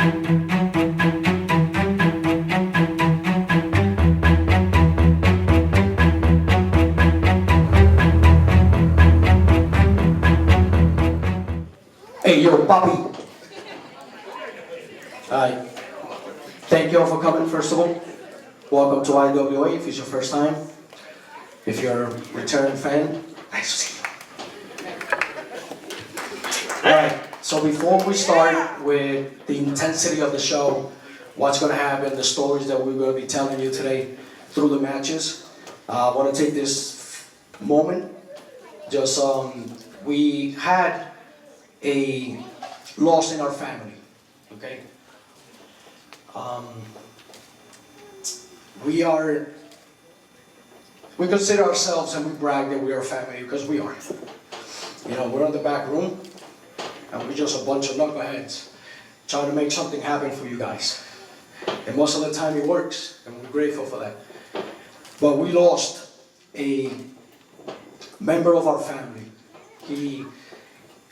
Hey, yo, Bobby. Hi. Thank you all for coming, first of all. Welcome to IWA if it's your first time. If you're a return fan, nice to see you. Alright, so before we start with the intensity of the show, what's going to happen, the stories that we're going to be telling you today through the matches, I want to take this moment. Just, we had a loss in our family, okay? We consider ourselves and we brag that we are family because we are. You know, we're in the back room and we're just a bunch of knuckleheads trying to make something happen for you guys. And most of the time it works and we're grateful for that. But we lost a member of our family.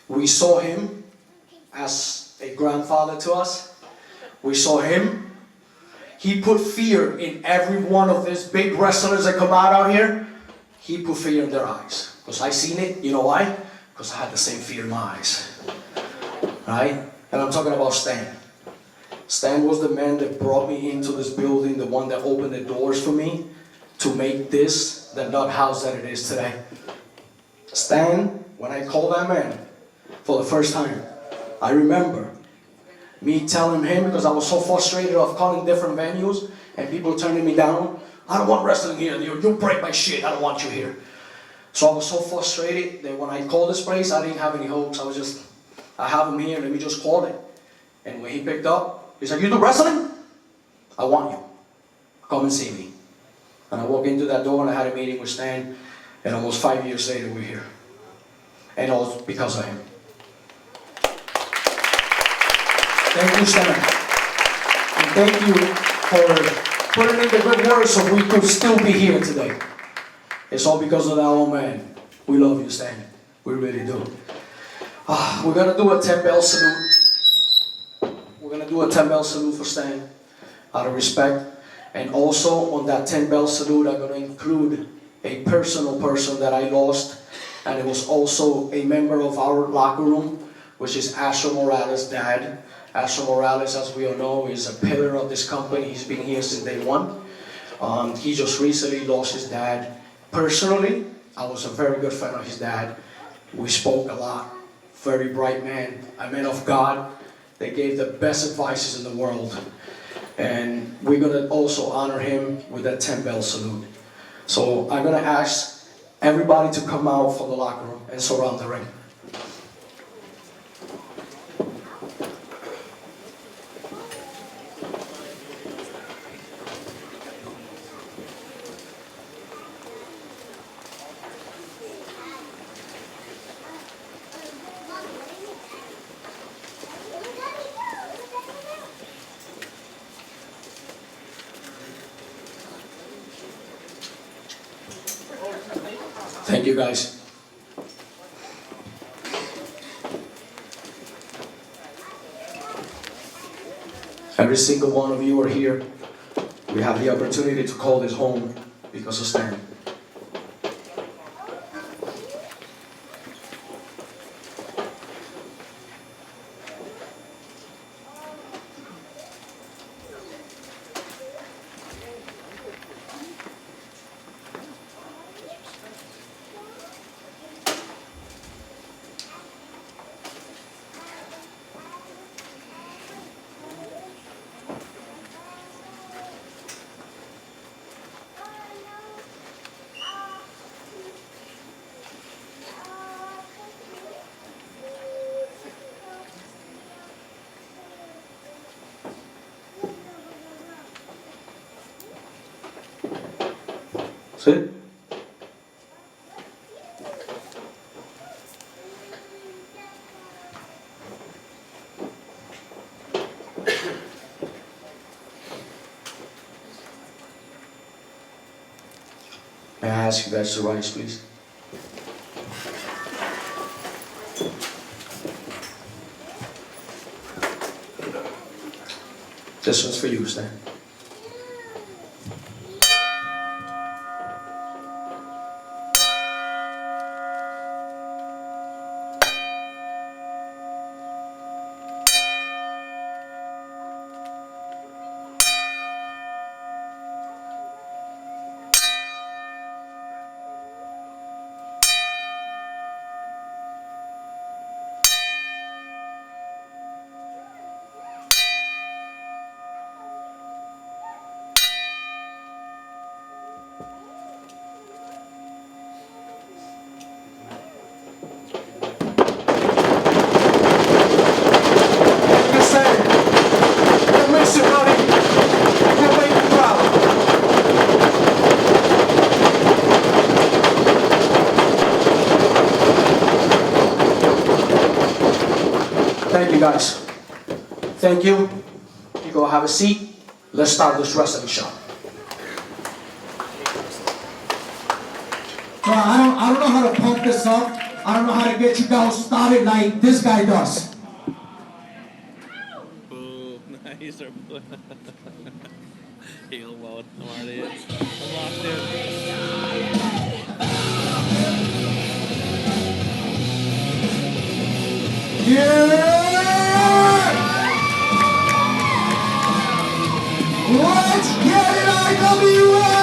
We saw him as a grandfather to us. We saw him. He put fear in every one of these big wrestlers that come out here. He put fear in their eyes. Because I seen it. You know why? Because I had the same fear in my eyes. Right? And I'm talking about Stan. Stan was the man that brought me into this building, the one that opened the doors for me to make this the nut house that it is today. Stan, when I called that man for the first time, I remember me telling him, because I was so frustrated of calling different venues and people turning me down. I don't want wrestling here. You'll break my shit. I don't want you here. So I was so frustrated that when I called this place, I didn't have any hopes. I have him here. Let me just call it. And when he picked up, he's like, you do wrestling? I want you. Come and see me. And I walked into that door and I had a meeting with Stan. And almost 5 years later, we're here. And all because of him. Thank you, Stan. And thank you for putting in the good work so we could still be here today. It's all because of that old man. We love you, Stan. We really do. We're going to do a 10-bell salute. We're going to do a 10-bell salute for Stan, out of respect. And also on that 10-bell salute, I'm going to include a personal person that I lost. And it was also a member of our locker room, which is Asher Morales' dad. Asher Morales, as we all know, is a pillar of this company. He's been here since day one. He just recently lost his dad. Personally, I was a very good friend of his dad. We spoke a lot. Very bright man, a man of God. They gave the best advices in the world. And we're going to also honor him with that 10-bell salute. So I'm going to ask everybody to come out from the locker room and surround the ring. Thank you, guys. Every single one of you are here. We have the opportunity to call this home because of Stan. See? May I ask you guys to rise, please? This one's for you, Stan. Thank you guys. Thank you. You go have a seat. Let's start this wrestling show. I don't know how to pump this up. I don't know how to get you guys started like this guy does. Ooh, nice. Heel mode. I'm already in. I'm locked in. Yeah! Let's get it, IWA!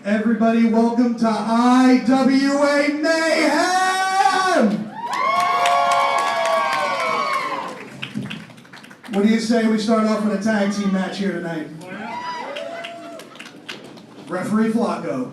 Everybody, welcome to IWA Mayhem! What do you say we start off with a tag team match here tonight? Referee Flacco.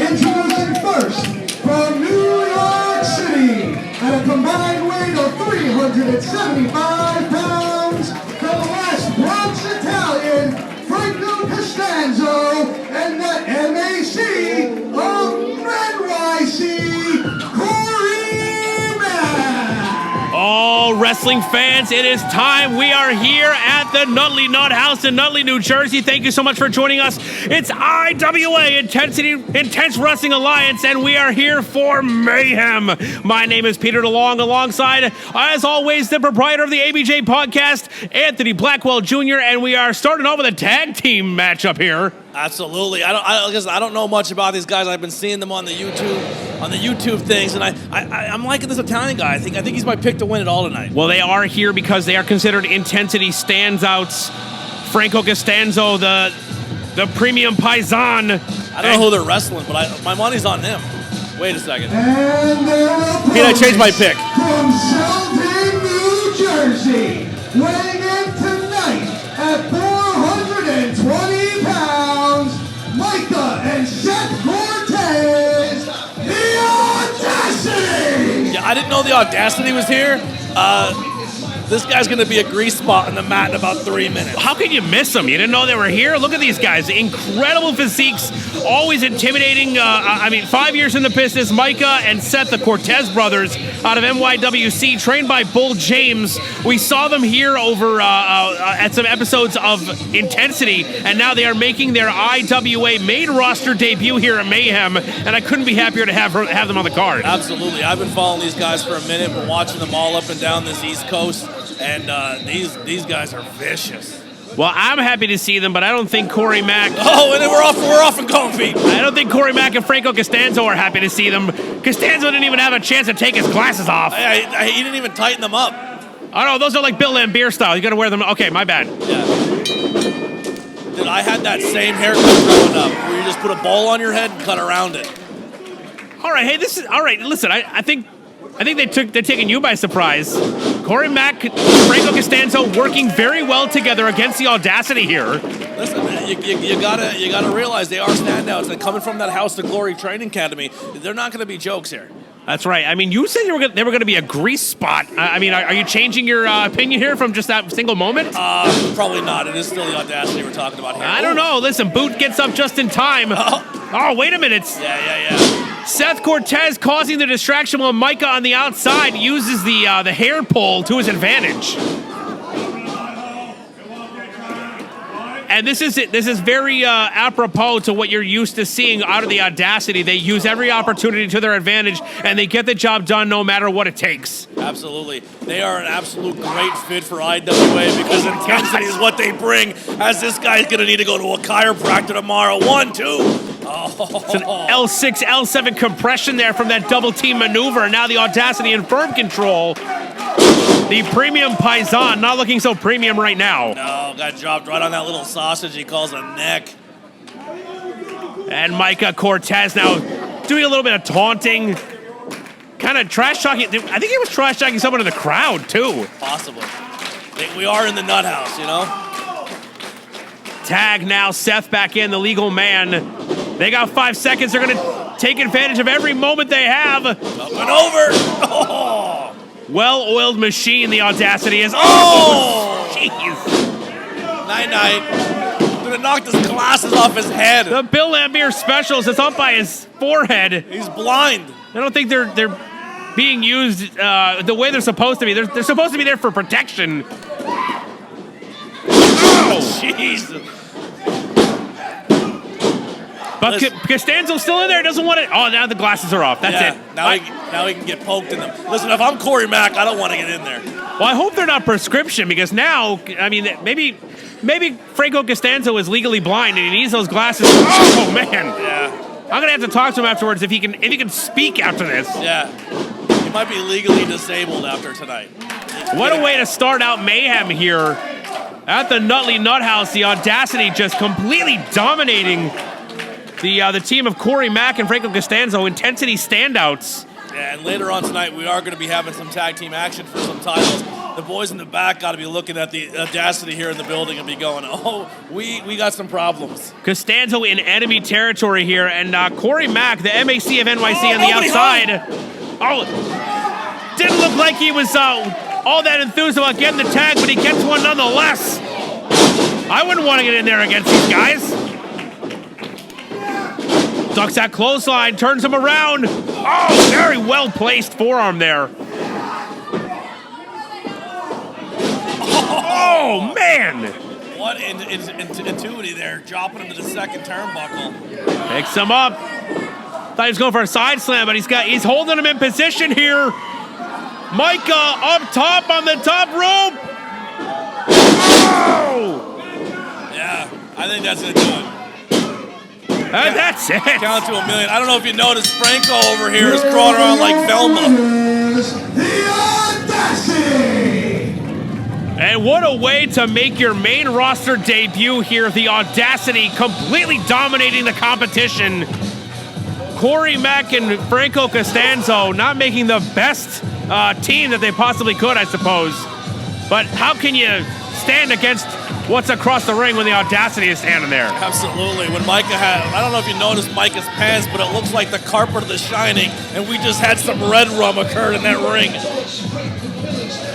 Introducing first, from New York City, at a combined weight of 375 pounds, the last Bronx Italian, Franco Costanzo, and the MAC of NYC, Corey Mack. All wrestling fans, it is time. We are here at the Nutley Nut House in Nutley, New Jersey. Thank you so much for joining us. It's IWA, Intense Wrestling Alliance, and we are here for Mayhem. My name is Peter DeLong, alongside, as always, the proprietor of the ABJ podcast, Anthony Blackwell Jr., and we are starting off with a tag team matchup here. Absolutely. I don't know much about these guys. I've been seeing them on the YouTube things, and I'm liking this Italian guy. I think he's my pick to win it all tonight. Well, they are here because they are considered intensity standouts. Franco Costanzo, the premium paisan. I don't know who they're wrestling, but my money's on them. Wait a second. And Pete, I changed my pick. From Sheldon, New Jersey, weighing in tonight at 420 pounds, Micah and Seth Cortez, the Audacity! Yeah, I didn't know the Audacity was here. This guy's going to be a grease spot in the mat in about 3 minutes. How could you miss them? You didn't know they were here? Look at these guys. Incredible physiques, always intimidating. 5 years in the business. Micah and Seth, the Cortez brothers out of NYWC, trained by Bull James. We saw them here over at some episodes of Intensity, and now they are making their IWA main roster debut here at Mayhem, and I couldn't be happier to have them on the card. Absolutely. I've been following these guys for a minute, been watching them all up and down this East Coast. And these guys are vicious. Well, I'm happy to see them, but I don't think Corey Mack... Oh, and then we're off and going, Pete. I don't think Corey Mack and Franco Costanzo are happy to see them. Costanzo didn't even have a chance to take his glasses off. He didn't even tighten them up. Oh, no, those are like Bill Lambier style. You got to wear them... Okay, my bad. Yeah. Dude, I had that same haircut growing up, where you just put a bowl on your head and cut around it. All right, hey, this is... All right, listen, I think I think they're taking you by surprise. Corey Mack, Franco Costanzo working very well together against the Audacity here. Listen, man, you gotta realize they are standouts. And coming from that House of Glory training academy, they're not gonna be jokes here. That's right. I mean, you said they were going to be a grease spot. I mean, are you changing your opinion here from just that single moment? Probably not. It is still the Audacity we're talking about here. I don't know. Listen, Boot gets up just in time. Oh, wait a minute. Yeah. Seth Cortez causing the distraction while Micah on the outside uses the hair pull to his advantage. And this is very apropos to what you're used to seeing out of the Audacity. They use every opportunity to their advantage, and they get the job done no matter what it takes. Absolutely. They are an absolute great fit for IWA because intensity is what they bring, as this guy's going to need to go to a chiropractor tomorrow. 1, 2. Oh. It's an L6, L7 compression there from that double team maneuver. Now the Audacity in firm control. The premium Paisan, not looking so premium right now. No, got dropped right on that little sausage he calls a neck. And Micah Cortez now doing a little bit of taunting. Kind of trash talking. I think he was trash talking someone in the crowd, too. Possibly. We are in the nut house, you know? Tag now, Seth back in, the legal man. They got 5 seconds. They're going to take advantage of every moment they have. Up and over. Oh. Well-oiled machine, the Audacity is. Oh! Jeez. Night-night. Gonna knock his glasses off his head. The Bill Lambier specials, it's up by his forehead. He's blind. I don't think they're being used the way they're supposed to be. They're supposed to be there for protection. Oh! Jesus. But Costanzo's still in there. Doesn't want it. Oh, now the glasses are off. That's it. Now he can get poked in them. Listen, if I'm Corey Mack, I don't want to get in there. Well, I hope they're not prescription because now, I mean, maybe Franco Costanzo is legally blind and he needs those glasses. Oh man. Yeah. I'm gonna have to talk to him afterwards if he can speak after this. Yeah. He might be legally disabled after tonight. What a way to start out Mayhem here at the Nutley Nut House. The Audacity just completely dominating the team of Corey Mack and Franco Costanzo. Intensity standouts. Yeah, and later on tonight, we are going to be having some tag team action for some titles. The boys in the back got to be looking at the Audacity here in the building and be going, oh, we got some problems. Costanzo in enemy territory here, and Corey Mack, the MAC of NYC on the outside. Oh, didn't look like he was all that enthused about getting the tag, but he gets one nonetheless. I wouldn't want to get in there against these guys. Ducks that clothesline, turns him around. Oh, very well-placed forearm there. Oh, man. What intuity there, dropping him to the second turnbuckle. Picks him up. Thought he was going for a side slam, but he's holding him in position here. Micah up top on the top rope. Oh! Yeah, I think that's going to do it. And that's it. Count to 1,000,000. I don't know if you noticed, Franco over here is crawling around like Velma. The Audacity! And what a way to make your main roster debut here. The Audacity completely dominating the competition. Corey Mack and Franco Costanzo not making the best team that they possibly could, I suppose. But how can you stand against what's across the ring when the Audacity is standing there? Absolutely. When Micah had, I don't know if you noticed Micah's pants, but it looks like the carpet of The Shining, and we just had some red rum occurred in that ring.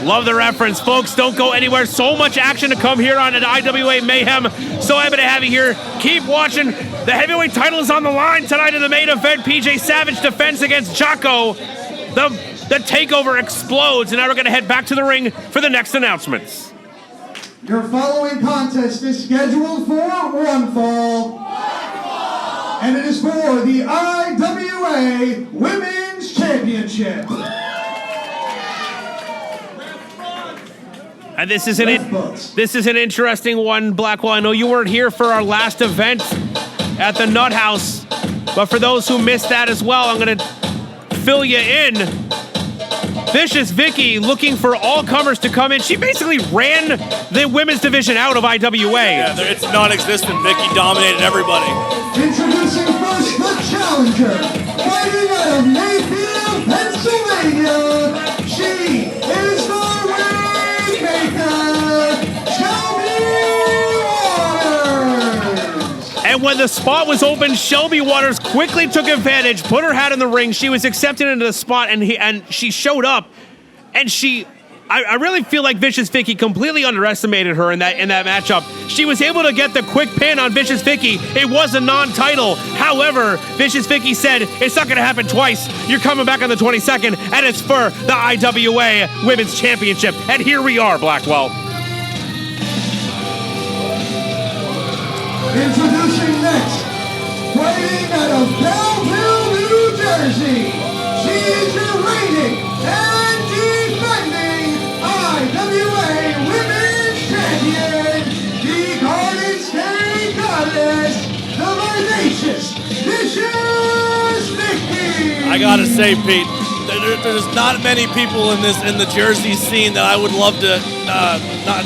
Love the reference, folks. Don't go anywhere. So much action to come here on an IWA Mayhem. So happy to have you here. Keep watching. The heavyweight title is on the line tonight in the main event. PJ Savage defense against Jocko. The takeover explodes, and now we're going to head back to the ring for the next announcements. Your following contest is scheduled for one fall. And it is for the IWA Women's Championship. And this is an interesting one, Blackwell. I know you weren't here for our last event at the Nut House, but for those who missed that as well, I'm going to fill you in. Vicious Vicky looking for all comers to come in. She basically ran the women's division out of IWA. Yeah, it's non-existent. Vicky dominated everybody. Introducing first the challenger, fighting out of Mayfield, Pennsylvania, when the spot was open, Shelby Waters quickly took advantage, put her hat in the ring. She was accepted into the spot, and she showed up. And I really feel like Vicious Vicky completely underestimated her in that matchup. She was able to get the quick pin on Vicious Vicky. It was a non-title. However, Vicious Vicky said, it's not going to happen twice. You're coming back on the 22nd, and it's for the IWA Women's Championship. And here we are, Blackwell. Introducing next, fighting out of Belleville, New Jersey. She is your reigning and defending IWA Women's Champion, the Garden State Goddess, the Vivacious Vicious Vicky. I gotta say, Pete, there's not many people in the Jersey scene that I would love to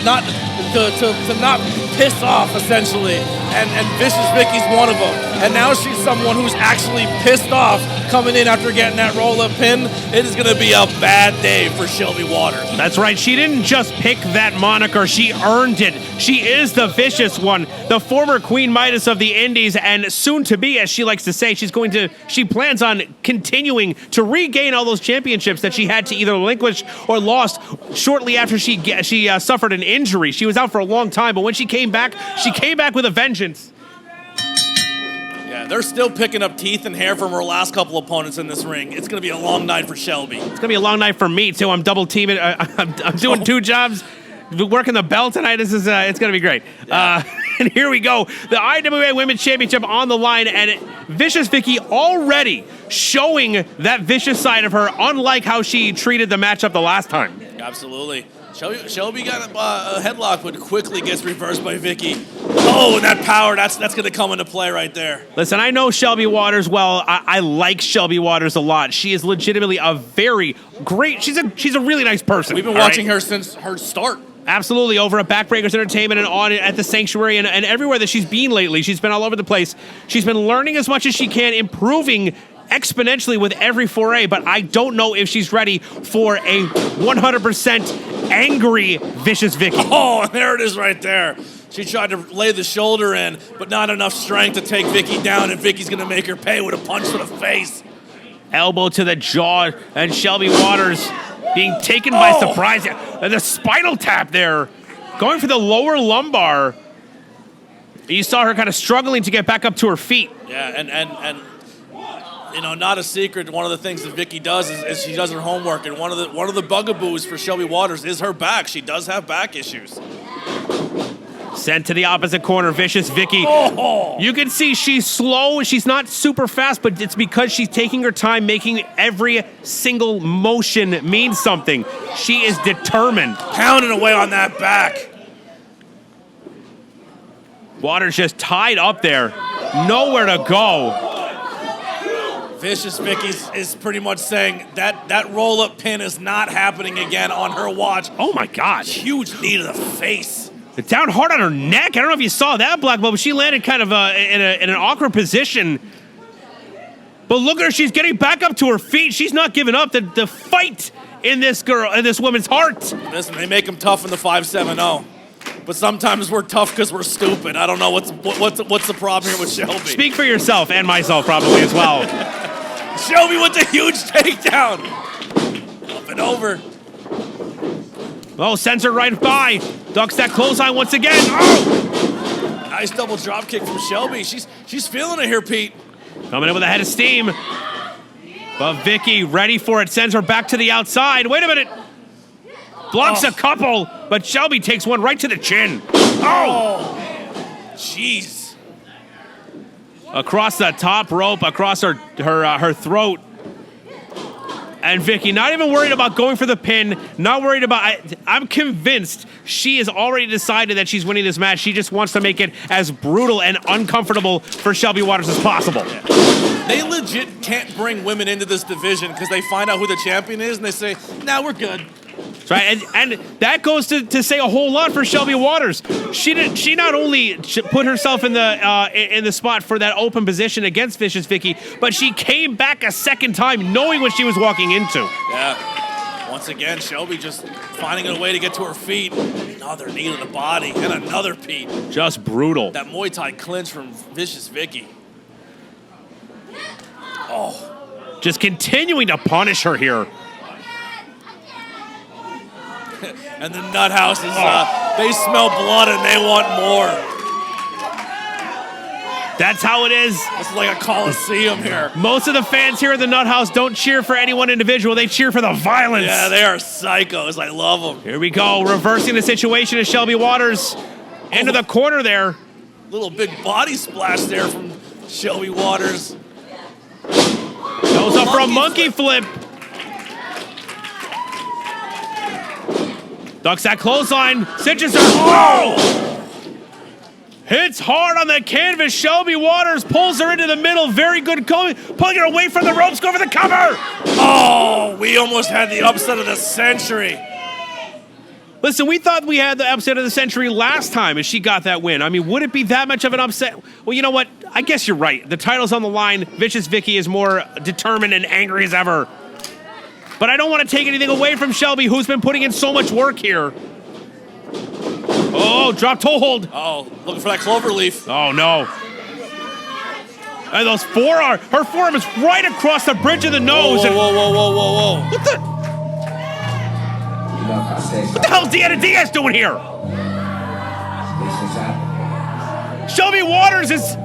not piss off, essentially, and Vicious Vicky's one of them. And now she's someone who's actually pissed off coming in after getting that roll-up pin. It is going to be a bad day for Shelby Waters. That's right. She didn't just pick that moniker. She earned it. She is the Vicious One, the former Queen Midas of the Indies, and soon to be, as she likes to say, she plans on continuing to regain all those championships that she had to either relinquish or lost shortly after she suffered an injury. She was out for a long time, but when she came back with a vengeance. Yeah, they're still picking up teeth and hair from her last couple opponents in this ring. It's going to be a long night for Shelby. It's going to be a long night for me, too. I'm double teaming. I'm doing two jobs, working the bell tonight. It's going to be great. Yeah. And here we go. The IWA Women's Championship on the line, and Vicious Vicky already showing that vicious side of her, unlike how she treated the matchup the last time. Absolutely. Shelby got a headlock, but quickly gets reversed by Vicky. Oh, and that power, that's going to come into play right there. Listen, I know Shelby Waters well. I like Shelby Waters a lot. She is legitimately a very great, she's a really nice person. We've been watching her since her start. Absolutely, over at Backbreakers Entertainment and on at the Sanctuary and everywhere that she's been lately. She's been all over the place. She's been learning as much as she can, improving exponentially with every foray, but I don't know if she's ready for a 100% angry Vicious Vicky. Oh, there it is right there. She tried to lay the shoulder in, but not enough strength to take Vicky down, and Vicky's going to make her pay with a punch to the face. Elbow to the jaw, and Shelby Waters being taken by surprise. And the spinal tap there, going for the lower lumbar. You saw her kind of struggling to get back up to her feet. Yeah, and you know, not a secret. One of the things that Vicky does is she does her homework, and one of the bugaboos for Shelby Waters is her back. She does have back issues. Sent to the opposite corner, Vicious Vicky. Oh. You can see she's slow. She's not super fast, but it's because she's taking her time, making every single motion mean something. She is determined. Pounding away on that back. Waters just tied up there. Nowhere to go. Vicious Vicky is pretty much saying that roll-up pin is not happening again on her watch. Oh, my God. Huge knee to the face. Down hard on her neck. I don't know if you saw that, Black Belt, but she landed kind of in an awkward position. But look at her. She's getting back up to her feet. She's not giving up. The fight in this woman's heart. Listen, they make them tough in the 5-7-0. But sometimes we're tough because we're stupid. I don't know what's the problem here with Shelby. Speak for yourself and myself probably as well. Shelby with a huge takedown. Up and over. Oh, sends her right by. Ducks that clothesline once again. Oh! Nice double drop kick from Shelby. She's feeling it here, Pete. Coming in with a head of steam. But Vicky ready for it. Sends her back to the outside. Wait a minute. Blocks a couple, but Shelby takes one right to the chin. Oh! Jeez. Across the top rope, across her throat. And Vicky, not even worried about going for the pin, not worried about... I'm convinced she has already decided that she's winning this match. She just wants to make it as brutal and uncomfortable for Shelby Waters as possible. Yeah. They legit can't bring women into this division because they find out who the champion is and they say, nah, we're good. Right, and that goes to say a whole lot for Shelby Waters. She not only put herself in the spot for that open position against Vicious Vicky, but she came back a second time knowing what she was walking into. Yeah. Once again, Shelby just finding a way to get to her feet. Another knee to the body and another Pete. Just brutal. That Muay Thai clinch from Vicious Vicky. Oh. Just continuing to punish her here. And the Nut House is, they smell blood and they want more. That's how it is. It's like a coliseum here. Most of the fans here at the Nut House don't cheer for any one individual. They cheer for the violence. Yeah, they are psychos. I love them. Here we go. Reversing the situation as Shelby Waters into the corner there. Little big body splash there from Shelby Waters. Goes up for a monkey flip. Ducks that clothesline. Cinches her. Oh! Hits hard on the canvas. Shelby Waters pulls her into the middle. Very good going. Pulling her away from the ropes. Go for the cover. Oh, we almost had the upset of the century. Listen, we thought we had the upset of the century last time as she got that win. I mean, would it be that much of an upset? Well, you know what? I guess you're right. The title's on the line. Vicious Vicky is more determined and angry as ever. But I don't want to take anything away from Shelby, who's been putting in so much work here. Oh, drop toe hold. Oh, looking for that clover leaf. Oh, no. And those forearm, her forearm is right across the bridge of the nose. Whoa, whoa, whoa, whoa, whoa, whoa. What the hell's Deanna Diaz doing here? Shelby Waters is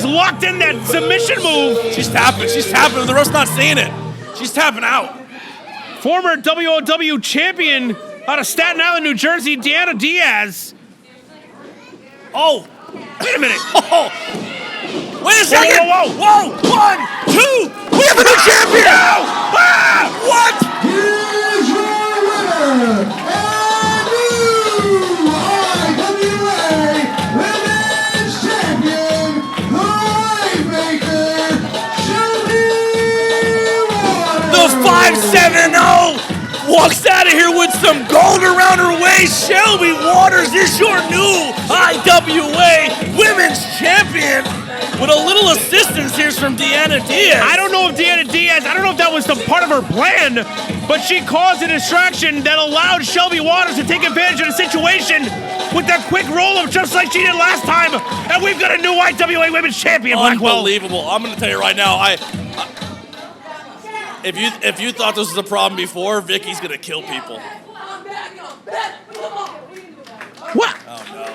locked in that submission move. She's tapping, the rest not seeing it. She's tapping out. Former WOW champion out of Staten Island, New Jersey, Deanna Diaz. Oh, wait a minute. Oh. Wait a second. Whoa, whoa, whoa. 1, 2. We have a new champion. No. Ah, what? Here's your winner and new IWA Women's Champion, the Rainmaker, Shelby Waters. The 570 walks out of here with some gold around her waist. Shelby Waters is your new IWA Women's Champion. With a little assistance here from Deanna Diaz. I don't know if that was the part of her plan, but she caused a distraction that allowed Shelby Waters to take advantage of the situation with that quick roll-up just like she did last time, and we've got a new IWA Women's Champion, Blackwell. Unbelievable. I'm going to tell you right now, if you thought this was a problem before, Vicky's going to kill people. What? Oh, no.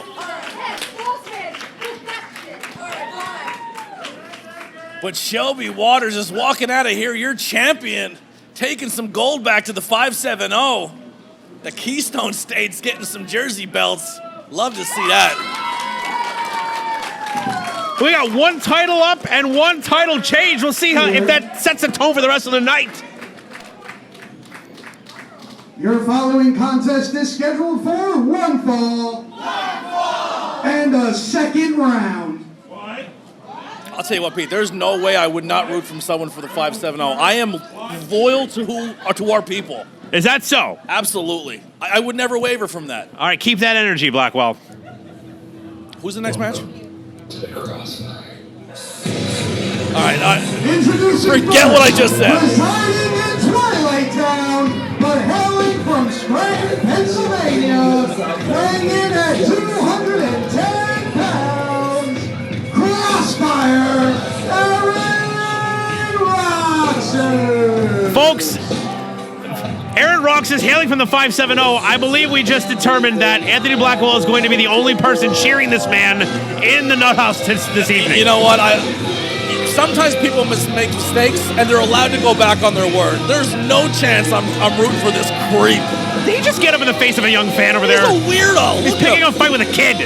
But Shelby Waters is walking out of here, your champion, taking some gold back to the 570. The Keystone State's getting some jersey belts. Love to see that. We got one title up and one title change. We'll see if that sets the tone for the rest of the night. Your following contest is scheduled for one fall and a second round. I'll tell you what, Pete, there's no way I would not root from someone for the 570. I am loyal to our people. Is that so? Absolutely. I would never waver from that. All right, keep that energy, Blackwell. Who's the next match? All right, forget what I just said. Residing in Twilight Town, but hailing from Scranton, Pennsylvania, weighing in at 210 pounds, Crossfire, Aaron Roxas. Folks, Aaron Roxas hailing from the 570. I believe we just determined that Anthony Blackwell is going to be the only person cheering this man in the Nut House this evening. You know what? Sometimes people make mistakes and they're allowed to go back on their word. There's no chance I'm rooting for this creep. Did he just get up in the face of a young fan over there? He's a weirdo. He's picking a fight with a kid.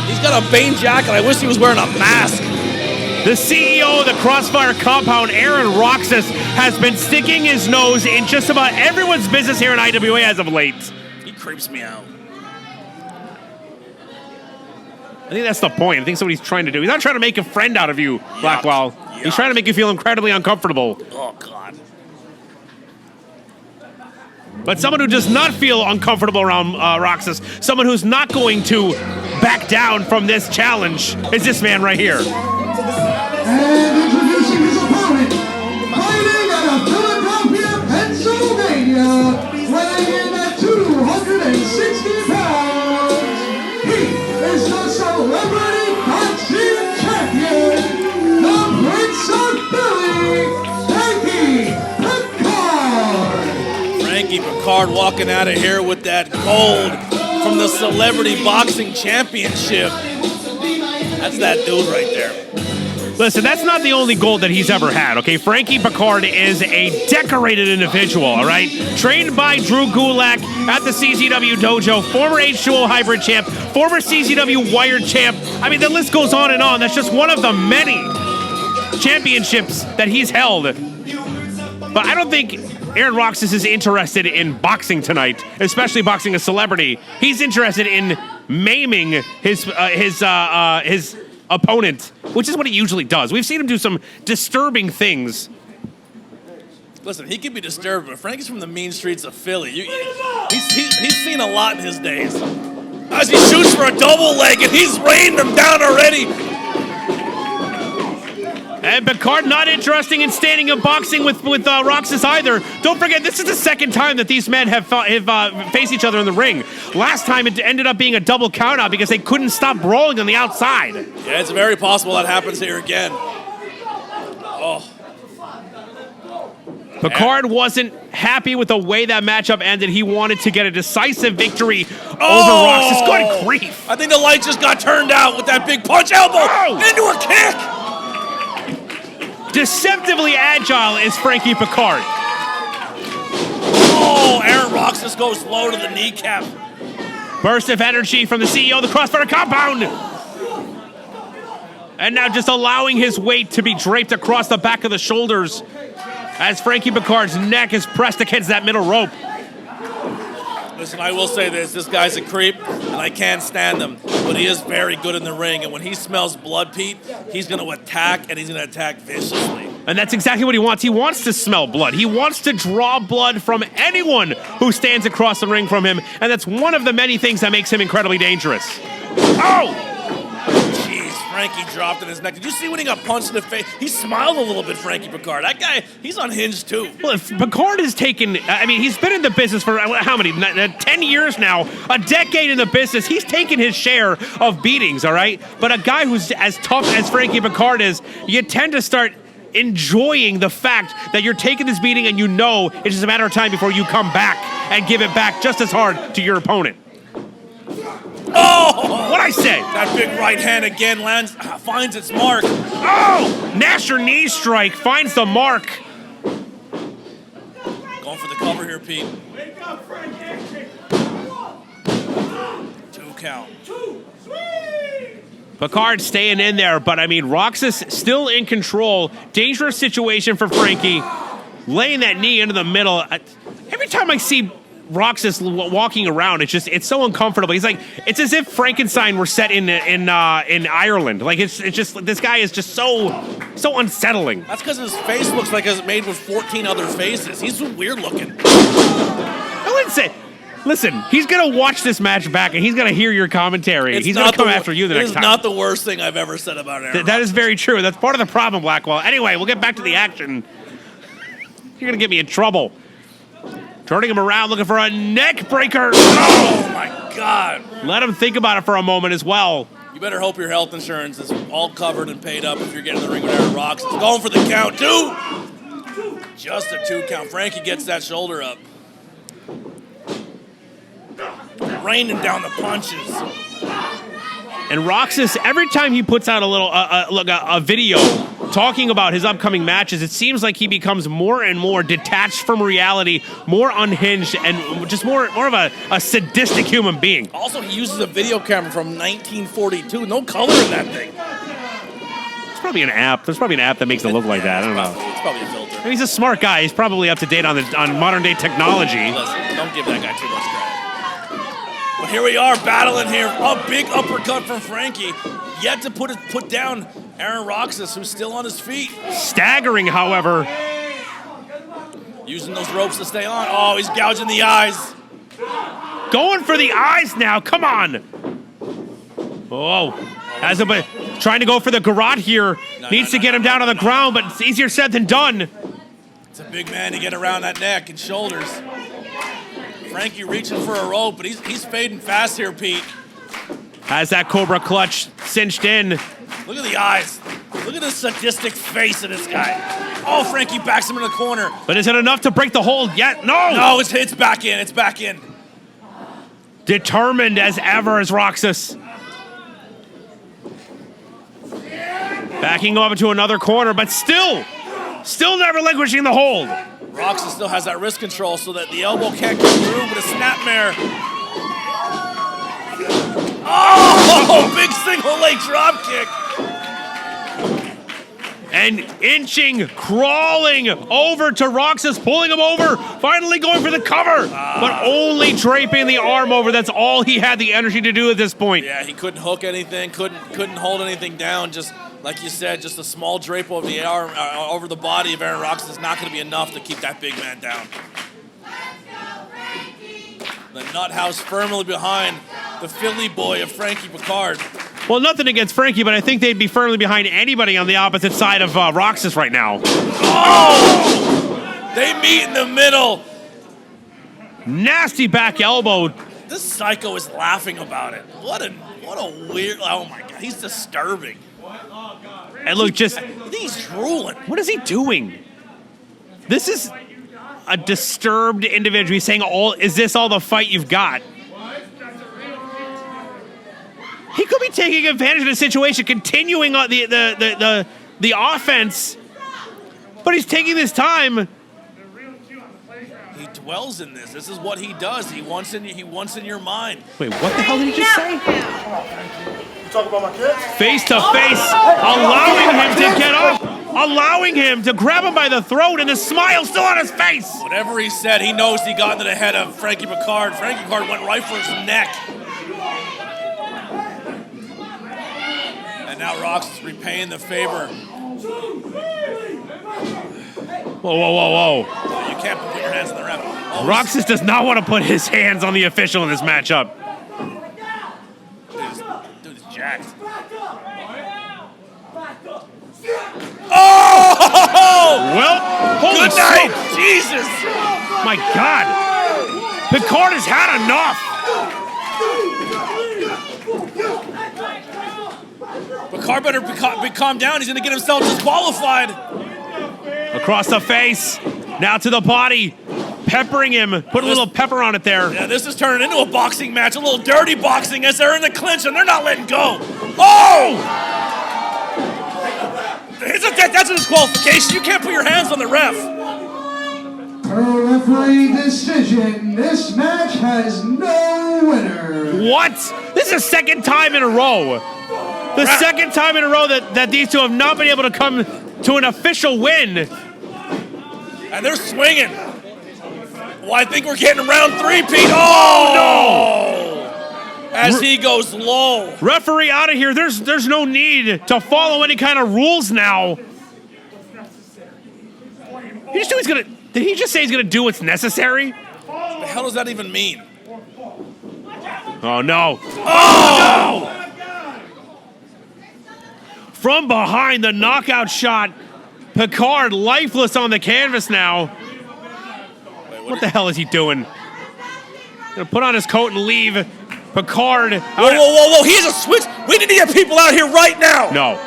He's got a Bane jacket. I wish he was wearing a mask. The CEO of the Crossfire compound, Aaron Roxas, has been sticking his nose in just about everyone's business here in IWA as of late. He creeps me out. I think that's the point. I think that's what he's trying to do. He's not trying to make a friend out of you, Blackwell. Yuck. He's trying to make you feel incredibly uncomfortable. Oh, God. But someone who does not feel uncomfortable around Roxas, someone who's not going to back down from this challenge, is this man right here. And introducing his opponent, fighting out of Philadelphia, Pennsylvania, weighing in at 260 Frankie Picard walking out of here with that gold from the Celebrity Boxing Championship. That's that dude right there. Listen, that's not the only gold that he's ever had, okay? Frankie Picard is a decorated individual, all right? Trained by Drew Gulak at the CZW dojo, former H2O hybrid champ, former CZW wired champ. I mean, the list goes on and on. That's just one of the many championships that he's held. But I don't think Aaron Roxas is interested in boxing tonight, especially boxing a celebrity. He's interested in maiming his opponent, which is what he usually does. We've seen him do some disturbing things. Listen, he can be disturbed, but Frankie's from the mean streets of Philly. He's seen a lot in his days. As he shoots for a double leg, and he's rained him down already. And Picard not interested in standing and boxing with Roxas either. Don't forget, this is the second time that these men have faced each other in the ring. Last time it ended up being a double countout because they couldn't stop brawling on the outside. Yeah, it's very possible that happens here again. Oh. Picard wasn't happy with the way that matchup ended. He wanted to get a decisive victory over Roxas. Good grief. I think the light just got turned out with that big punch elbow into a kick. Deceptively agile is Frankie Picard. Oh, Aaron Roxas goes low to the kneecap. Burst of energy from the CEO of the Crossfire Compound. And now just allowing his weight to be draped across the back of the shoulders as Frankie Picard's neck is pressed against that middle rope. Listen, I will say this guy's a creep, and I can't stand him, but he is very good in the ring, and when he smells blood, Pete, he's going to attack, and he's going to attack viciously. And that's exactly what he wants. He wants to smell blood. He wants to draw blood from anyone who stands across the ring from him, and that's one of the many things that makes him incredibly dangerous. Oh! Jeez, Frankie dropped in his neck. Did you see when he got punched in the face? He smiled a little bit, Frankie Picard. That guy, he's unhinged too. Well, if Picard has taken, I mean, he's been in the business for how many? 10 years now, a decade in the business. He's taken his share of beatings, all right? But a guy who's as tough as Frankie Picard is, you tend to start enjoying the fact that you're taking this beating and you know it's just a matter of time before you come back and give it back just as hard to your opponent. Oh, what'd I say? That big right hand again lands, finds its mark. Oh, Nasher knee strike finds the mark. Going for the cover here, Pete. Wake up, Frankie. 2 count. Picard staying in there, but I mean, Roxas still in control. Dangerous situation for Frankie. Laying that knee into the middle. Every time I see Roxas walking around, it's so uncomfortable. He's like, it's as if Frankenstein were set in Ireland. Like it's just, this guy is just so unsettling. That's because his face looks like it's made with 14 other faces. He's weird looking. I wouldn't say. Listen, he's gonna watch this match back and he's gonna hear your commentary. He's gonna come after you the next time. It's not the worst thing I've ever said about Aaron. That is very true. That's part of the problem, Blackwell. Anyway, we'll get back to the action. You're gonna get me in trouble. Turning him around, looking for a neck breaker. Oh my God. Let him think about it for a moment as well. You better hope your health insurance is all covered and paid up if you're getting in the ring with Aaron Roxas. Going for the count, 2. Just a 2 count. Frankie gets that shoulder up. Raining down the punches. And Roxas, every time he puts out a video talking about his upcoming matches, it seems like he becomes more and more detached from reality, more unhinged, and just more of a sadistic human being. Also, he uses a video camera from 1942. No color in that thing. It's probably an app. There's probably an app that makes it look like that. I don't know. It's probably a filter. I mean, he's a smart guy. He's probably up to date on modern day technology. Listen, don't give that guy too much credit. But here we are battling here. A big uppercut from Frankie. Yet to put down Aaron Roxas, who's still on his feet. Staggering, however. Using those ropes to stay on. Oh, he's gouging the eyes. Going for the eyes now. Come on. Oh. Trying to go for the garrote here. Needs to get him down on the ground, but it's easier said than done. It's a big man to get around that neck and shoulders. Frankie reaching for a rope, but he's fading fast here, Pete. Has that Cobra clutch cinched in. Look at the eyes. Look at the sadistic face of this guy. Oh, Frankie backs him in the corner. But is it enough to break the hold yet? No! No, it's back in. It's back in. Determined as ever as Roxas. Backing up into another corner, but still not relinquishing the hold. Roxas still has that wrist control so that the elbow can't go through, but a snapmare. Oh, big single leg drop kick. And inching, crawling over to Roxas, pulling him over, finally going for the cover, but only draping the arm over. That's all he had the energy to do at this point. Yeah, he couldn't hook anything, couldn't hold anything down. Just like you said, just a small drape over the arm, over the body of Aaron Roxas is not going to be enough to keep that big man down. The nut house firmly behind the Philly boy of Frankie Picard. Well, nothing against Frankie, but I think they'd be firmly behind anybody on the opposite side of Roxas right now. Oh! They meet in the middle. Nasty back elbow. This psycho is laughing about it. What a weird, oh my God, he's disturbing. And look, I think he's drooling. What is he doing? This is a disturbed individual. He's saying, is this all the fight you've got? He could be taking advantage of the situation, continuing on the offense, but he's taking this time. He dwells in this. This is what he does. He wants in your mind. Wait, what the hell did he just say? You talk about my kids? Face to face, allowing him to get up, allowing him to grab him by the throat, and the smile still on his face. Whatever he said, he knows he got into the head of Frankie Picard. Frankie Picard went right for his neck. And now Roxas is repaying the favor. Whoa. You can't put your hands on the ref. Oh, Roxas does not want to put his hands on the official in this matchup. Dude is jacked. Oh! Well, holy Good night! smoke. Jesus! My God. Picard has had enough. Picard better calm down. He's going to get himself disqualified. Across the face, now to the body, peppering him, put a little pepper on it there. Yeah, this is turning into a boxing match, a little dirty boxing as they're in the clinch and they're not letting go. Oh! That's a disqualification. You can't put your hands on the ref. Per referee decision, this match has no winner. What? This is the second time in a row. The second time in a row that these two have not been able to come to an official win. And they're swinging. Well, I think we're getting round 3, Pete. Oh, no! As he goes low. Referee out of here. There's no need to follow any kind of rules now. Did he just say he's gonna do what's necessary? What the hell does that even mean? Oh, no. Oh! No! From behind, the knockout shot. Picard lifeless on the canvas now. What the hell is he doing? Gonna put on his coat and leave. Picard. Whoa. He has a switch. We need to get people out here right now. No.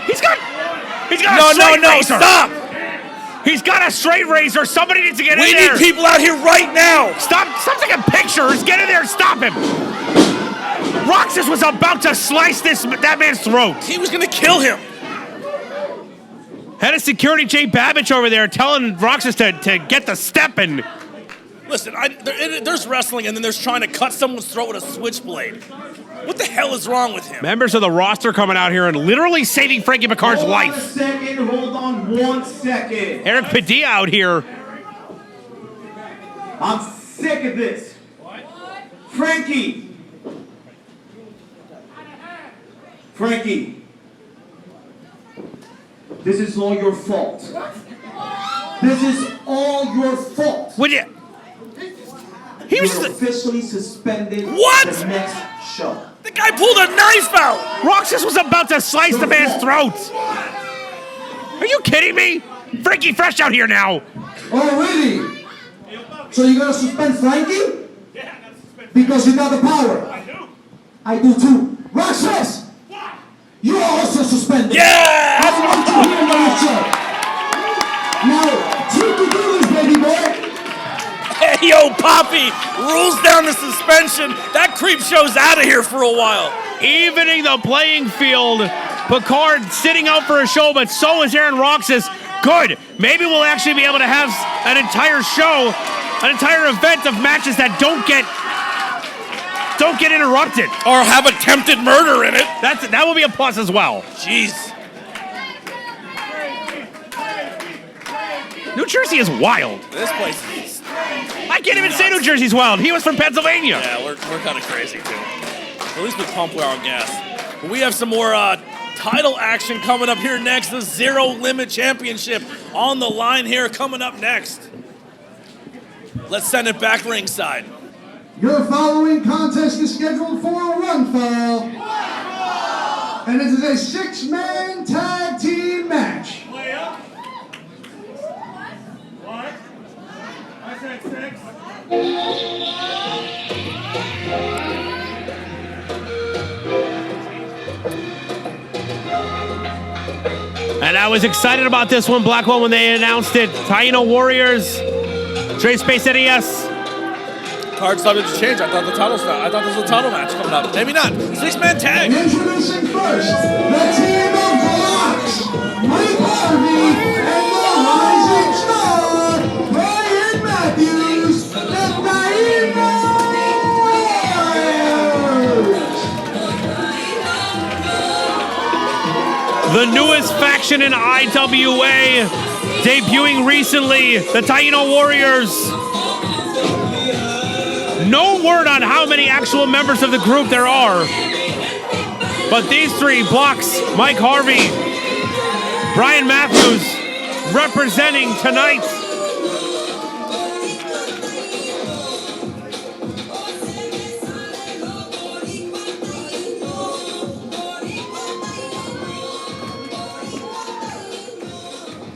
He's got a straight razor. Stop. He's got a straight razor. Somebody needs to get in there. We need people out here right now. Stop taking pictures. Get in there and stop him. Roxas was about to slice that man's throat. He was going to kill him. Head of security Jay Babbage over there telling Roxas to get the step in. Listen, there's wrestling and then there's trying to cut someone's throat with a switchblade. What the hell is wrong with him? Members of the roster coming out here and literally saving Frankie Picard's life. Hold on one second. Eric Padilla out here. I'm sick of this. Frankie, this is all your fault. This is all your fault. Would you? He was You're officially suspended. What? For the next show. The guy pulled a knife out. Roxas was about to slice the man's throat. Are you kidding me? Frankie fresh out here now. Oh, really? So you're gonna suspend Frankie? Because you got the power. I do too. Roxas! You are also suspended. Yeah! Tahir by yourself. Now, take the dealers, baby boy. Hey, yo, Poppy rules down the suspension. That creep show's out of here for a while. Evening the playing field. Picard sitting out for a show, but so is Aaron Roxas. Good. Maybe we'll actually be able to have an entire show, an entire event of matches that don't get interrupted. Or have attempted murder in it. That will be a plus as well. Jeez. New Jersey is wild. This place is... I can't even say New Jersey's wild. He was from Pennsylvania. Yeah, we're kind of crazy, too. At least we pump our gas. But we have some more title action coming up here next. The Zero Limit Championship on the line here coming up next. Let's send it back ringside. Your following contest is scheduled for one fall. And it is a 6-man tag team match. And I was excited about this one, Blackwell, when they announced it. Taino Warriors, Trade Space NES. Card started to change. I thought there was a title match coming up. Maybe not. 6-man tag. Introducing first, the team of Roxas, Mike Harvey, and the rising star, Brian Matthews, the Taino Warriors. The newest faction in IWA, debuting recently, the Taino Warriors. No word on how many actual members of the group there are. But these three, Blocks, Mike Harvey, Brian Matthews, representing tonight.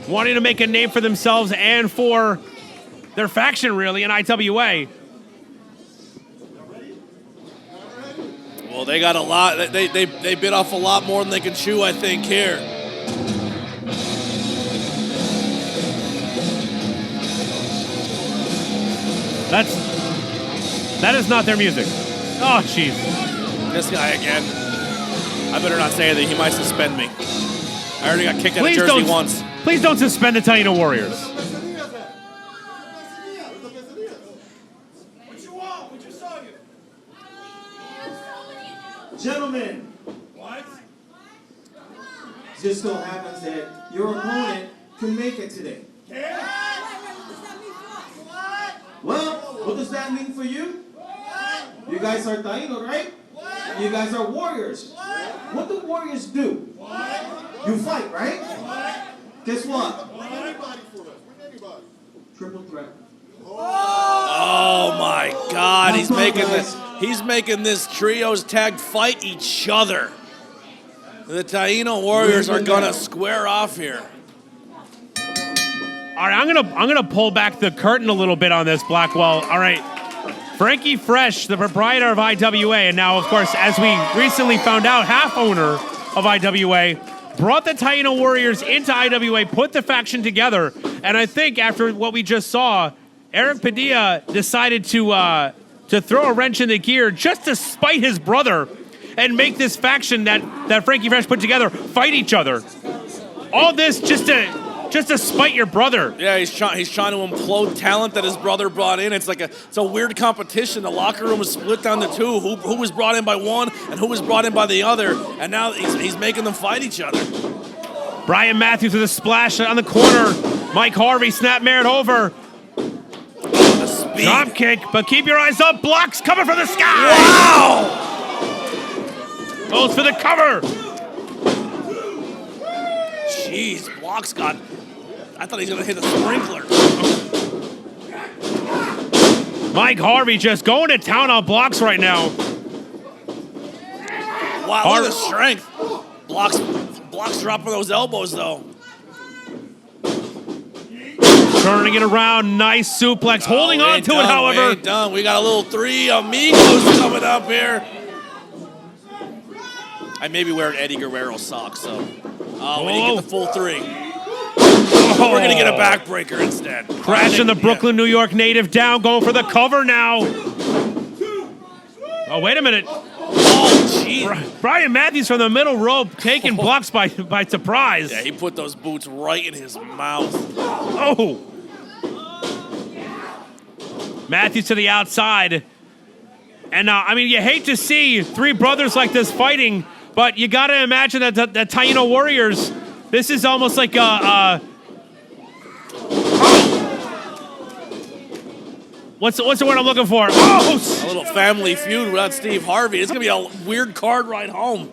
Wanting to make a name for themselves and for their faction, really, in IWA. Well, they got a lot. They bit off a lot more than they can chew, I think, here. That is not their music. Oh, jeez. This guy again. I better not say anything. He might suspend me. I already got kicked out of Jersey once. Please don't suspend the Taino Warriors. Gentlemen, what? Just so happens that your opponent can make it today. Well, what does that mean for you? You guys are Taino, right? You guys are warriors. What do warriors do? You fight, right? Guess what? Triple threat. Oh my God! He's making this trios tag fight each other. The Taino Warriors are gonna square off here. All right, I'm gonna pull back the curtain a little bit on this, Blackwell. All right, Frankie Fresh, the proprietor of IWA, and now, of course, as we recently found out, half owner of IWA, brought the Taino Warriors into IWA, put the faction together, and I think after what we just saw, Eric Padilla decided to throw a wrench in the gear just to spite his brother and make this faction that Frankie Fresh put together fight each other. All this just to spite your brother. Yeah, he's trying to implode talent that his brother brought in. It's a weird competition. The locker room was split down to two. Who was brought in by one and who was brought in by the other. And now he's making them fight each other. Brian Matthews with a splash on the corner. Mike Harvey snap-mared over. Drop kick, but keep your eyes up. Blocks coming from the sky. Wow! Goes for the cover. Jeez, Blocks got... I thought he was going to hit a sprinkler. Mike Harvey just going to town on Blocks right now. Wow, look at the strength. Blocks dropping those elbows, though. Turning it around, nice suplex. Holding on to it, however. We ain't done. We got a little three amigos coming up here. And maybe wear an Eddie Guerrero sock, so. Oh, we didn't get the full 3. We're going to get a backbreaker instead. Crashing the Brooklyn, New York native down, going for the cover now. Oh, wait a minute. Oh, jeez. Brian Matthews from the middle rope taking blocks by surprise. Yeah, he put those boots right in his mouth. Oh. Matthews to the outside. And, I mean, you hate to see 3 brothers like this fighting, but you got to imagine that the Taino Warriors, this is almost like What's the word I'm looking for? Oh! A little family feud without Steve Harvey. It's going to be a weird card ride home.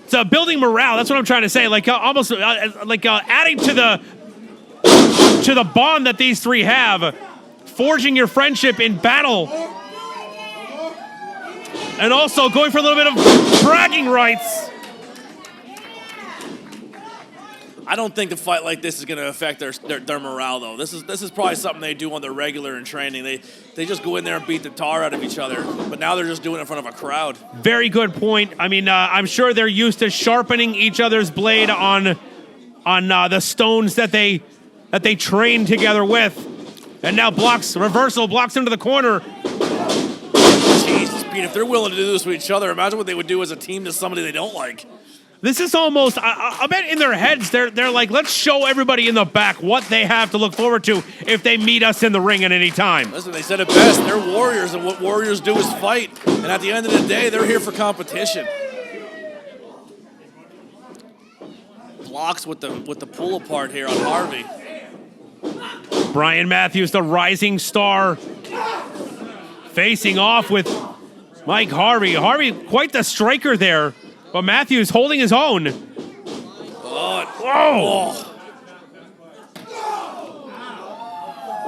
It's building morale. That's what I'm trying to say. Like almost like adding to the bond that these 3 have, forging your friendship in battle, and also going for a little bit of bragging rights. I don't think a fight like this is going to affect their morale, though. This is probably something they do on their regular in training. They just go in there and beat the tar out of each other. But now they're just doing it in front of a crowd. Very good point. I mean, I'm sure they're used to sharpening each other's blade on the stones that they train together with. And now reversal blocks into the corner. Jesus, Pete, if they're willing to do this with each other, imagine what they would do as a team to somebody they don't like. This is almost, I bet in their heads, they're like, let's show everybody in the back what they have to look forward to if they meet us in the ring at any time. Listen, they said it best. They're warriors, and what warriors do is fight. And at the end of the day, they're here for competition. Blocks with the pull apart here on Harvey. Brian Matthews, the rising star, facing off with Mike Harvey. Harvey, quite the striker there. But Matthews holding his own. Whoa!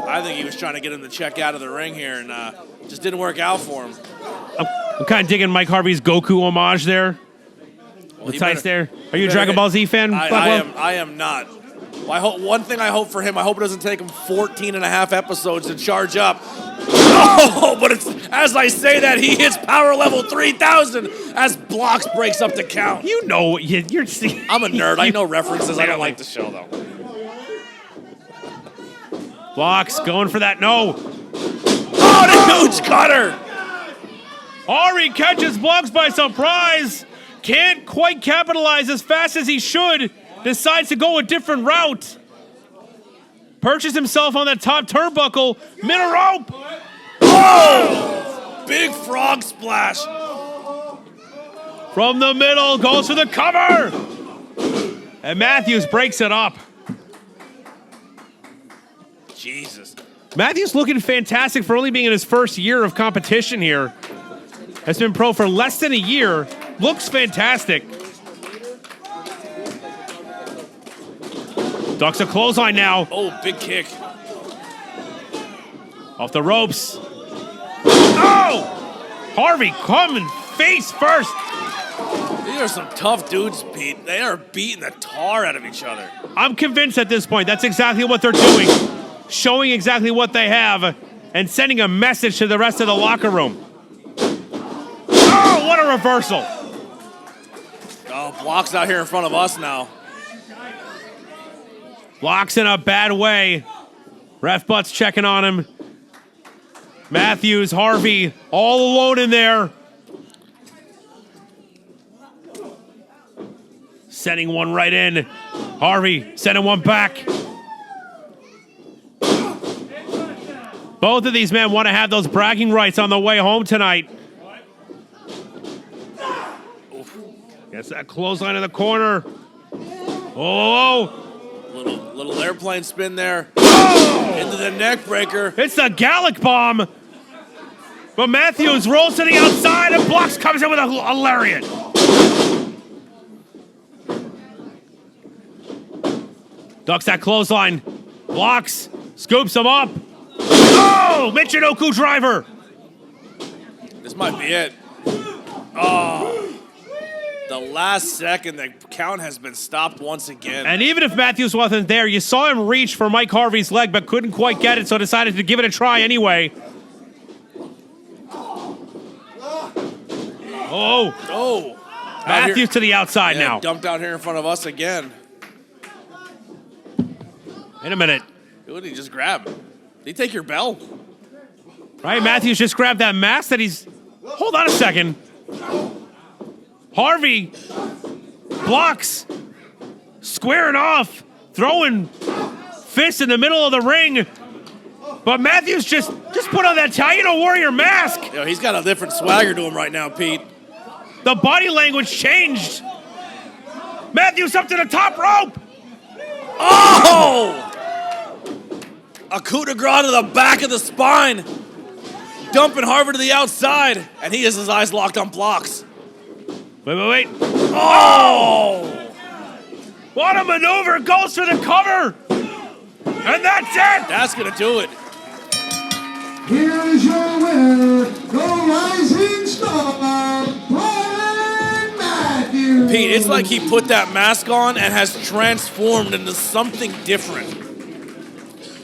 I think he was trying to get him to check out of the ring here, and just didn't work out for him. I'm kind of digging Mike Harvey's Goku homage there. Well, the tights there. Are you a Dragon Ball Z fan? I am not. Well, one thing I hope for him, I hope it doesn't take him 14 and a half episodes to charge up. Oh, but as I say that, he hits power level 3,000 as Blocks breaks up the count. You know, you're seeing. I'm a nerd. I know references. I don't like the show, though. Blocks going for that. No. Oh, the huge cutter. Ari catches Blocks by surprise. Can't quite capitalize as fast as he should. Decides to go a different route. Perches himself on that top turnbuckle. Middle rope. Oh! Big frog splash. From the middle, goes for the cover. And Matthews breaks it up. Jesus. Matthews looking fantastic for only being in his first year of competition here. Has been pro for less than a year. Looks fantastic. Ducks a clothesline now. Oh, big kick. Off the ropes. Oh! Harvey coming face first. These are some tough dudes, Pete. They are beating the tar out of each other. I'm convinced at this point that's exactly what they're doing. Showing exactly what they have and sending a message to the rest of the locker room. Oh, what a reversal. Oh, Blocks out here in front of us now. Blocks in a bad way. Ref Butts checking on him. Matthews, Harvey, all alone in there. Sending one right in. Harvey sending one back. Both of these men want to have those bragging rights on the way home tonight. Gets that clothesline in the corner. Oh! Little airplane spin there. Oh! Into the neck breaker. It's the Gallic bomb. But Matthews rolls to the outside and Blocks comes in with a lariat. Ducks that clothesline. Blocks. Scoops him up. Oh! Michinoku driver. This might be it. Oh. The last second, the count has been stopped once again. And even if Matthews wasn't there, you saw him reach for Mike Harvey's leg, but couldn't quite get it, so decided to give it a try anyway. Oh. Matthews to the outside now. Dumped out here in front of us again. Wait a minute. What did he just grab? Did he take your bell? Ryan Matthews just grabbed that mask that he's... Hold on a second. Harvey blocks, squaring off, throwing fists in the middle of the ring. But Matthews just put on that Taino Warrior mask. Yo, he's got a different swagger to him right now, Pete. The body language changed. Matthews up to the top rope. Oh! A coup de grace to the back of the spine. Dumping Harvey to the outside. And he has his eyes locked on blocks. Wait. Oh! What a maneuver. Goes for the cover. And that's it. That's going to do it. Here is your winner, the rising star, Brian Matthews. Pete, it's like he put that mask on and has transformed into something different.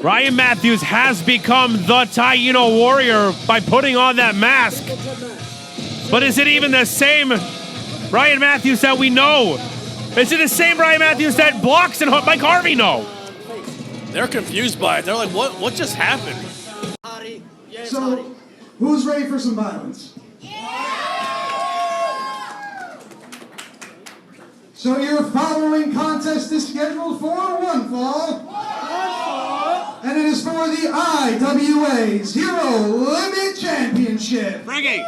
Ryan Matthews has become the Taino Warrior by putting on that mask. But is it even the same Ryan Matthews that we know? Is it the same Ryan Matthews that Blocks and Mike Harvey know? They're confused by it. They're like, what just happened? So, who's ready for some violence? So your following contest is scheduled for one fall. And it is for the IWA Zero Limit Championship. Frankie.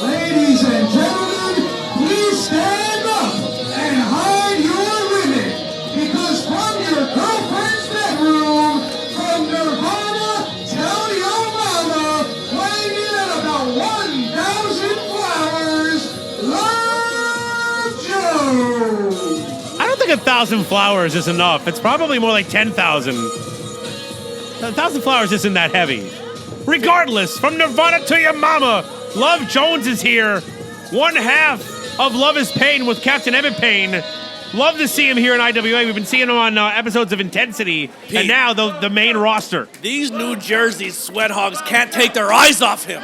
Ladies and gentlemen, please stand up and hide your women, because from your girlfriend's bedroom, from Nirvana, tell your mama, weighing in at about 1,000 flowers, Love Joe. I don't think 1,000 flowers is enough. It's probably more like 10,000. 1,000 flowers isn't that heavy. Regardless, from Nirvana to your mama, Love Jones is here. One half of Love is Pain with Captain Evan Payne. Love to see him here in IWA. We've been seeing him on episodes of Intensity, Pete, and now the main roster. These New Jersey sweat hogs can't take their eyes off him.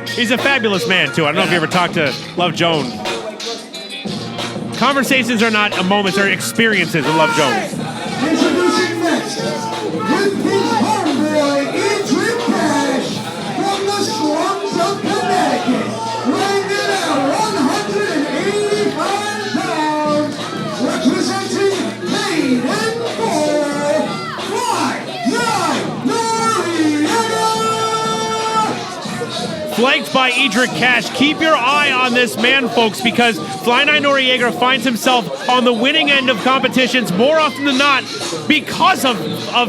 He's a fabulous man, too. I don't know if you ever talked to Love Jones. Conversations are not moments, they're experiences with Love Jones. Introducing next, with his homeboy, Idris Cash, from the slums of Connecticut, weighing in at 185 pounds, representing Maine and Four, Fly Flanked by Idris Cash. Keep your eye on this man, folks, because Fly Nine Noriega finds himself on the winning end of competitions more often than not because of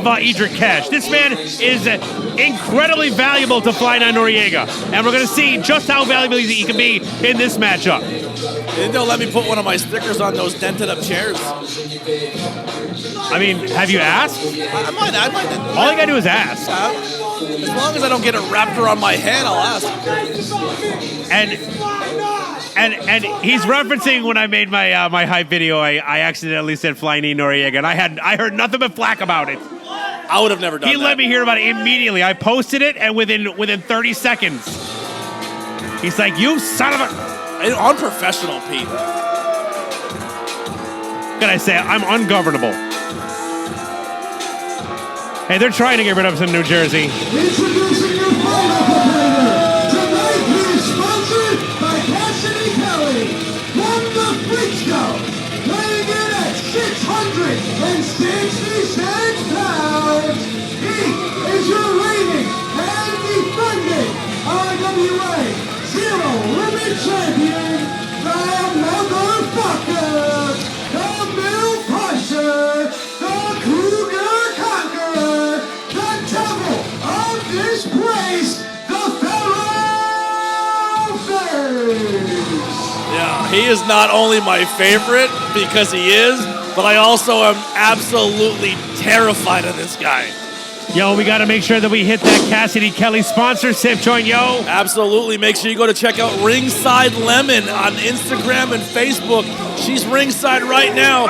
Idris Cash. This man is incredibly valuable to Fly Nine Noriega, and we're going to see just how valuable he can be in this matchup. Then they'll let me put one of my stickers on those dented up chairs. I mean, have you asked? I might. All you got to do is ask. As long as I don't get it wrapped around my head, I'll ask. And he's referencing when I made my my hype video, I accidentally said Fly Nine Noriega, and I heard nothing but flack about it. I would have never done that. He let me hear about it immediately. I posted it, and within 30 seconds, he's like, "You son of a..." Unprofessional, Pete. What can I say? I'm ungovernable. Hey, they're trying to get rid of us in New Jersey. Introducing your final competitor. Tonight he is sponsored by Cassidy Kelly. From the Freak Show. Weighing in at 666 pounds. He is your reigning and defending IWA Zero Limit Champion. The motherfucker. The Mill Puncher. The Cougar Conqueror. The devil of this place. The Pharaoh Face. Yeah, he is not only my favorite because he is, but I also am absolutely terrified of this guy. Yo, we got to make sure that we hit that Cassidy Kelly sponsorship joint, yo. Absolutely. Make sure you go to check out Ringside Lemon on Instagram and Facebook. She's ringside right now.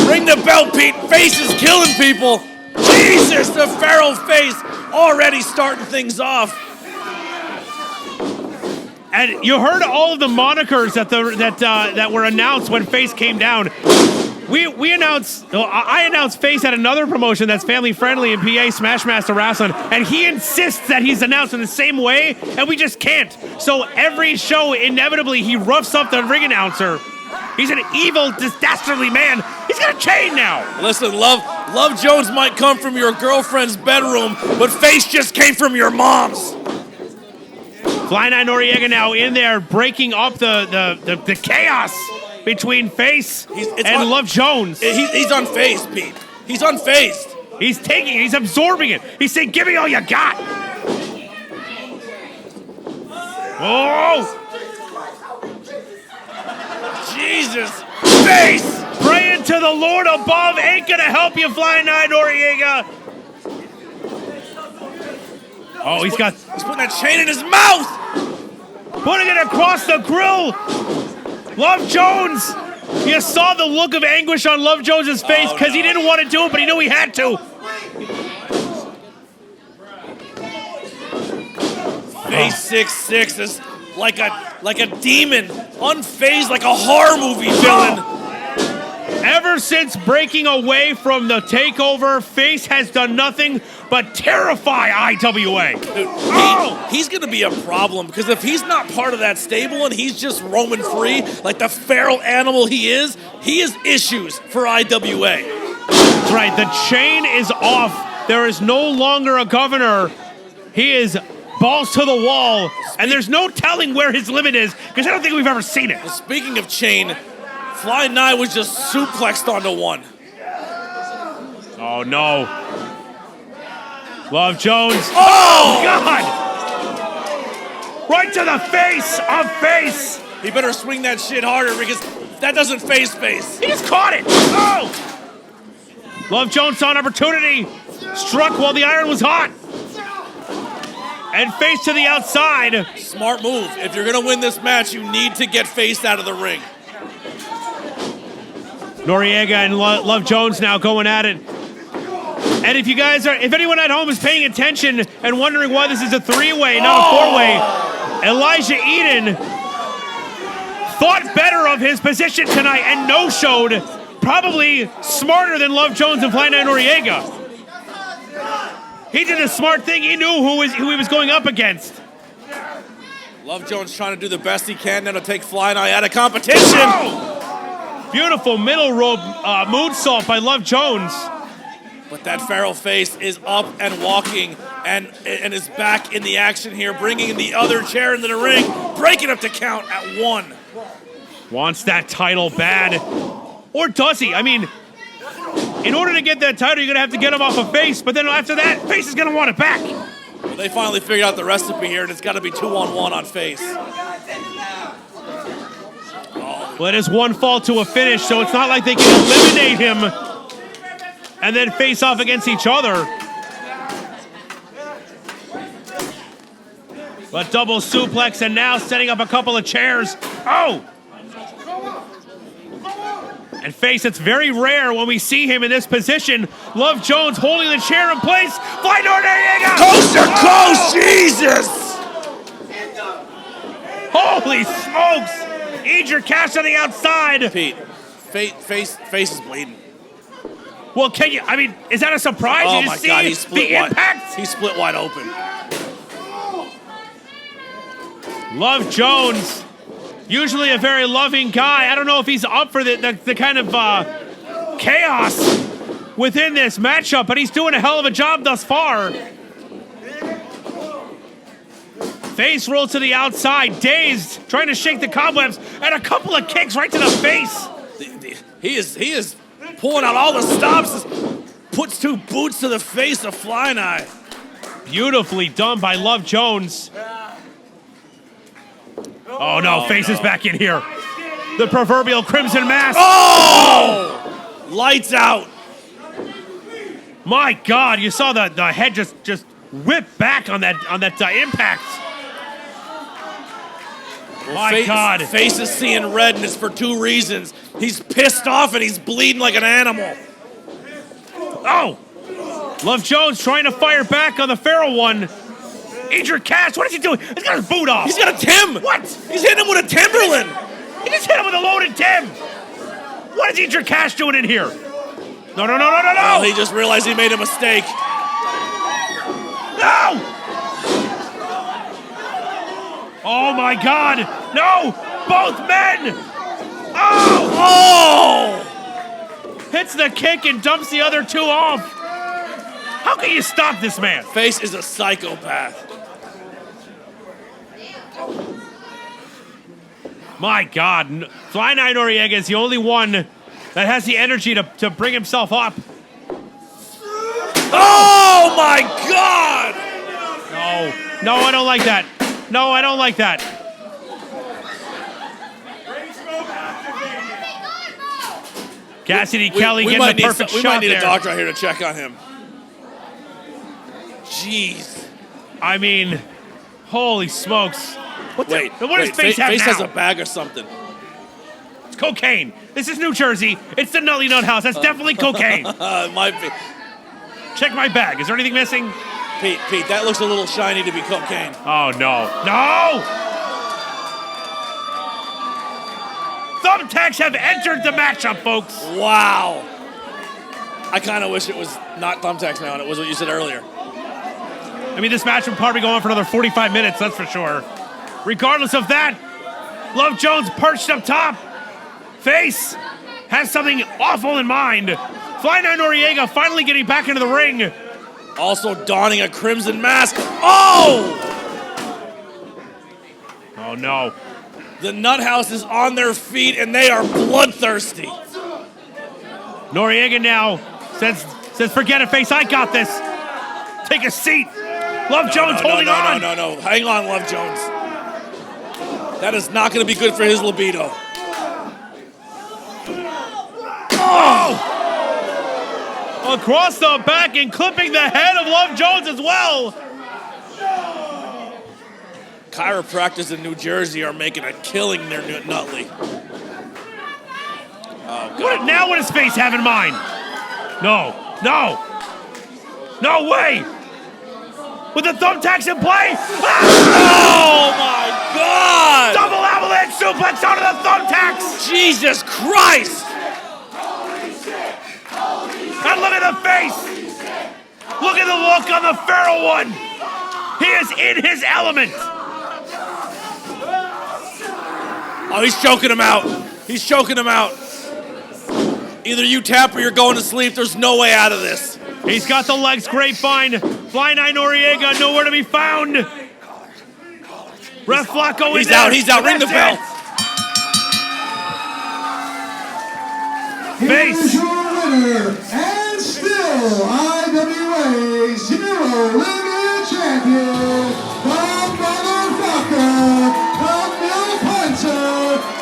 Ring the bell, Pete. Face is killing people. Jesus, the feral face already starting things off. And you heard all of the monikers that were announced when Face came down. We announced, I announced Face at another promotion that's family friendly in PA, Smashmaster Wrestling, and he insists that he's announced in the same way, and we just can't. So every show, inevitably, he roughs up the ring announcer. He's an evil, dastardly man. He's got a chain now. Listen, Love Jones might come from your girlfriend's bedroom, but Face just came from your mom's. Fly Nine Noriega now in there, breaking up the chaos between Face and Love Jones. He's unfazed, Pete. He's unfazed. He's taking it. He's absorbing it. He's saying, give me all you got. Oh! Jesus. Face! Praying to the Lord above ain't gonna help you, Fly Nine Noriega. Oh, he's putting that chain in his mouth! Putting it across the grill. Love Jones. You saw the look of anguish on Love Jones' face because he didn't want to do it, but he knew he had to. Face 6'6" is like a demon, unfazed like a horror movie villain. Ever since breaking away from the takeover, Face has done nothing but terrify IWA. Dude, he's going to be a problem because if he's not part of that stable and he's just roaming free like the feral animal he is issues for IWA. That's right. The chain is off. There is no longer a governor. He is balls to the wall, and there's no telling where his limit is because I don't think we've ever seen it. Speaking of chain, Fly Nye was just suplexed onto one. Oh, no. Love Jones. Oh, God! Right to the face of Face. He better swing that shit harder because that doesn't face. He just caught it. Oh! Love Jones saw an opportunity. Struck while the iron was hot. And Face to the outside. Smart move. If you're going to win this match, you need to get Face out of the ring. Noriega and Love Jones now going at it. And if anyone at home is paying attention and wondering why this is a three-way, not a four-way, Elijah Eden thought better of his position tonight and no-showed, probably smarter than Love Jones and Fly Nine Noriega. He did a smart thing. He knew who he was going up against. Love Jones trying to do the best he can now to take Fly Nye out of competition. Oh! Beautiful middle rope moonsault by Love Jones. But that feral face is up and walking and is back in the action here, bringing the other chair into the ring, breaking up the count at 1. Wants that title bad. Or does he? I mean, in order to get that title, you're going to have to get him off of Face, but then after that, Face is going to want it back. Well, they finally figured out the recipe here, and it's got to be 2-on-1 on Face. Well, it is one fall to a finish, so it's not like they can eliminate him and then face off against each other. But double suplex and now setting up a couple of chairs. Oh! And Face, it's very rare when we see him in this position. Love Jones holding the chair in place. Fly Noriega! Coast to coast, Jesus! Holy smokes! Eat your cash on the outside. Pete, face is bleeding. Well, is that a surprise? Oh you my see God, he split the wide. impact? He split wide open. Love Jones, usually a very loving guy. I don't know if he's up for the kind of chaos within this matchup, but he's doing a hell of a job thus far. Face rolls to the outside, dazed, trying to shake the cobwebs, and a couple of kicks right to the face. He is pulling out all the stops, puts 2 boots to the face of Fly Nye. Beautifully done by Love Jones. Oh no, Face is back in here. The proverbial crimson mask. Oh! Lights out. My God, you saw the head just whip back on that impact. My God. Face is seeing red, and it's for 2 reasons. He's pissed off and he's bleeding like an animal. Oh! Love Jones trying to fire back on the feral one. Adrian Cash, what is he doing? He's got his boot off. He's got a Tim. What? He's hitting him with a Timberland. He just hit him with a loaded Tim. What is Adrian Cash doing in here? No. Well, he just realized he made a mistake. No! Oh my God! No! Both men! Oh! Hits the kick and dumps the other 2 off. How can you stop this man? Face is a psychopath. My God. Fly Night Noriega is the only one that has the energy to bring himself up. Oh my God! No, I don't like that. No, I don't like that. Cassidy Kelly getting the perfect shot We might need there. a doctor out here to check on him. Jeez. I mean, holy smokes. What does Face have Face now? has a bag or something. It's cocaine. This is New Jersey. It's the Nutty Nut House. That's definitely cocaine. It might be. Check my bag. Is there anything missing? Pete, that looks a little shiny to be cocaine. Oh, no. No! Thumbtacks have entered the matchup, folks. Wow. I kind of wish it was not thumbtacks now and it was what you said earlier. I mean, this match would probably go on for another 45 minutes, that's for sure. Regardless of that, Love Jones perched up top. Face has something awful in mind. Fly Night Noriega finally getting back into the ring. Also donning a crimson mask. Oh! Oh, no. The Nut House is on their feet and they are bloodthirsty. Noriega now says forget it, Face, I got this. Take a seat. Love Jones holding on. No. Hang on, Love Jones. That is not going to be good for his libido. Oh! Across the back and clipping the head of Love Jones as well. Chiropractors in New Jersey are making a killing there, Nutley. Oh, God. What does Face have in mind? No way! With the thumbtacks in play. Oh my God! Double avalanche suplex onto the thumbtacks. Jesus Christ! And look at the face. Look at the look on the feral one. He is in his element. Oh, he's choking him out. He's choking him out. Either you tap or you're going to sleep. There's no way out of this. He's got the legs grapevine. Fly Night Noriega nowhere to be found. Ref Flacco is out. He's out. Ring the bell. Face. Here's your winner, and still IWA Zero Limit Champion, the motherfucker, the Mill Puncher,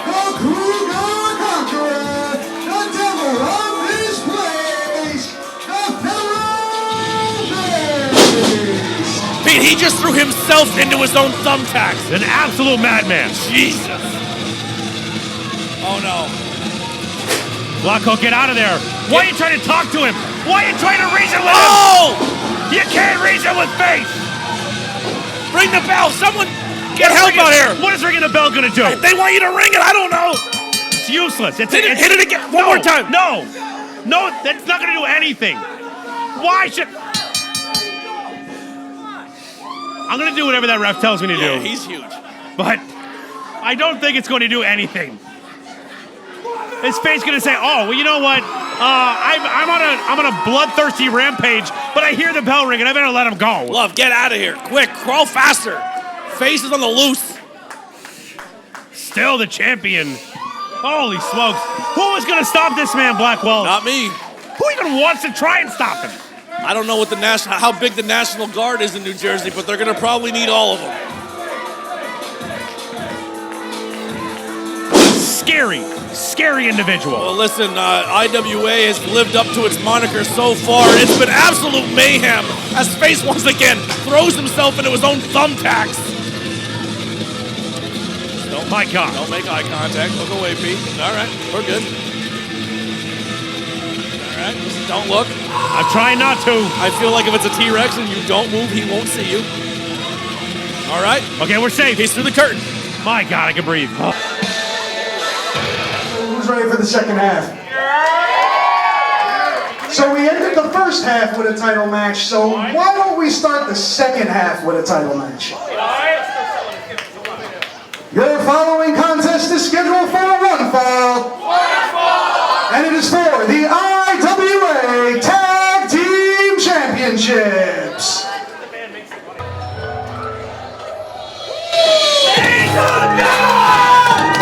the Kruger Conqueror, the devil of this place, the Feral Face. Pete, he just threw himself into his own thumbtacks. An absolute madman. Jesus. Oh, no. Flacco, get out of there. Why are you trying to talk to him? Why are you trying to reason with him? Oh! You can't reason with Face. Ring the bell. Someone get help out here. What is ringing the bell going to do? They want you to ring it. I don't know. It's useless. Hit it again. One more time. No, that's not going to do anything. Why should... I'm going to do whatever that ref tells me to Yeah, do. he's huge. But I don't think it's going to do anything. His Face going to say, "Oh, well, you know what? I'm on a bloodthirsty rampage, but I hear the bell ring, and I better let him go." Love, get out of here. Quick, crawl faster. Face is on the loose. Still the champion. Holy smokes. Who is going to stop this man, Blackwell? Not me. Who even wants to try and stop him? I don't know what how big the National Guard is in New Jersey, but they're going to probably need all of them. scary, scary individual. Well, listen, IWA has lived up to its moniker so far. It's been absolute mayhem as Face once again throws himself into his own thumbtacks. My God. Don't make eye contact. Look away, Pete. All right, we're good. All right, just don't look. I'm trying not to. I feel like if it's a T-Rex and you don't move, he won't see you. All right. Okay, we're safe. He's through the curtain. My God, I can breathe. Who's ready for the second half? So we ended the first half with a title match, so why don't we start the second half with a title match? Your following contest is scheduled for one fall. And it is for the IWA Tag Team Championships.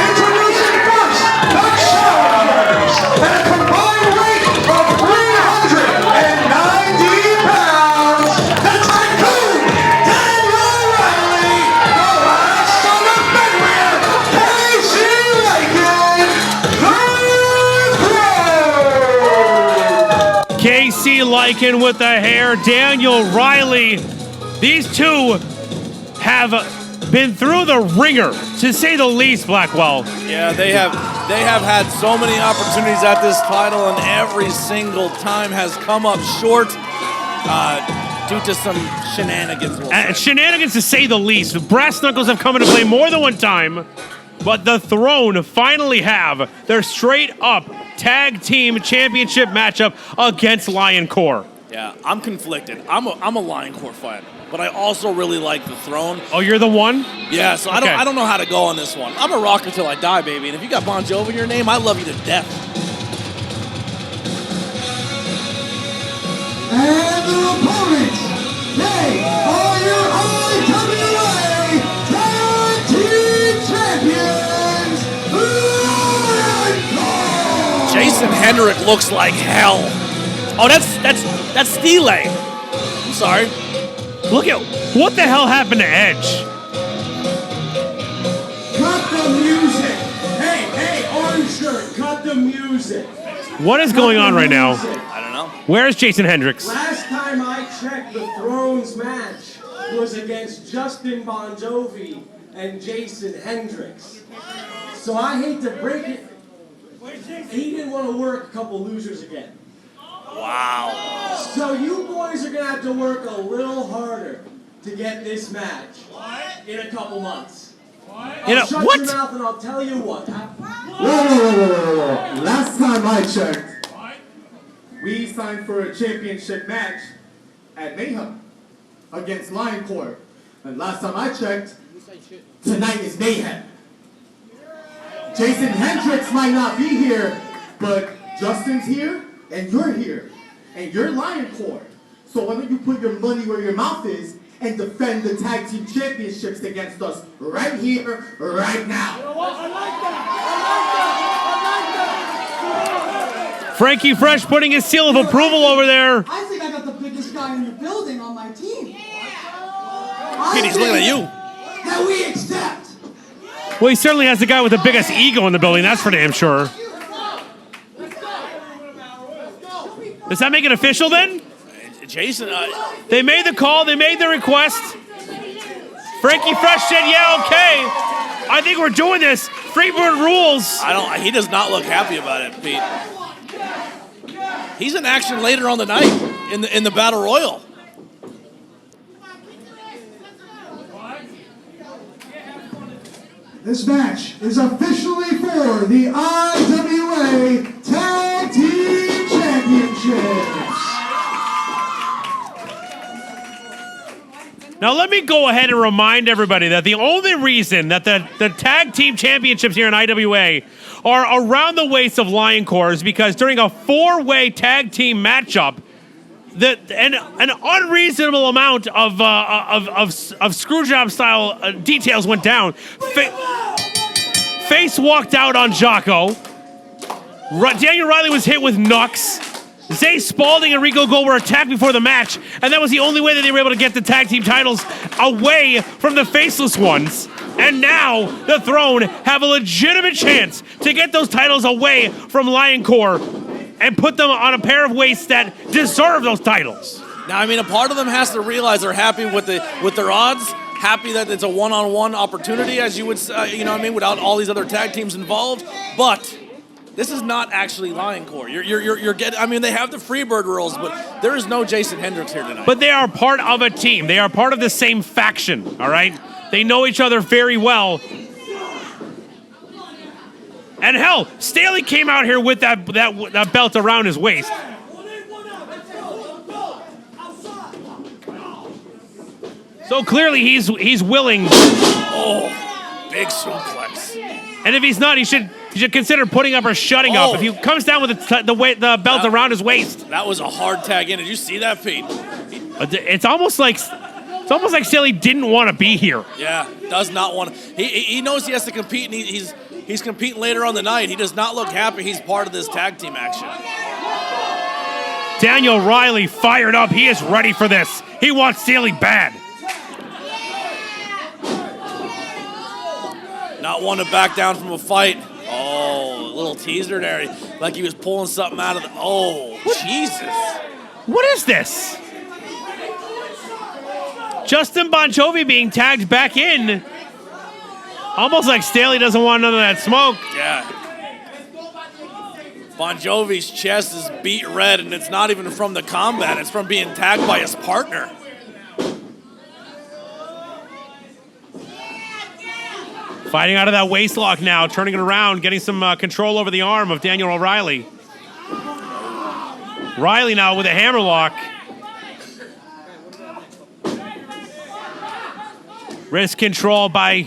Introducing first, the Challengers, at a combined weight of 390 pounds, the Tycoon, Taino Warriors, the last son of Bedware, Casey Lycan with the hair, Daniel Riley. These two have been through the ringer, to say the least, Blackwell. Yeah, they have had so many opportunities at this title, and every single time has come up short due to some shenanigans. Shenanigans, to say the least. Brass Knuckles have come into play more than one time, but the Throne finally have their straight-up tag team championship matchup against Lion Core. Yeah, I'm conflicted. I'm a Lion Core fan, but I also really like the Throne. Oh, you're the one? Yeah, so Okay. I don't know how to go on this one. I'm a rocker till I die, baby, and if you got Bon Jovi in your name, I love you to death. And the opponents, they are your IWA Tag Team Champions, Lion Core! Jason Hendrick looks like hell. Oh, that's Stile. I'm sorry. Look at, what the hell happened to Edge? Cut the music! Hey, orange shirt, cut the music! What is going on right now? I don't know. Where is Jason Hendricks? Last time I checked, the Thrones match was against Justin Bon Jovi and Jason Hendricks. So I hate to break it, he didn't want to work a couple losers again. Wow. So you boys are going to have to work a little harder to get this match in a couple months. I'll shut what? your mouth and I'll tell you what. Whoa. Last time I checked, we signed for a championship match at Mayhem against Lion Core. And last time I checked, tonight is Mayhem. Jason Hendricks might not be here, but Justin's here and you're here. And you're Lion Core. So why don't you put your money where your mouth is and defend the tag team championships against us right here, right now. Frankie Fresh putting his seal of approval over there. I think I got the biggest guy in the building on my team. Petey's looking at you. That we accept. Well, he certainly has the guy with the biggest ego in the building, that's for damn sure. Does that make it official then? Jason, They made the call, they made the request. Frankie Fresh said, yeah, okay. I think we're doing this. Freebird rules. he does not look happy about it, Pete. He's in action later on the night in the Battle Royal. This match is officially for the IWA Tag Team Championships. Now let me go ahead and remind everybody that the only reason that the tag team championships here in IWA are around the waist of Lion Core is because during a 4-way tag team matchup, an unreasonable amount of screwjob style details went down. Face walked out on Jocko. Daniel Riley was hit with Nux. Zay Spalding and Rico Gold were attacked before the match, and that was the only way that they were able to get the tag team titles away from the Faceless Ones. And now the Throne have a legitimate chance to get those titles away from Lioncore and put them on a pair of waists that deserve those titles. Now, I mean, a part of them has to realize they're happy with their odds, happy that it's a one-on-one opportunity, as you would say, you know what I mean, without all these other tag teams involved. But this is not actually Lioncore. You're getting. I mean, they have the Freebird rules, but there is no Jason Hendricks here tonight. But they are part of a team. They are part of the same faction. All right, they know each other very well. And hell, Staley came out here with that belt around his waist. So clearly he's willing. Oh, big suplex. And if he's not, he should consider putting up or shutting up. If he comes down with the belt around his waist. That was a hard tag in. Did you see that, Pete? It's almost like Staley didn't want to be here. Yeah, does not want to. He knows he has to compete, and he's competing later on the night. He does not look happy he's part of this tag team action. Daniel Riley fired up. He is ready for this. He wants Staley bad. Not one to back down from a fight. Oh, a little teaser there. Like he was pulling something out of the... Oh, Jesus. What is this? Justin Bon Jovi being tagged back in. Almost like Staley doesn't want none of that smoke. Yeah. Bon Jovi's chest is beat red, and it's not even from the combat. It's from being tagged by his partner. Fighting out of that waist lock now, turning it around, getting some control over the arm of Daniel O'Reilly. Riley now with a hammerlock. Wrist control by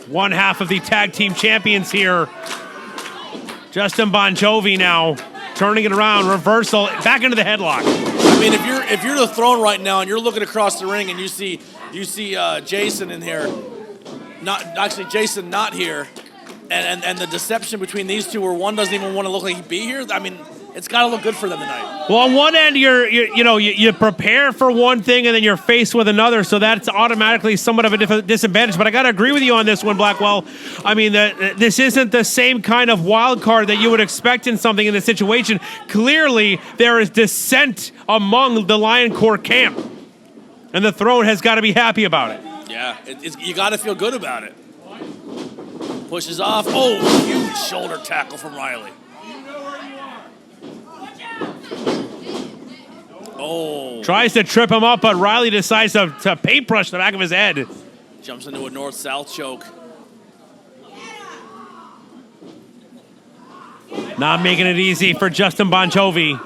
one half of the tag team champions here. Justin Bon Jovi now turning it around, reversal, back into the headlock. I mean, if you're the Throne right now and you're looking across the ring and you see Jason in here. Jason not here, and the deception between these two where one doesn't even want to look like he'd be here, I mean, it's got to look good for them tonight. Well, on one end, you prepare for one thing and then you're faced with another, so that's automatically somewhat of a disadvantage. But I got to agree with you on this one, Blackwell. I mean, this isn't the same kind of wild card that you would expect in something in this situation. Clearly, there is dissent among the Lioncore camp, and the Throne has got to be happy about it. Yeah, you got to feel good about it. Pushes off. Oh, huge shoulder tackle from Riley. Oh. Tries to trip him up, but Riley decides to paintbrush the back of his head. Jumps into a north-south choke. Not making it easy for Justin Bon Jovi.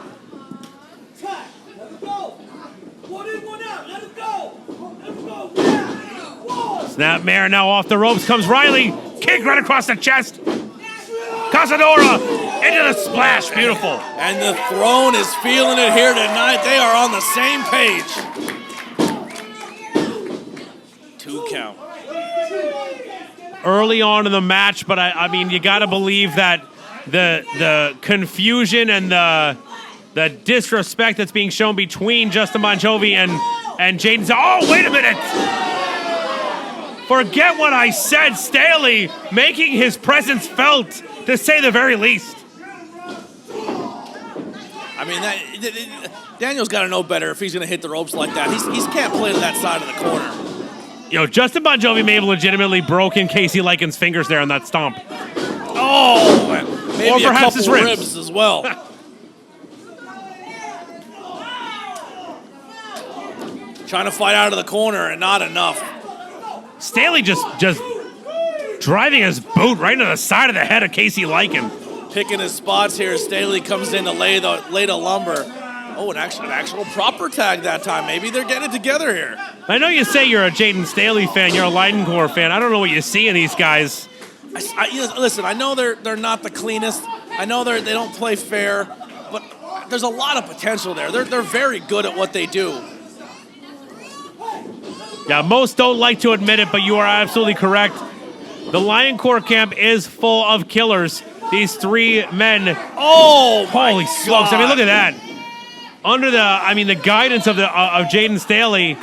Snapmare now off the ropes. Comes Riley. Kick right across the chest. Casadora into the splash. Beautiful. And the Throne is feeling it here tonight. They are on the same page. 2 count. Early on in the match, but I mean, you got to believe that the confusion and the disrespect that's being shown between Justin Bon Jovi and Jaden. Oh, wait a minute. Forget what I said. Staley making his presence felt, to say the very least. I mean, Daniel's got to know better if he's going to hit the ropes like that. He can't play to that side of the corner. Justin Bon Jovi may have legitimately broken Casey Lycan's fingers there on that stomp. Oh, maybe or perhaps a his couple ribs ribs as well. Trying to fight out of the corner and not enough. Staley just driving his boot right into the side of the head of Casey Lycan. Picking his spots here. Staley comes in to lay the lumber. Oh, an actual proper tag that time. Maybe they're getting it together here. I know you say you're a Jaden Staley fan, you're a Lioncore fan. I don't know what you see in these guys. Listen, I know they're not the cleanest. I know they don't play fair, but there's a lot of potential there. They're very good at what they do. Yeah, most don't like to admit it, but you are absolutely correct. The Lioncore camp is full of killers. these three men. Oh, Holy smokes! I mean, look at that. Under the guidance of Jaden Staley.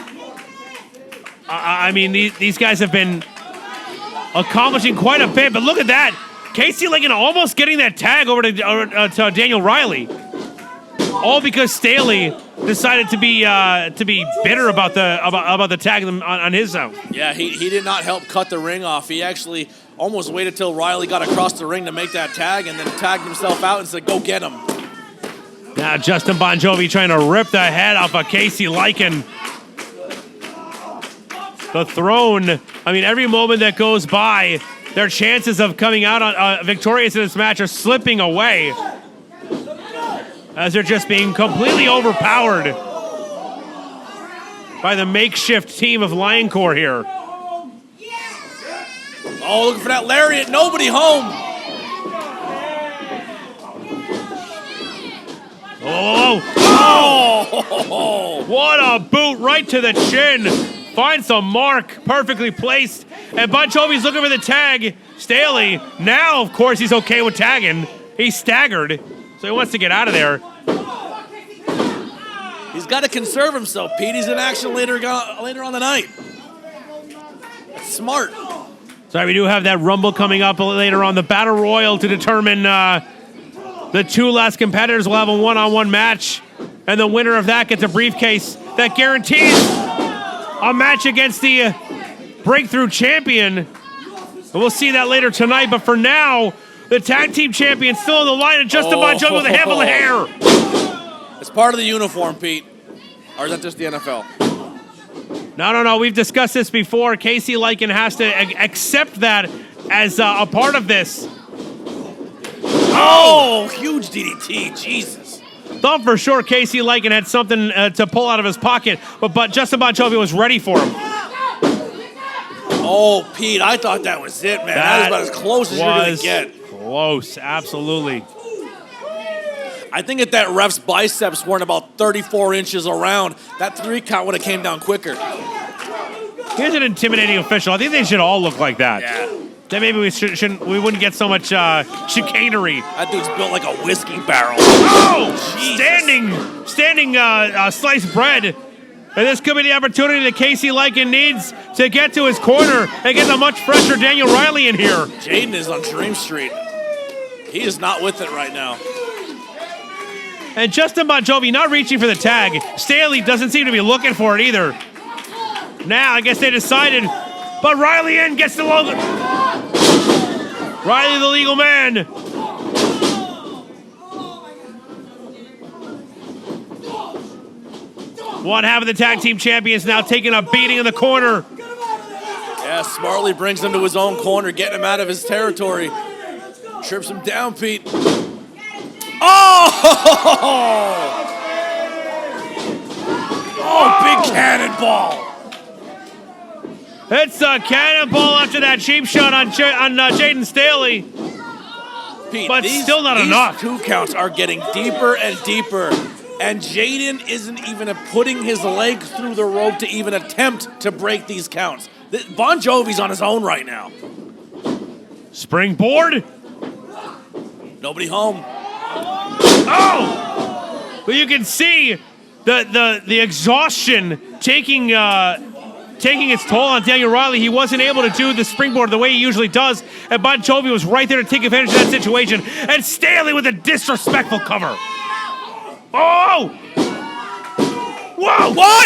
I mean, these guys have been accomplishing quite a bit. But look at that. Casey Lincoln almost getting that tag over to Daniel Riley. All because Staley decided to be bitter about the tag on his own. Yeah, he did not help cut the ring off. He actually almost waited till Riley got across the ring to make that tag, and then tagged himself out and said, "Go get him." Now Justin Bon Jovi trying to rip the head off of Casey Lycan. The throne. I mean, every moment that goes by, their chances of coming out victorious in this match are slipping away, as they're just being completely overpowered by the makeshift team of Lioncore here. Oh, looking for that lariat. Nobody home. Oh! What a boot right to the chin. Finds the mark, perfectly placed. And Bon Jovi's looking for the tag. Staley, now, of course, he's okay with tagging. He's staggered, so he wants to get out of there. He's got to conserve himself, Pete. He's in action later on the night. That's smart. Sorry, we do have that Rumble coming up later on. The Battle Royal to determine the two last competitors will have a one-on-one match. And the winner of that gets a briefcase that guarantees a match against the Breakthrough Champion. And we'll see that later tonight. But for now, the tag team champion still on the line. And Justin Bon Jovi with a handful of hair. It's part of the uniform, Pete. Or is that just the NFL? No. We've discussed this before. Casey Lycan has to accept that as a part of this. Oh, huge DDT. Jesus. Thought for sure Casey Lycan had something to pull out of his pocket, but Justin Bon Jovi was ready for him. Oh, Pete, I thought that was it, man. That was about as close as you're going to get. Close, absolutely. I think if that ref's biceps weren't about 34 inches around, that 3 count would have came down quicker. Here's an intimidating official. I think they should all look like that. Yeah. Then maybe we wouldn't get so much chicanery. That dude's built like a whiskey barrel. Oh! Jesus. Standing sliced bread. And this could be the opportunity that Casey Lycan needs to get to his corner and get the much fresher Daniel Riley in here. Jaden is on Dream Street. He is not with it right now. And Justin Bon Jovi not reaching for the tag. Staley doesn't seem to be looking for it either. Now, I guess they decided, but Riley in gets the logo. Riley the legal man. One half of the tag team champions now taking a beating in the corner. Yeah, smartly brings him to his own corner, getting him out of his territory. Trips him down, Pete. Oh! Oh, big cannonball. It's a cannonball after that cheap shot on Jaden Staley. Pete, but still not enough. These 2 counts are getting deeper and deeper. And Jaden isn't even putting his leg through the rope to even attempt to break these counts. Bon Jovi's on his own right now. Springboard. Nobody home. Oh! But you can see the exhaustion taking its toll on Daniel Riley. He wasn't able to do the springboard the way he usually does. And Bon Jovi was right there to take advantage of that situation. And Staley with a disrespectful cover. Oh! Whoa! What?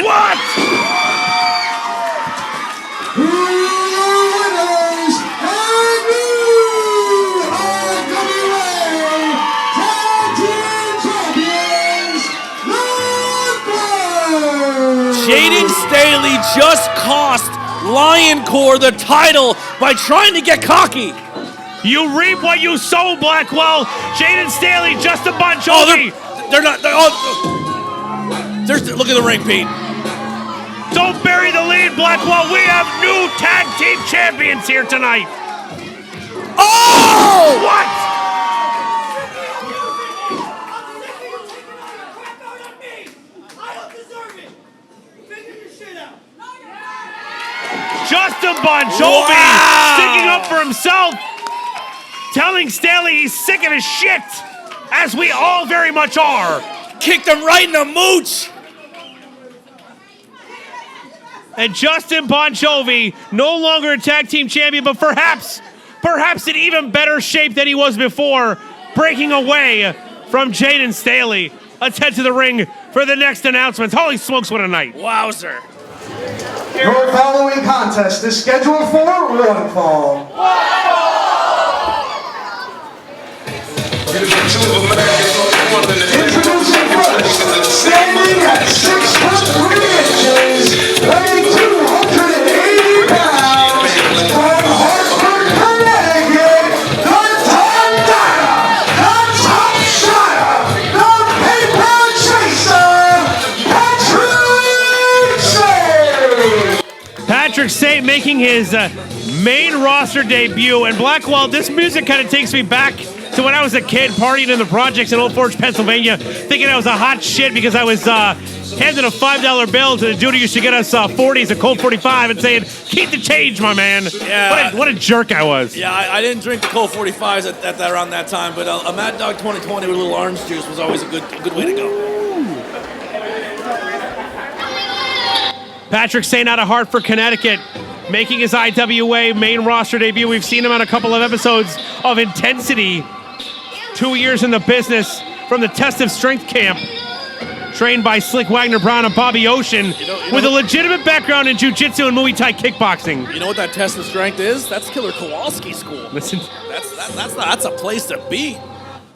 Jaden Staley just cost Lioncore the title by trying to get cocky. You reap what you sow, Blackwell. Jaden Staley, Justin Bon Jovi. They're not. Look at the ring, Pete. Don't bury the lead, Blackwell. We have new tag team champions here tonight. Oh! What? Justin Bon Jovi sticking up for himself. telling Staley he's sick of his shit, as we all very much are. Kicked him right in the mooch. And Justin Bon Jovi, no longer a tag team champion, but perhaps in even better shape than he was before, breaking away from Jaden Staley. Let's head to the ring for the next announcements. Holy smokes, what a night. Wowzer. Your following contest is scheduled for one fall. Introducing first, standing at 6'3" weighing 280 pounds, from Hartford, Connecticut, the Top Shiner, the Paper Chaser, Patrick Sane making his main roster debut. And Blackwell, this music kind of takes me back to when I was a kid partying in the projects in Old Forge, Pennsylvania, thinking I was a hot shit because I was handing a $5 bill to the dude who used to get us 40s, a Colt 45, and saying, keep the change, my man. Yeah. What a jerk I was. Yeah, I didn't drink the Colt 45s at around that time, but a Mad Dog 2020 with a little orange juice was always a good way to go. Patrick Sane out of Hartford, Connecticut, making his IWA main roster debut. We've seen him on a couple of episodes of Intensity. 2 years in the business from the Test of Strength camp, trained by Slick Wagner Brown and Bobby Ocean, with a legitimate background in jiu-jitsu and Muay Thai kickboxing. You know what that Test of Strength is? That's Killer Kowalski School. Listen, That's a place to be.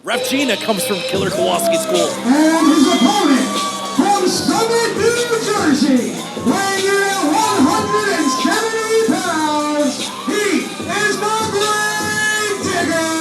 Ref Gina comes from Killer Kowalski School. And his opponent from Summit, New Jersey, weighing in at 170 pounds, he is the Grave Digger.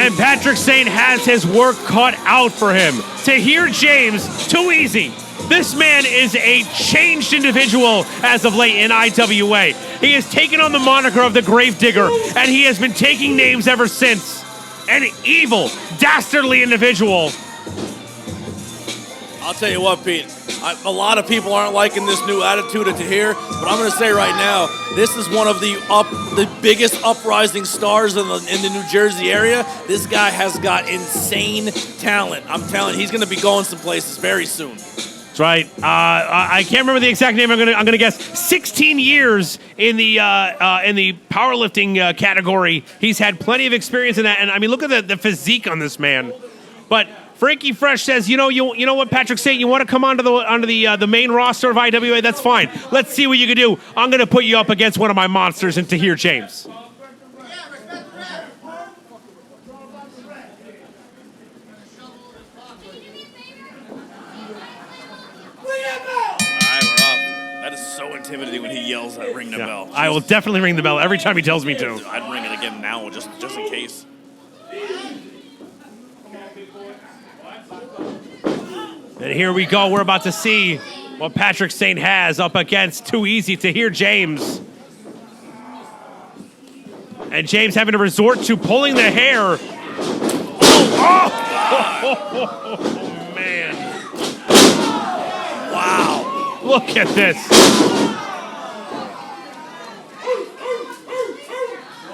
and Patrick Sane has his work cut out for him. Tahir James, too easy. This man is a changed individual as of late in IWA. He has taken on the moniker of the Gravedigger, and he has been taking names ever since. An evil, dastardly individual. I'll tell you what, Pete. A lot of people aren't liking this new attitude of Tahir, but I'm going to say right now, this is one of the biggest uprising stars in the New Jersey area. This guy has got insane talent. I'm telling you, he's going to be going some places very soon. That's right. I can't remember the exact name. I'm gonna guess. 16 years in the powerlifting category. He's had plenty of experience in that, and I mean, look at the physique on this man. But Frankie Fresh says, you know what, Patrick Sane, you want to come onto the main roster of IWA? That's fine. Let's see what you can do. I'm gonna put you up against one of my monsters in Tahir James. So intimidating when he yells at ring the bell. I will definitely ring the bell every time he tells me to. I'd ring it again now just in case. And here we go. We're about to see what Patrick Sane has up against Too Easy Tahir James. And James having to resort to pulling the hair. Oh, man. Wow. Look at this.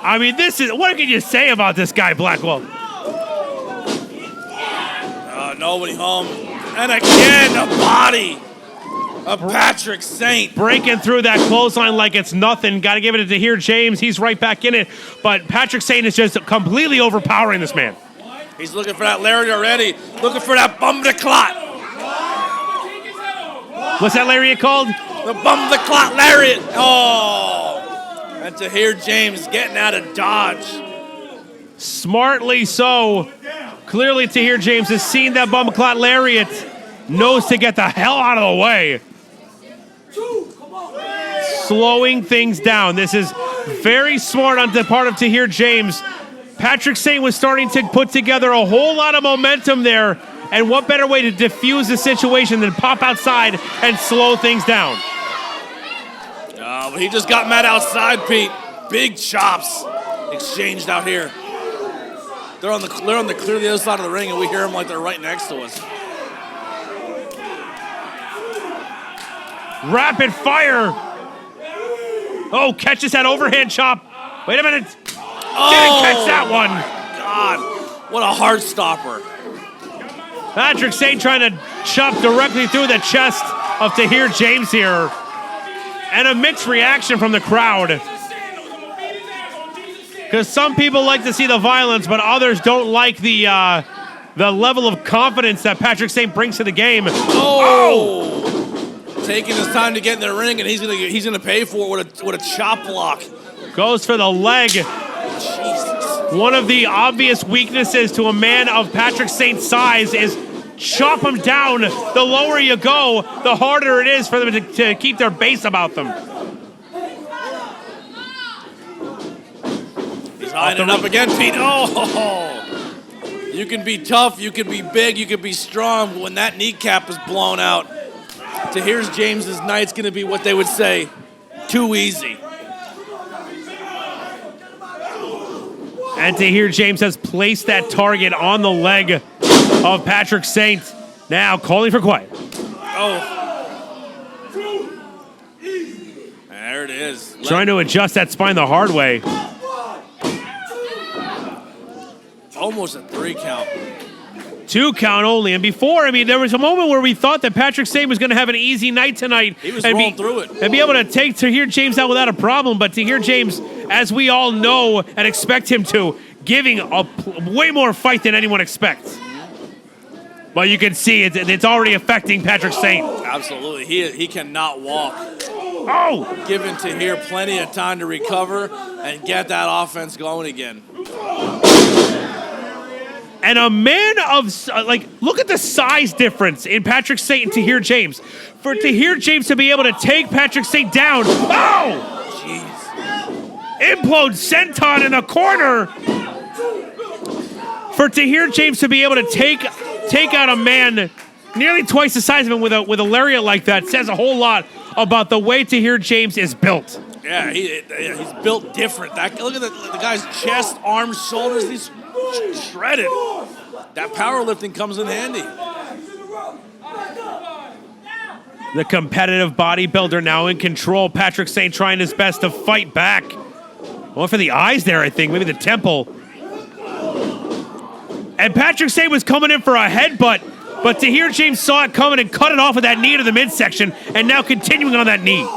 I mean, what can you say about this guy, Blackwell? Nobody home. And again, the body of Patrick Sane. Breaking through that clothesline like it's nothing. Got to give it to Tahir James. He's right back in it. But Patrick Sane is just completely overpowering this man. He's looking for that lariat already. Looking for that bum to clot. What's that lariat called? The bum the clot lariat. Oh. And Tahir James getting out of dodge. Smartly so. Clearly Tahir James has seen that bum clot lariat. Knows to get the hell out of the way. Slowing things down. This is very smart on the part of Tahir James. Patrick Sane was starting to put together a whole lot of momentum there. And what better way to diffuse the situation than pop outside and slow things down? But he just got mad outside, Pete. Big chops exchanged out here. They're on the clearly other side of the ring, and we hear them like they're right next to us. Rapid fire. Oh, catches that overhand chop. Wait a minute. Didn't catch that one. God, what a heart stopper. Patrick Sane trying to chop directly through the chest of Tahir James here. And a mixed reaction from the crowd. Because some people like to see the violence, but others don't like the level of confidence that Patrick Sane brings to the game. Oh! Taking his time to get in the ring, and he's gonna pay for it with a chop block. Goes for the leg. Jesus. One of the obvious weaknesses to a man of Patrick Sane's size is chop him down. The lower you go, the harder it is for them to keep their base about them. He's lining up again, Pete. Oh! You can be tough, you can be big, you can be strong, but when that kneecap is blown out, Tahir James's night's gonna be what they would say, too easy. And Tahir James has placed that target on the leg of Patrick Sane. Now calling for quiet. Oh. There it is. Trying to adjust that spine the hard way. Almost a 3 count. 2 count only. And before, I mean, there was a moment where we thought that Patrick Sane was going to have an easy night tonight. He was rolling through it. And be able to take Tahir James out without a problem. But Tahir James, as we all know and expect him to, giving way more fight than anyone expects. But you can see it's already affecting Patrick Sane. Absolutely. He cannot walk. Oh! Giving Tahir plenty of time to recover and get that offense going again. And a man of, look at the size difference in Patrick Sane and Tahir James. For Tahir James to be able to take Patrick Sane down. Oh! Jeez. Implode senton in the corner. For Tahir James to be able to take out a man nearly twice the size of him with a lariat like that says a whole lot about the way Tahir James is built. Yeah, he's built different. Look at the guy's chest, arms, shoulders. He's shredded. That powerlifting comes in handy. The competitive bodybuilder now in control. Patrick Sane trying his best to fight back. Going for the eyes there, I think. Maybe the temple. And Patrick Sane was coming in for a headbutt, but Tahir James saw it coming and cut it off with that knee to the midsection, and now continuing on that knee.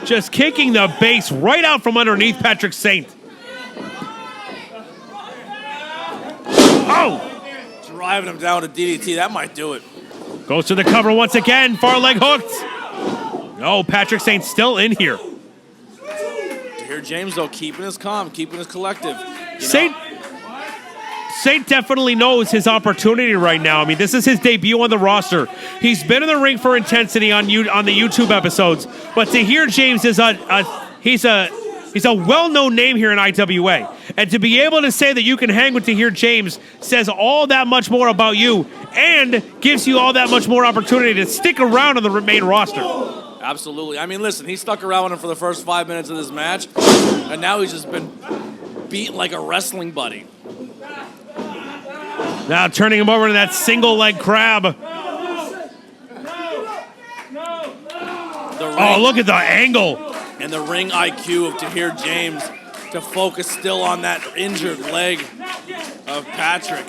Just kicking the base right out from underneath Patrick Sane. Oh! Driving him down to DDT, that might do it. Goes to the cover once again, far leg hooked. No, Patrick Sane's still in here. Tahir James, though, keeping his calm, keeping his collective. Sane definitely knows his opportunity right now. I mean, this is his debut on the roster. He's been in the ring for intensity on the YouTube episodes, but Tahir James is he's a well-known name here in IWA. And to be able to say that you can hang with Tahir James says all that much more about you and gives you all that much more opportunity to stick around on the main roster. Absolutely. I mean, listen, he stuck around with him for the first 5 minutes of this match, and now he's just been beat like a wrestling buddy. Now turning him over to that single leg crab. Oh, look at the angle. And the ring IQ of Tahir James to focus still on that injured leg of Patrick.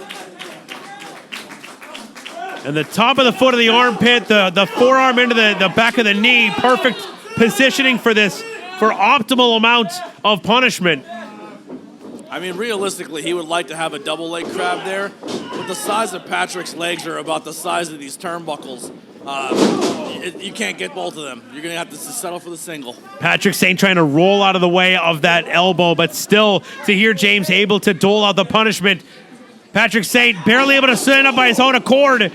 And the top of the foot of the armpit, the forearm into the back of the knee. Perfect positioning for this, for optimal amount of punishment. I mean, realistically, he would like to have a double leg crab there, but the size of Patrick's legs are about the size of these turnbuckles. You can't get both of them. You're going to have to settle for the single. Patrick Sane trying to roll out of the way of that elbow, but still Tahir James able to dole out the punishment. Patrick Sane barely able to stand up by his own accord.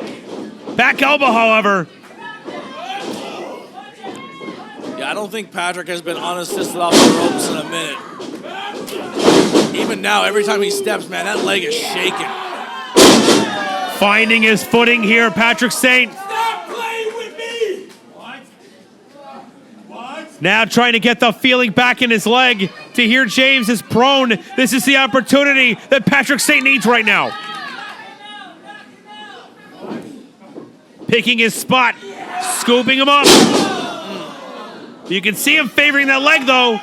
Back elbow, however. Yeah, I don't think Patrick has been unassisted off the ropes in a minute. Even now, every time he steps, man, that leg is shaking. Finding his footing here, Patrick Sane. Stop playing with me! Now trying to get the feeling back in his leg. Tahir James is prone. This is the opportunity that Patrick Sane needs right now. picking his spot, scooping him up. You can see him favoring that leg, though.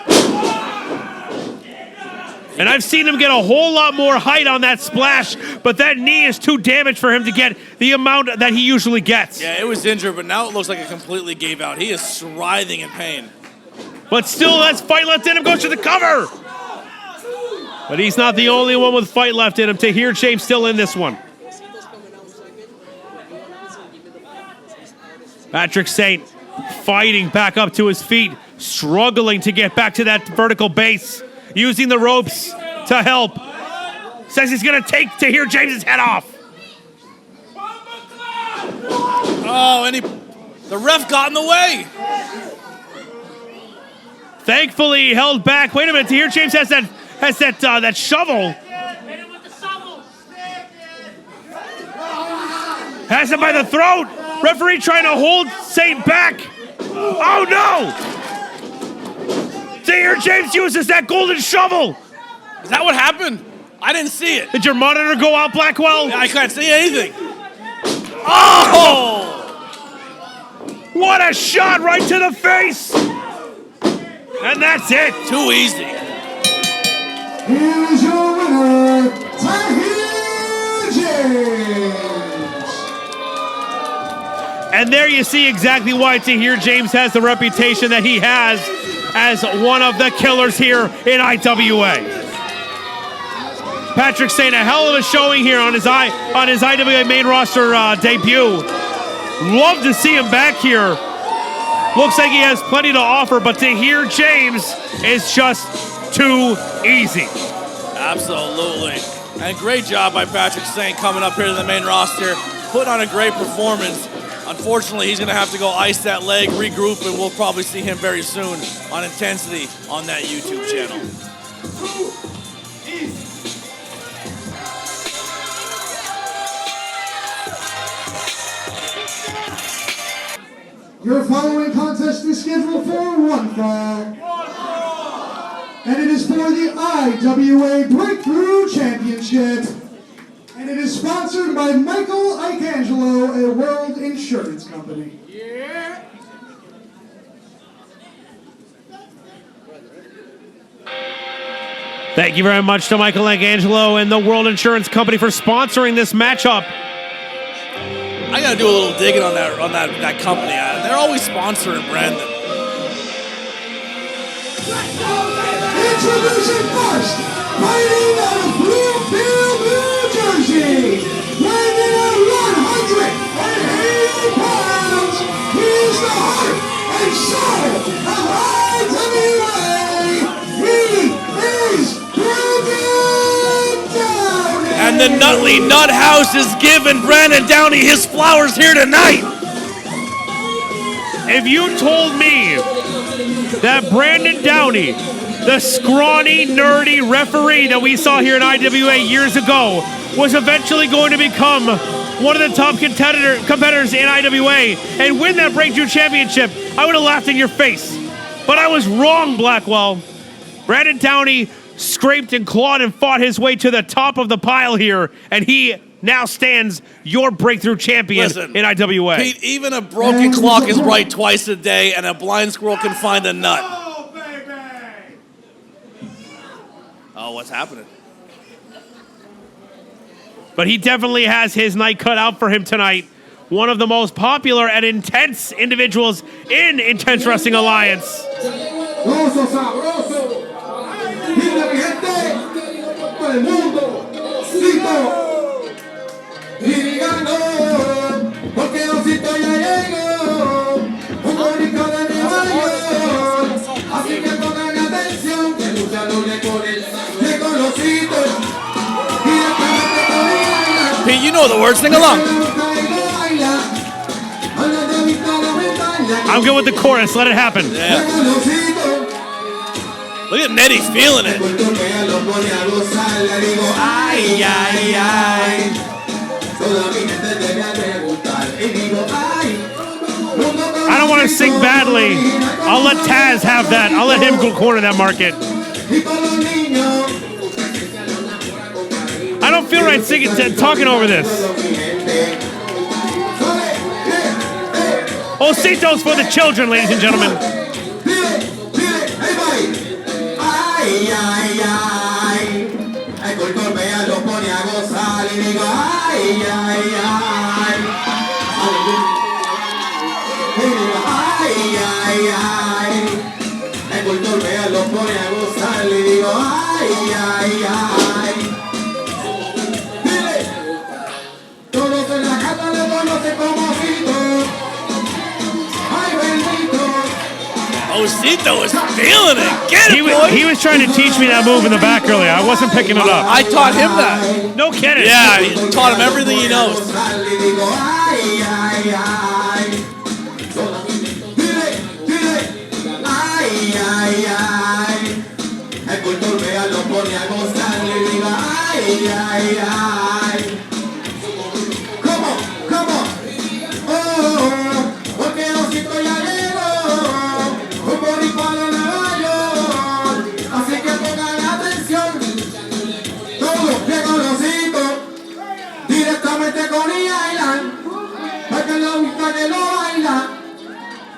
And I've seen him get a whole lot more height on that splash, but that knee is too damaged for him to get the amount that he usually gets. Yeah, it was injured, but now it looks like it completely gave out. He is writhing in pain. But still has fight left in him, goes to the cover. But he's not the only one with fight left in him. Tahir James still in this one. Patrick Sane fighting back up to his feet, struggling to get back to that vertical base, using the ropes to help. Says he's gonna take Tahir James's head off. Oh, and the ref got in the way. Thankfully, he held back. Wait a minute, Tahir James has that shovel. Has him by the throat. Referee trying to hold Sane back. Oh no! Tahir James uses that golden shovel. Is that what happened? I didn't see it. Did your monitor go out, Blackwell? I can't see anything. Oh! What a shot right to the face! And that's it. Too easy. Here's your winner, Tahir James. And there you see exactly why Tahir James has the reputation that he has as one of the killers here in IWA. Patrick Sane, a hell of a showing here on his IWA main roster debut. Love to see him back here. Looks like he has plenty to offer, but Tahir James is just too easy. Absolutely. And great job by Patrick Sane coming up here to the main roster, putting on a great performance. Unfortunately, he's going to have to go ice that leg, regroup, and we'll probably see him very soon on Intensity on that YouTube channel. Your following contest is scheduled for one fall. And it is for the IWA Breakthrough Championship. And it is sponsored by Michael Icangelo, a World Insurance Company. Yeah. Thank you very much to Michael Icangelo and the World Insurance Company for sponsoring this matchup. I gotta do a little digging on that company. They're always sponsoring Brandon. Introducing first, fighting out of Bloomfield, New Jersey, weighing at 180 pounds, he is the heart and soul of IWA. He is Brandon Downey. And the Nutley Nut House is giving Brandon Downey his flowers here tonight. If you told me that Brandon Downey, the scrawny, nerdy referee that we saw here in IWA years ago, was eventually going to become one of the top competitors in IWA and win that Breakthrough Championship, I would have laughed in your face. But I was wrong, Blackwell. Brandon Downey scraped and clawed and fought his way to the top of the pile here, and he now stands your Breakthrough Champion in IWA. Pete, even a broken clock is right twice a day, and a blind squirrel can find a nut. Oh, what's happening? But he definitely has his night cut out for him tonight. One of the most popular and intense individuals in Intense Wrestling Alliance. Pete, you know the words, sing along. I'm good with the chorus, let it happen. Yeah. Look at Nettie feeling it. I don't want to sing badly. I'll let Taz have that. I'll let him go corner that market. I don't feel right talking over this. Osito's for the children, ladies and gentlemen. Ay, ay, ay. El golpe ya lo pone a gozar y digo, ay, ay, ay. Ay, ay, ay. El golpe ya lo pone a gozar y digo, ay, ay, ay. Dile, todos en la casa le conocen como Osito. Ay, bendito. Osito is feeling it. Get it, boy. He was trying to teach me that move in the back earlier. I wasn't picking it up. I taught him that. No kidding. Yeah, he taught him everything he knows. Come on, come on. Oh, porque Osito ya llegó. Un boricua de Nueva York. Así que pongan atención. Todos que con Osito. Directamente con Island. Para que lo gusta que lo baila.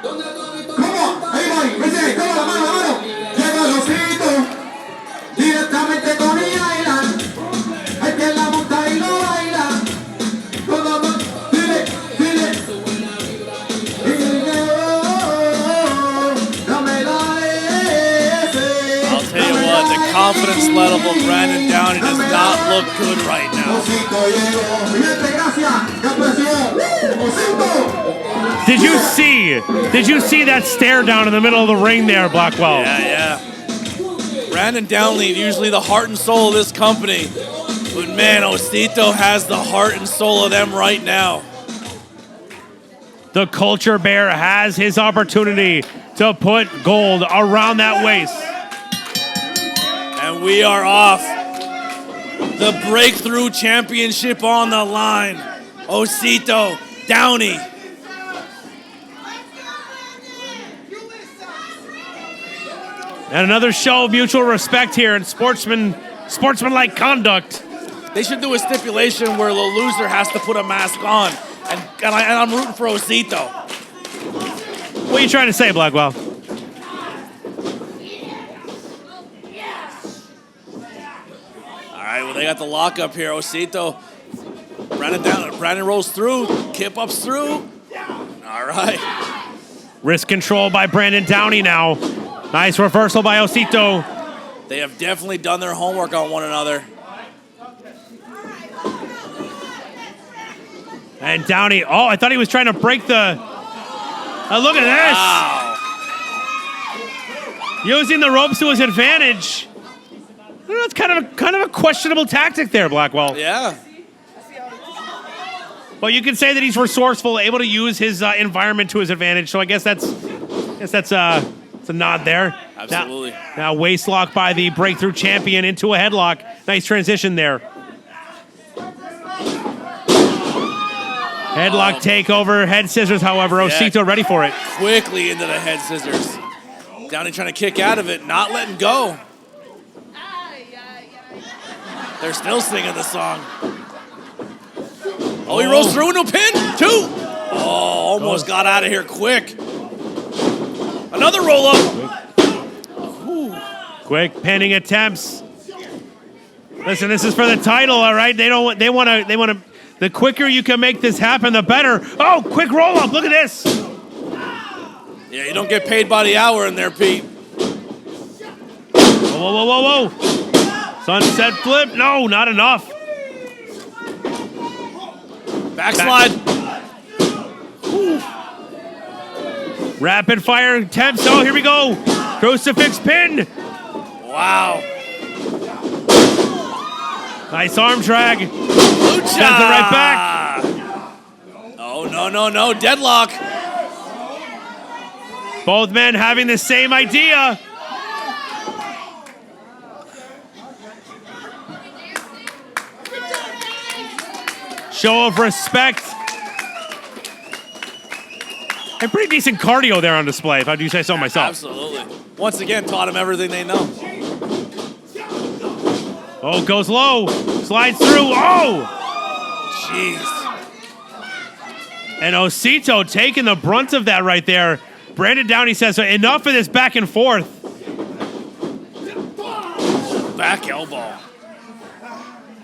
¿Cómo? Ahí voy. Vete, toma la mano. Llega el Osito. Directamente con Island. Hay que la monta y lo baila. Todo, dile, dile. Dile, oh, dame la ese. I'll tell you what, the confidence level of Brandon Downey does not look good right now. Osito llegó. Fíjate, gracias. ¡Qué presión! Osito. Did you see that stare down in the middle of the ring there, Blackwell? Yeah. Brandon Downey, usually the heart and soul of this company. But man, Osito has the heart and soul of them right now. The Culture Bear has his opportunity to put gold around that waist. And we are off. The Breakthrough Championship on the line. Osito, Downey. And another show of mutual respect here and sportsmanlike conduct. They should do a stipulation where the loser has to put a mask on. And I'm rooting for Osito. What are you trying to say, Blackwell? All right, well, they got the lockup here. Osito, Brandon rolls through. Kip ups through. All right. Wrist control by Brandon Downey now. Nice reversal by Osito. They have definitely done their homework on one another. And Downey, oh, I thought he was trying to break the... look at this. Wow. Using the ropes to his advantage. That's kind of a questionable tactic there, Blackwell. Yeah. Well, you could say that he's resourceful, able to use his environment to his advantage. So I guess that's a nod there. Absolutely. Now waist lock by the Breakthrough Champion into a headlock. Nice transition there. Headlock takeover, head scissors, however. Osito ready for it. Quickly into the head scissors. Downey trying to kick out of it, not letting go. They're still singing the song. Oh, he rolls through into a pin. 2. Oh, almost got out of here quick. Another roll up. Quick pinning attempts. Listen, this is for the title, all right? They want to. The quicker you can make this happen, the better. Oh, quick roll up! Look at this. Yeah, you don't get paid by the hour in there, Pete. Whoa! Sunset flip? No, not enough. Backslide. Rapid fire attempts. Oh, here we go. Crucifix pin. Wow. Nice arm drag. Lucha. Sends it right back. Oh, no. Deadlock. Both men having the same idea. Show of respect. And pretty decent cardio there on display, if I do say so myself. Absolutely. Once again, taught him everything they know. Oh, goes low. Slides through. Oh! Jeez. And Osito taking the brunt of that right there. Brandon Downey says, enough of this back and forth. Back elbow.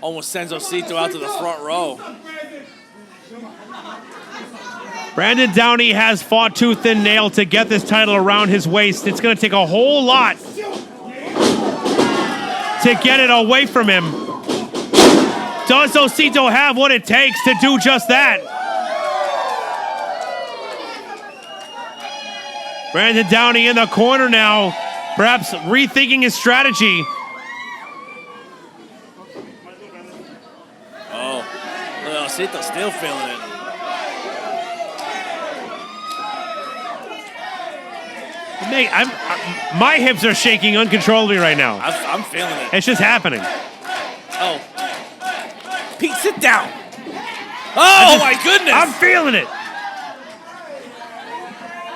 Almost sends Osito out to the front row. Brandon Downey has fought tooth and nail to get this title around his waist. It's going to take a whole lot to get it away from him. Does Osito have what it takes to do just that? Brandon Downey in the corner now, perhaps rethinking his strategy. Oh, Osito still feeling it. Mate, my hips are shaking uncontrollably right now. I'm feeling it. It's just happening. Oh. Pete, sit down. Oh, my goodness. I'm feeling it.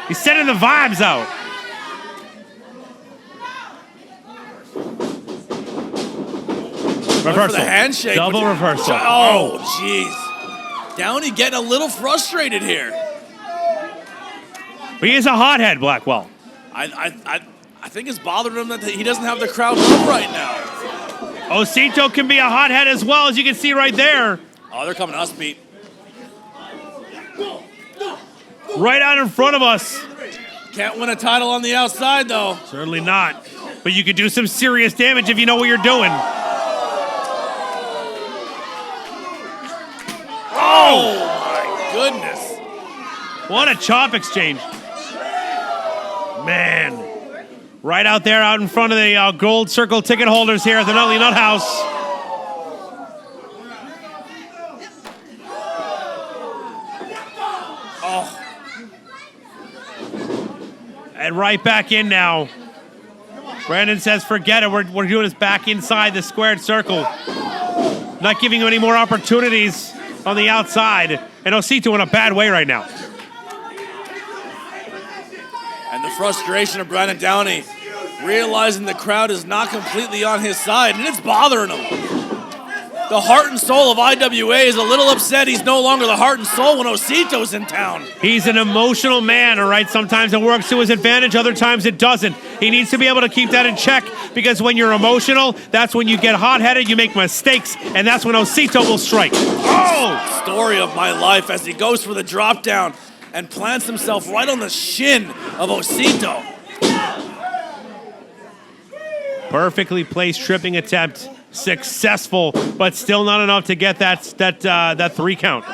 He's sending the vibes out. Reversal. For the handshake. Double reversal. Oh, jeez. Downey getting a little frustrated here. But he is a hothead, Blackwell. I think it's bothered him that he doesn't have the crowd up right now. Osito can be a hothead as well, as you can see right there. Oh, they're coming to us, Pete. Right out in front of us. Can't win a title on the outside, though. Certainly not. But you could do some serious damage if you know what you're doing. Oh, my goodness. What a chop exchange. Man. Right out there, out in front of the gold circle ticket holders here at the Nutley Nut House. Oh. And right back in now. Brandon says, forget it. We're doing this back inside the squared circle. Not giving him any more opportunities on the outside. And Osito in a bad way right now. And the frustration of Brandon Downey, realizing the crowd is not completely on his side, and it's bothering him. The heart and soul of IWA is a little upset he's no longer the heart and soul when Osito's in town. He's an emotional man, all right? Sometimes it works to his advantage, other times it doesn't. He needs to be able to keep that in check, because when you're emotional, that's when you get hot-headed, you make mistakes, and that's when Osito will strike. Oh! Story of my life as he goes for the drop down and plants himself right on the shin of Osito. Perfectly placed tripping attempt. Successful, but still not enough to get that 3 count.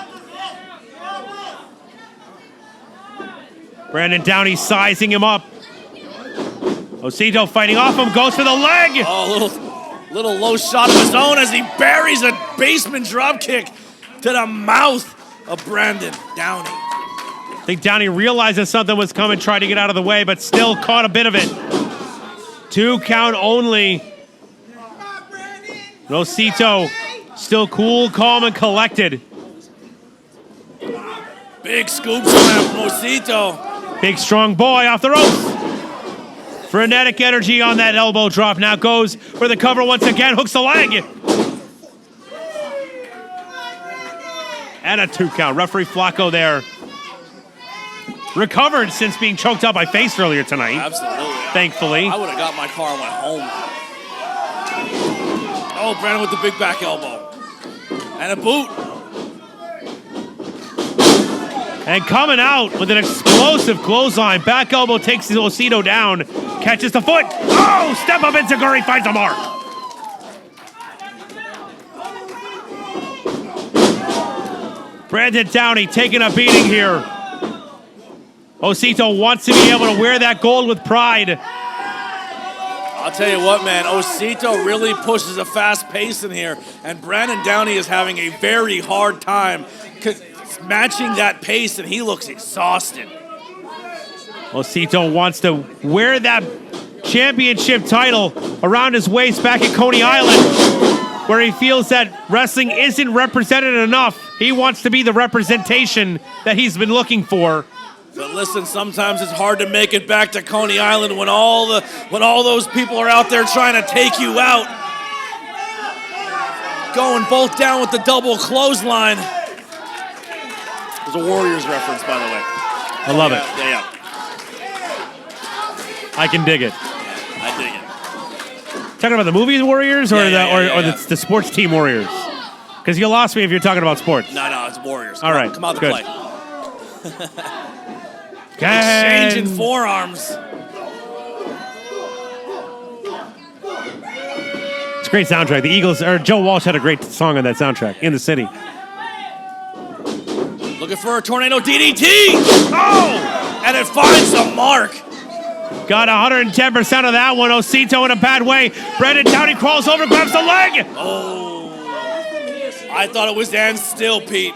Brandon Downey sizing him up. Osito fighting off him, goes for the leg. Oh, little low shot of his own as he buries a basement drop kick to the mouth of Brandon Downey. I think Downey realized that something was coming, tried to get out of the way, but still caught a bit of it. 2 count only. Osito still cool, calm, and collected. Big scoop slam from Osito. Big strong boy off the ropes. Frenetic energy on that elbow drop. Now goes for the cover once again. Hooks the leg. And a 2 count. Referee Flacco there. Recovered since being choked out by Face earlier tonight. Absolutely. Thankfully. I would have got my car and went home. Oh, Brandon with the big back elbow. And a boot. And coming out with an explosive clothesline. Back elbow takes Osito down. Catches the foot. Oh, step up Enziguri, finds a mark. Brandon Downey taking a beating here. Osito wants to be able to wear that gold with pride. I'll tell you what, man. Osito really pushes a fast pace in here, and Brandon Downey is having a very hard time matching that pace, and he looks exhausted. Osito wants to wear that championship title around his waist back at Coney Island, where he feels that wrestling isn't represented enough. He wants to be the representation that he's been looking for. But listen, sometimes it's hard to make it back to Coney Island when all those people are out there trying to take you out. Going both down with the double clothesline. It's a Warriors reference, by the way. I love it. Yeah. I can dig it. I dig it. Talking about the movies Warriors or Yeah. the sports team Warriors? Because you lost me if you're talking about sports. No, it's Warriors. All right, Come out to good. play. Exchanging Exchanging forearms. It's a great soundtrack. The Eagles, or Joe Walsh had a great song on that soundtrack, In the City. Looking for a tornado DDT. Oh! And it finds a mark. Got 110% of that one. Osito in a bad way. Brandon Downey crawls over, grabs the leg. Oh. I thought it was Dan still, Pete.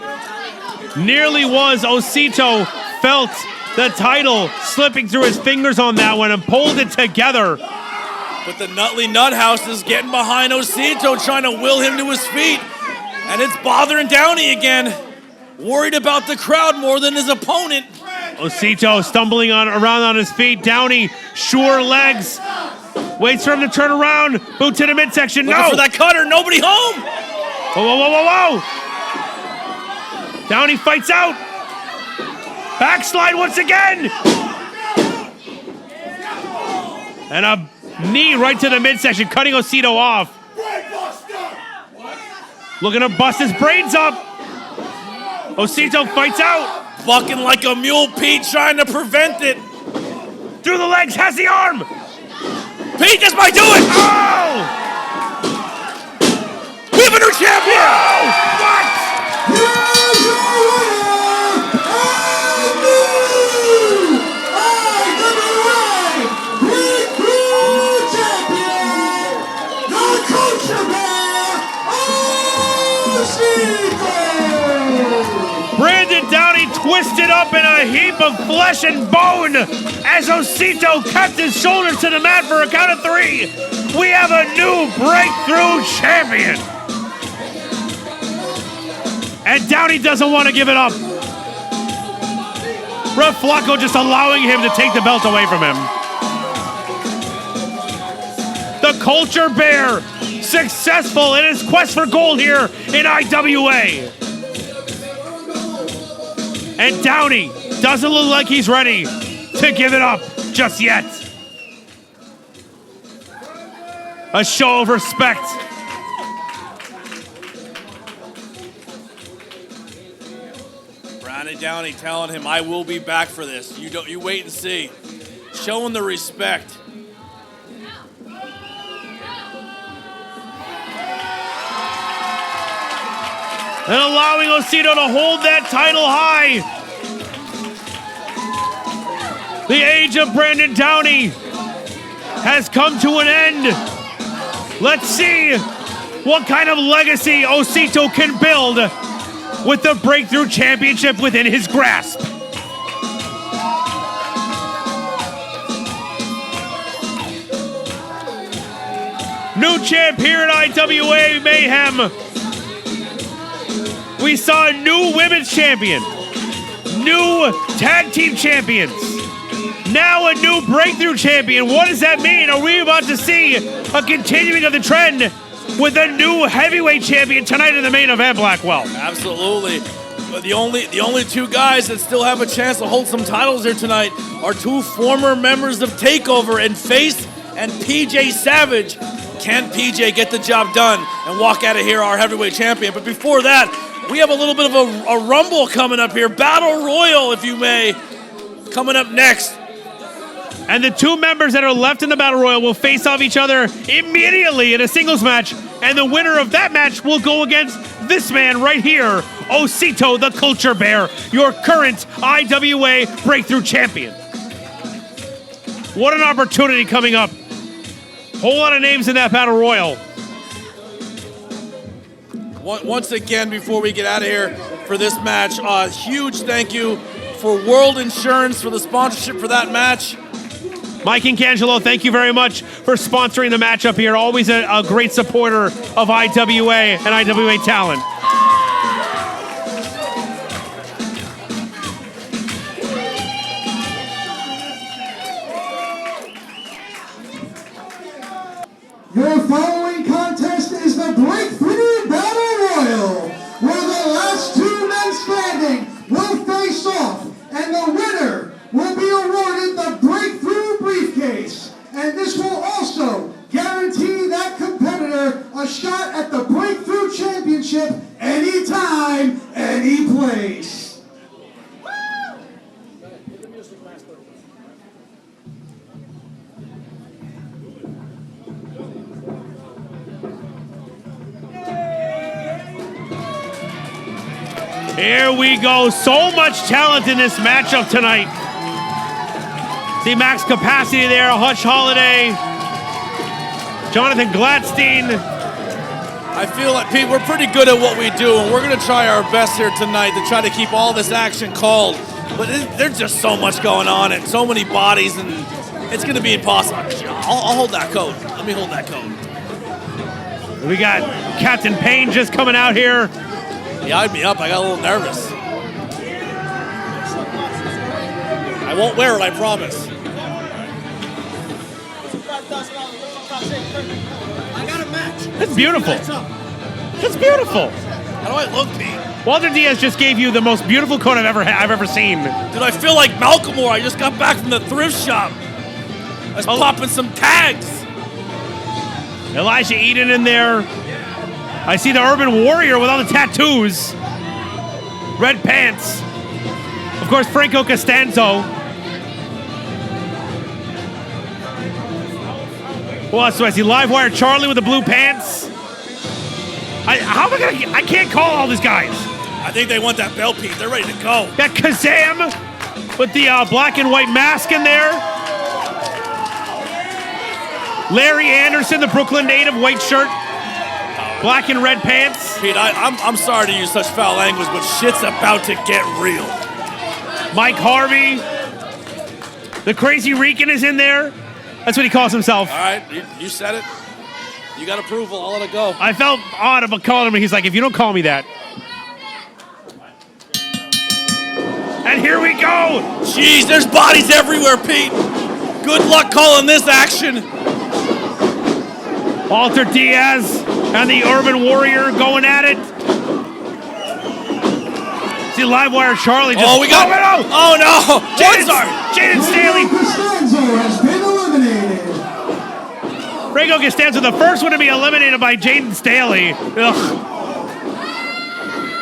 Nearly was. Osito felt the title slipping through his fingers on that one and pulled it together. But the Nutley Nuthouse is getting behind Osito, trying to will him to his feet. And it's bothering Downey again. Worried about the crowd more than his opponent. Osito stumbling around on his feet. Downey, sure legs. Waits for him to turn around. Boot to the midsection. Looking for that cutter. Nobody home. Whoa. Downey fights out. Backslide once again. And a knee right to the midsection, cutting Osito off. Looking to bust his brains up. Osito fights out. Bucking like a mule, Pete, trying to prevent it. Through the legs, has the arm. Pete, this might do it. Oh! We have a new champion. Whoa! What? Here's your winner, and new IWA Breakthrough Champion, the Culture Bear, Osito! Brandon Downey twisted up in a heap of flesh and bone as Osito kept his shoulders to the mat for a count of 3. We have a new breakthrough champion. And Downey doesn't want to give it up. Ref Flacco just allowing him to take the belt away from him. The Culture Bear successful in his quest for gold here in IWA. And Downey doesn't look like he's ready to give it up just yet. A show of respect. Brandon Downey telling him, I will be back for this. You wait and see. Showing the respect. And allowing Osito to hold that title high. The age of Brandon Downey has come to an end. Let's see what kind of legacy Osito can build with the Breakthrough Championship within his grasp. New champ here at IWA Mayhem. We saw a new women's champion, new tag team champions, now a new breakthrough champion. What does that mean? Are we about to see a continuing of the trend with a new heavyweight champion tonight in the main event, Blackwell? Absolutely. But the only two guys that still have a chance to hold some titles here tonight are two former members of TakeOver and Face and PJ Savage. Can PJ get the job done and walk out of here our heavyweight champion? But before that, we have a little bit of a rumble coming up here. Battle Royal, if you may, coming up next. And the two members that are left in the Battle Royal will face off each other immediately in a singles match. And the winner of that match will go against this man right here, Osito the Culture Bear, your current IWA Breakthrough Champion. What an opportunity coming up. Whole lot of names in that Battle Royal. Once again, before we get out of here for this match, a huge thank you for World Insurance for the sponsorship for that match. Mike Incangelo, thank you very much for sponsoring the matchup here. Always a great supporter of IWA and IWA talent. Your following contest is the Breakthrough Battle Royal, where the last two men standing will at the Breakthrough Championship anytime, any place. Here we go. So much talent in this matchup tonight. See Max Capacity there, Hush Holiday, Jonathan Gladstein. I feel like, Pete, we're pretty good at what we do, and we're going to try our best here tonight to try to keep all this action called. But there's just so much going on and so many bodies, and it's going to be impossible. I'll hold that code. Let me hold that code. We got Captain Payne just coming out here. He eyed me up. I got a little nervous. I won't wear it, I promise. I got a match. That's beautiful. That's beautiful. How do I look, Pete? Walter Diaz just gave you the most beautiful coat I've ever seen. Dude, I feel like Malcolm Moore. I just got back from the thrift shop. I was popping some tags. Elijah Eden in there. I see the Urban Warrior with all the tattoos. Red pants. Of course, Franco Costanzo. Who else do I see? Livewire Charlie with the blue pants. How am I gonna? I can't call all these guys. I think they want that belt, Pete. They're ready to go. Got Kazam with the black and white mask in there. Larry Anderson, the Brooklyn native, white shirt, black and red pants. Pete, I'm sorry to use such foul language, but shit's about to get real. Mike Harvey. The Crazy Rican is in there. That's what he calls himself. All right, you said it. You got approval. I'll let it go. I felt odd about calling him. He's like, if you don't call me that. And here we go. Jeez, there's bodies everywhere, Pete. Good luck calling this action. Walter Diaz and the Urban Warrior going at it. See Livewire Charlie just... Oh, we got... Oh, no. Jaden Staley. Costanzo has been eliminated. Franco Costanzo, the first one to be eliminated by Jaden Staley. Ugh.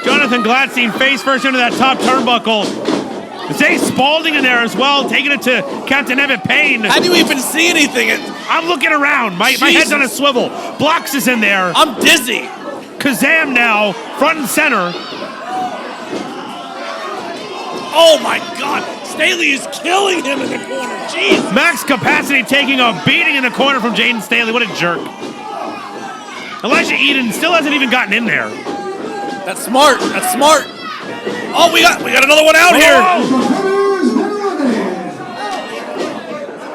Jonathan Gladstein face first into that top turnbuckle. Zay Spalding in there as well, taking it to Captain Evan Payne. How do you even see anything? I'm looking around. My head's on a swivel. Blocks is in there. I'm dizzy. Kazam now, front and center. Oh, my God. Staley is killing him in the corner. Jeez. Max Capacity taking a beating in the corner from Jaden Staley. What a jerk. Elijah Eden still hasn't even gotten in there. That's smart. That's smart. Oh, we got another one out here.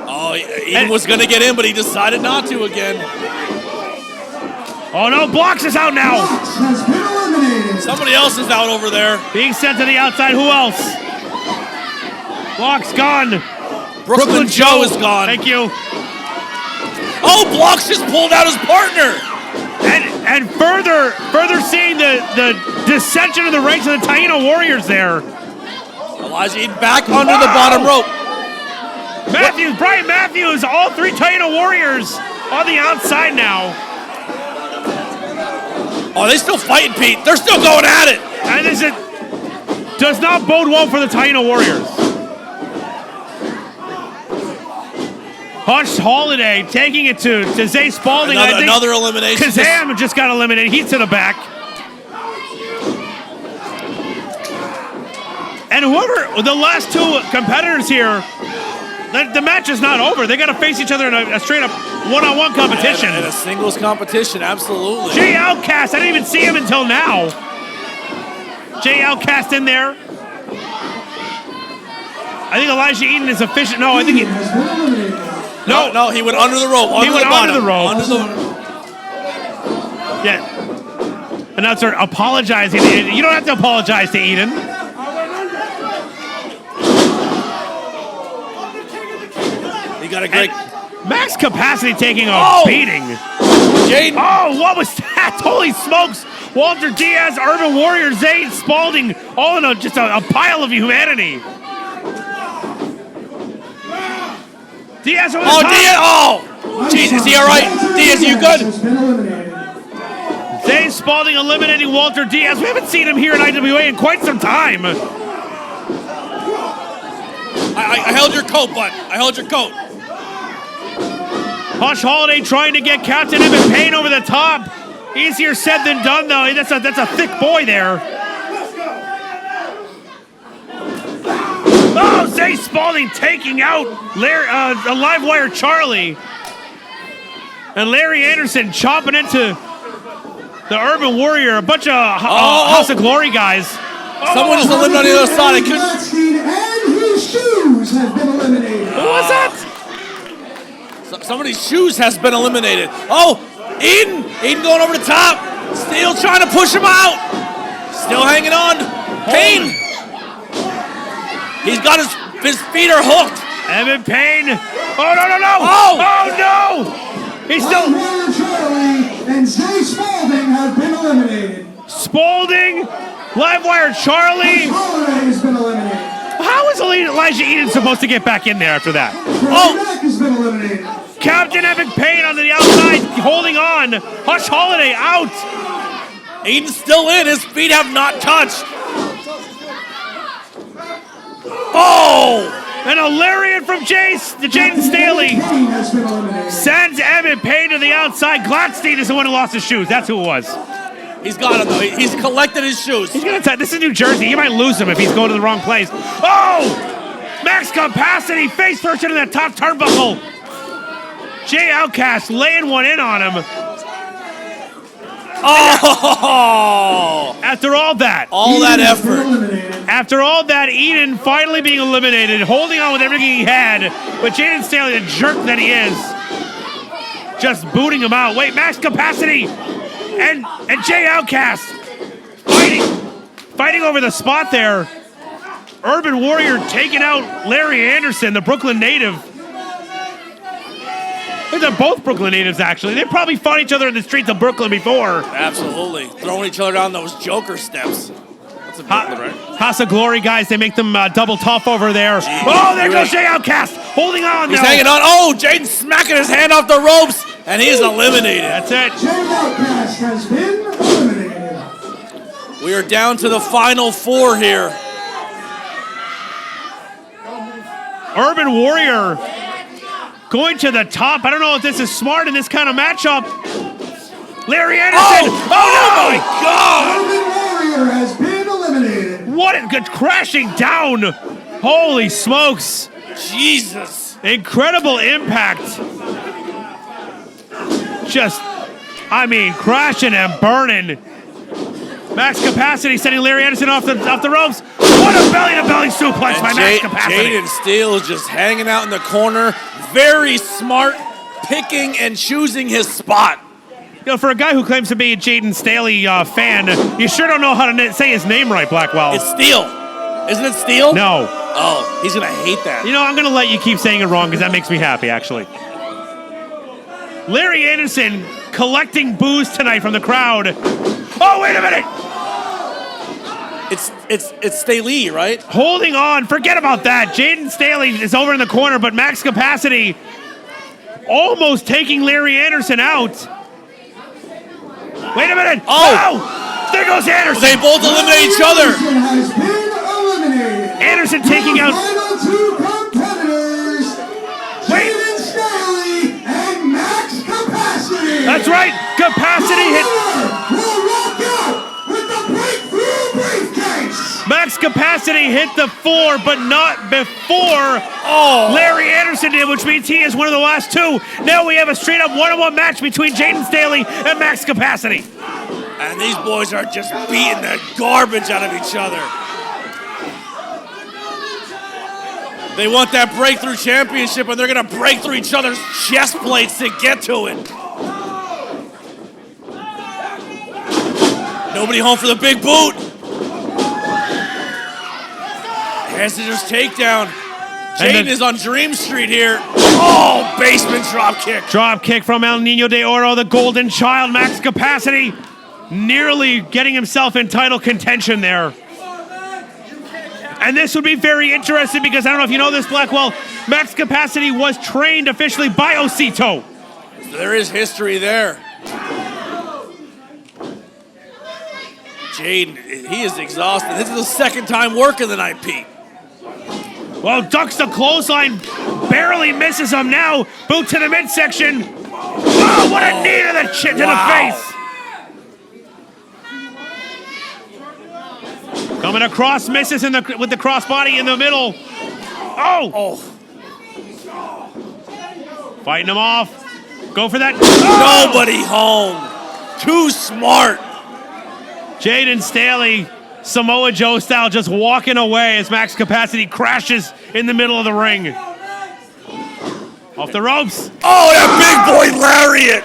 Oh, Eden was going to get in, but he decided not to again. Oh, no. Blocks is out now. Somebody else is out over there. Being sent to the outside. Who else? Blocks gone. Brooklyn Joe is gone. Thank you. Oh, Blocks just pulled out his partner. And further seeing the dissension of the ranks of the Taino Warriors there. Elijah Eden back under the bottom rope. Brian Matthews, all three Taino Warriors on the outside now. Oh, they still fighting, Pete. They're still going at it. And this does not bode well for the Taino Warriors. Hush Holiday taking it to Zay Spalding. Another elimination. Kazam just got eliminated. He's to the back. And whoever, the last two competitors here, the match is not over. They got to face each other in a straight up one-on-one competition. And a singles competition, absolutely. Jay Outcast, I didn't even see him until now. Jay Outcast in there. I think Elijah Eden is efficient. No, I think he... No, he went under the rope. He went under the rope. Under the... Yeah. Announcer apologizing to Eden. You don't have to apologize to Eden. He got a great... Max Capacity taking a beating. Jaden. Oh, what was that? Holy smokes. Walter Diaz, Urban Warrior, Zay Spalding, all in just a pile of humanity. Diaz over the top. Diaz! Oh! Jeez, is he all right? Diaz, are you good? Zane Spalding eliminating Walter Diaz. We haven't seen him here in IWA in quite some time. I held your coat, bud. I held your coat. Hush Holiday trying to get Captain Evan Payne over the top. Easier said than done, though. That's a thick boy there. Oh, Zay Spalding taking out a live wire Charlie. And Larry Anderson chopping into the Urban Warrior. A bunch of House of Glory guys. Someone just eliminated on the other side. I couldn't. And his shoes have been eliminated. Who was that? Somebody's shoes has been eliminated. Oh, Eden going over the top. Steele trying to push him out. Still hanging on. Payne. He's got his feet are hooked. Evan Payne. Oh, no. Oh. No. He's still. Warrior Charlie and Zay Spalding have been eliminated. Spalding. Live wire Charlie. Holiday has been eliminated. How is Elijah Eden supposed to get back in there after that? Mack has been eliminated. Captain Evan Payne on the outside, holding on. Hush Holiday out. Eden's still in. His feet have not touched. Oh! And a lariat from Jaden Staley. Payne has been eliminated. Sends Evan Payne to the outside. Gladstein is the one who lost his shoes. That's who it was. He's got him, though. He's collected his shoes. He's gonna this is New Jersey. He might lose him if he's going to the wrong place. Oh! Max Capacity face first into that top turnbuckle. Jay Outcast laying one in on him. Oh! After all that. All that effort. After all that, Eden finally being eliminated, holding on with everything he had. But Jaden Staley, the jerk that he is, just booting him out. Wait, Max Capacity and Jay Outcast fighting over the spot there. Urban Warrior taking out Larry Anderson, the Brooklyn native. They're both Brooklyn natives, actually. They probably fought each other in the streets of Brooklyn before. Absolutely. Throwing each other down those Joker steps. That's a Brooklyn, right? House of Glory guys, they make them double tough over there. Jeez. Oh, there goes Jay Outcast, holding on. He's now. hanging on. Oh, Jaden's smacking his hand off the ropes, and he is eliminated. That's it. Jay Outcast has been eliminated. We are down to the final four here. Urban Warrior going to the top. I don't know if this is smart in this kind of matchup. Larry Anderson. Oh my God! Urban Warrior has been eliminated. What a good crashing down. Holy smokes. Jesus. Incredible impact. Crashing and burning. Max Capacity sending Larry Anderson off the ropes. What a belly-to-belly suplex by Max Capacity. Jaden Steele is just hanging out in the corner. Very smart, picking and choosing his spot. You know, for a guy who claims to be a Jaden Staley fan, you sure don't know how to say his name right, Blackwell. It's Steele. Isn't it Steele? No. Oh, he's going to hate that. You know, I'm going to let you keep saying it wrong because that makes me happy, actually. Larry Anderson collecting boos tonight from the crowd. Oh, wait a minute. It's Staley, right? Holding on. Forget about that. Jaden Staley is over in the corner, but Max Capacity almost taking Larry Anderson out. Wait a minute. Oh. There goes Anderson. They both eliminate each other. Anderson has been eliminated. Anderson taking out. Final two competitors. Wait. Jaden Staley and Max Capacity. That's right. Capacity hit. Will walk out with the breakthrough briefcase. Max Capacity hit the floor, but not before Oh. Larry Anderson did, which means he is one of the last two. Now we have a straight-up one-on-one match between Jaden Staley and Max Capacity. And these boys are just beating the garbage out of each other. They want that breakthrough championship, and they're going to break through each other's chest plates to get to it. Nobody home for the big boot. Scissors takedown. Jaden is on Dream Street here. Oh, basement drop kick. Drop kick from El Nino de Oro, the golden child. Max Capacity nearly getting himself in title contention there. And this would be very interesting because I don't know if you know this, Blackwell. Max Capacity was trained officially by Osito. So there is history there. Jaden, he is exhausted. This is the second time working the night, Pete. Well, ducks the clothesline, barely misses him now. Boot to the midsection. Oh, what a knee to the chin, to the face. Coming across, misses with the crossbody in the middle. Oh. Fighting him off. Go for that. Oh. Nobody home. Too smart. Jaden Staley, Samoa Joe style, just walking away as Max Capacity crashes in the middle of the ring. Off the ropes. Oh, that big boy lariat.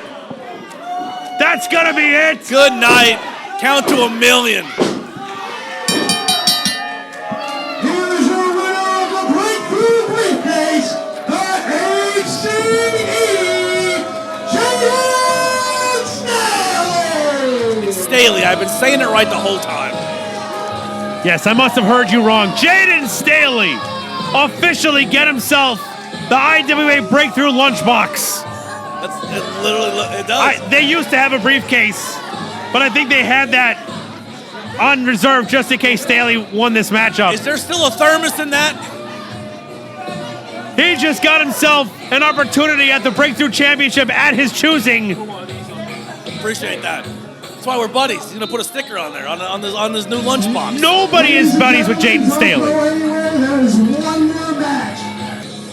That's gonna be it. Good night. Count to 1,000,000. Here's your winner of the Breakthrough Briefcase, the HCE, Jaden Staley! Staley, I've been saying it right the whole time. Yes, I must have heard you wrong. Jaden Staley officially get himself the IWA Breakthrough Lunchbox. It literally, it does. They used to have a briefcase, but I think they had that on reserve just in case Staley won this matchup. Is there still a thermos in that? He just got himself an opportunity at the Breakthrough Championship at his choosing. Appreciate that. That's why we're buddies. He's gonna put a sticker on there on this new lunchbox. Nobody is buddies with Jaden Staley. That is one more match.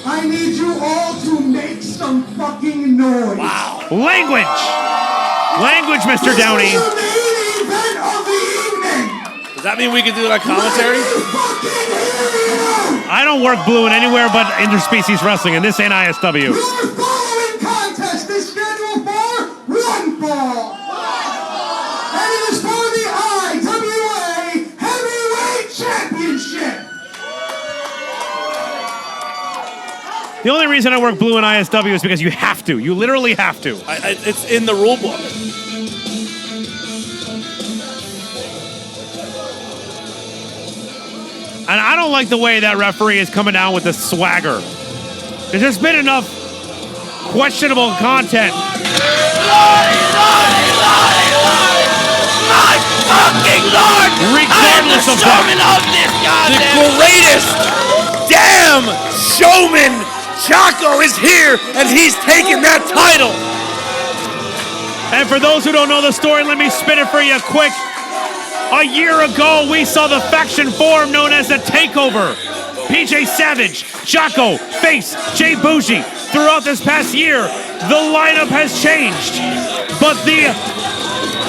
I need you all to make some fucking noise. Wow. Language, Mr. Downey. This is the main event of the evening. Does that mean we can do that commentary? I don't work blue in anywhere but interspecies wrestling, and this ain't ISW. Your following contest is scheduled for one fall. And it is for the IWA Heavyweight Championship. The only reason I work blue in ISW is because you have to. You literally have to. It's in the rule book. And I don't like the way that referee is coming down with the swagger. There's been enough questionable content. My fucking Lord! Regardless of that. The greatest damn showman, Jocko, is here, and he's taking that title. And for those who don't know the story, let me spin it for you quick. A year ago, we saw the faction form known as the Takeover. PJ Savage, Jaco, Face, Jay Bougie. Throughout this past year, the lineup has changed, but the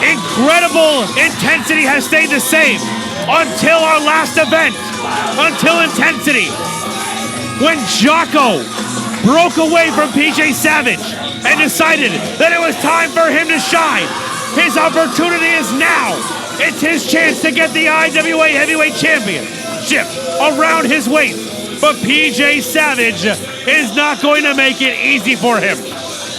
incredible intensity has stayed the same until our last event, until Intensity, when Jocko broke away from PJ Savage and decided that it was time for him to shine. His opportunity is now. It's his chance to get the IWA Heavyweight Championship around his waist. But PJ Savage is not going to make it easy for him.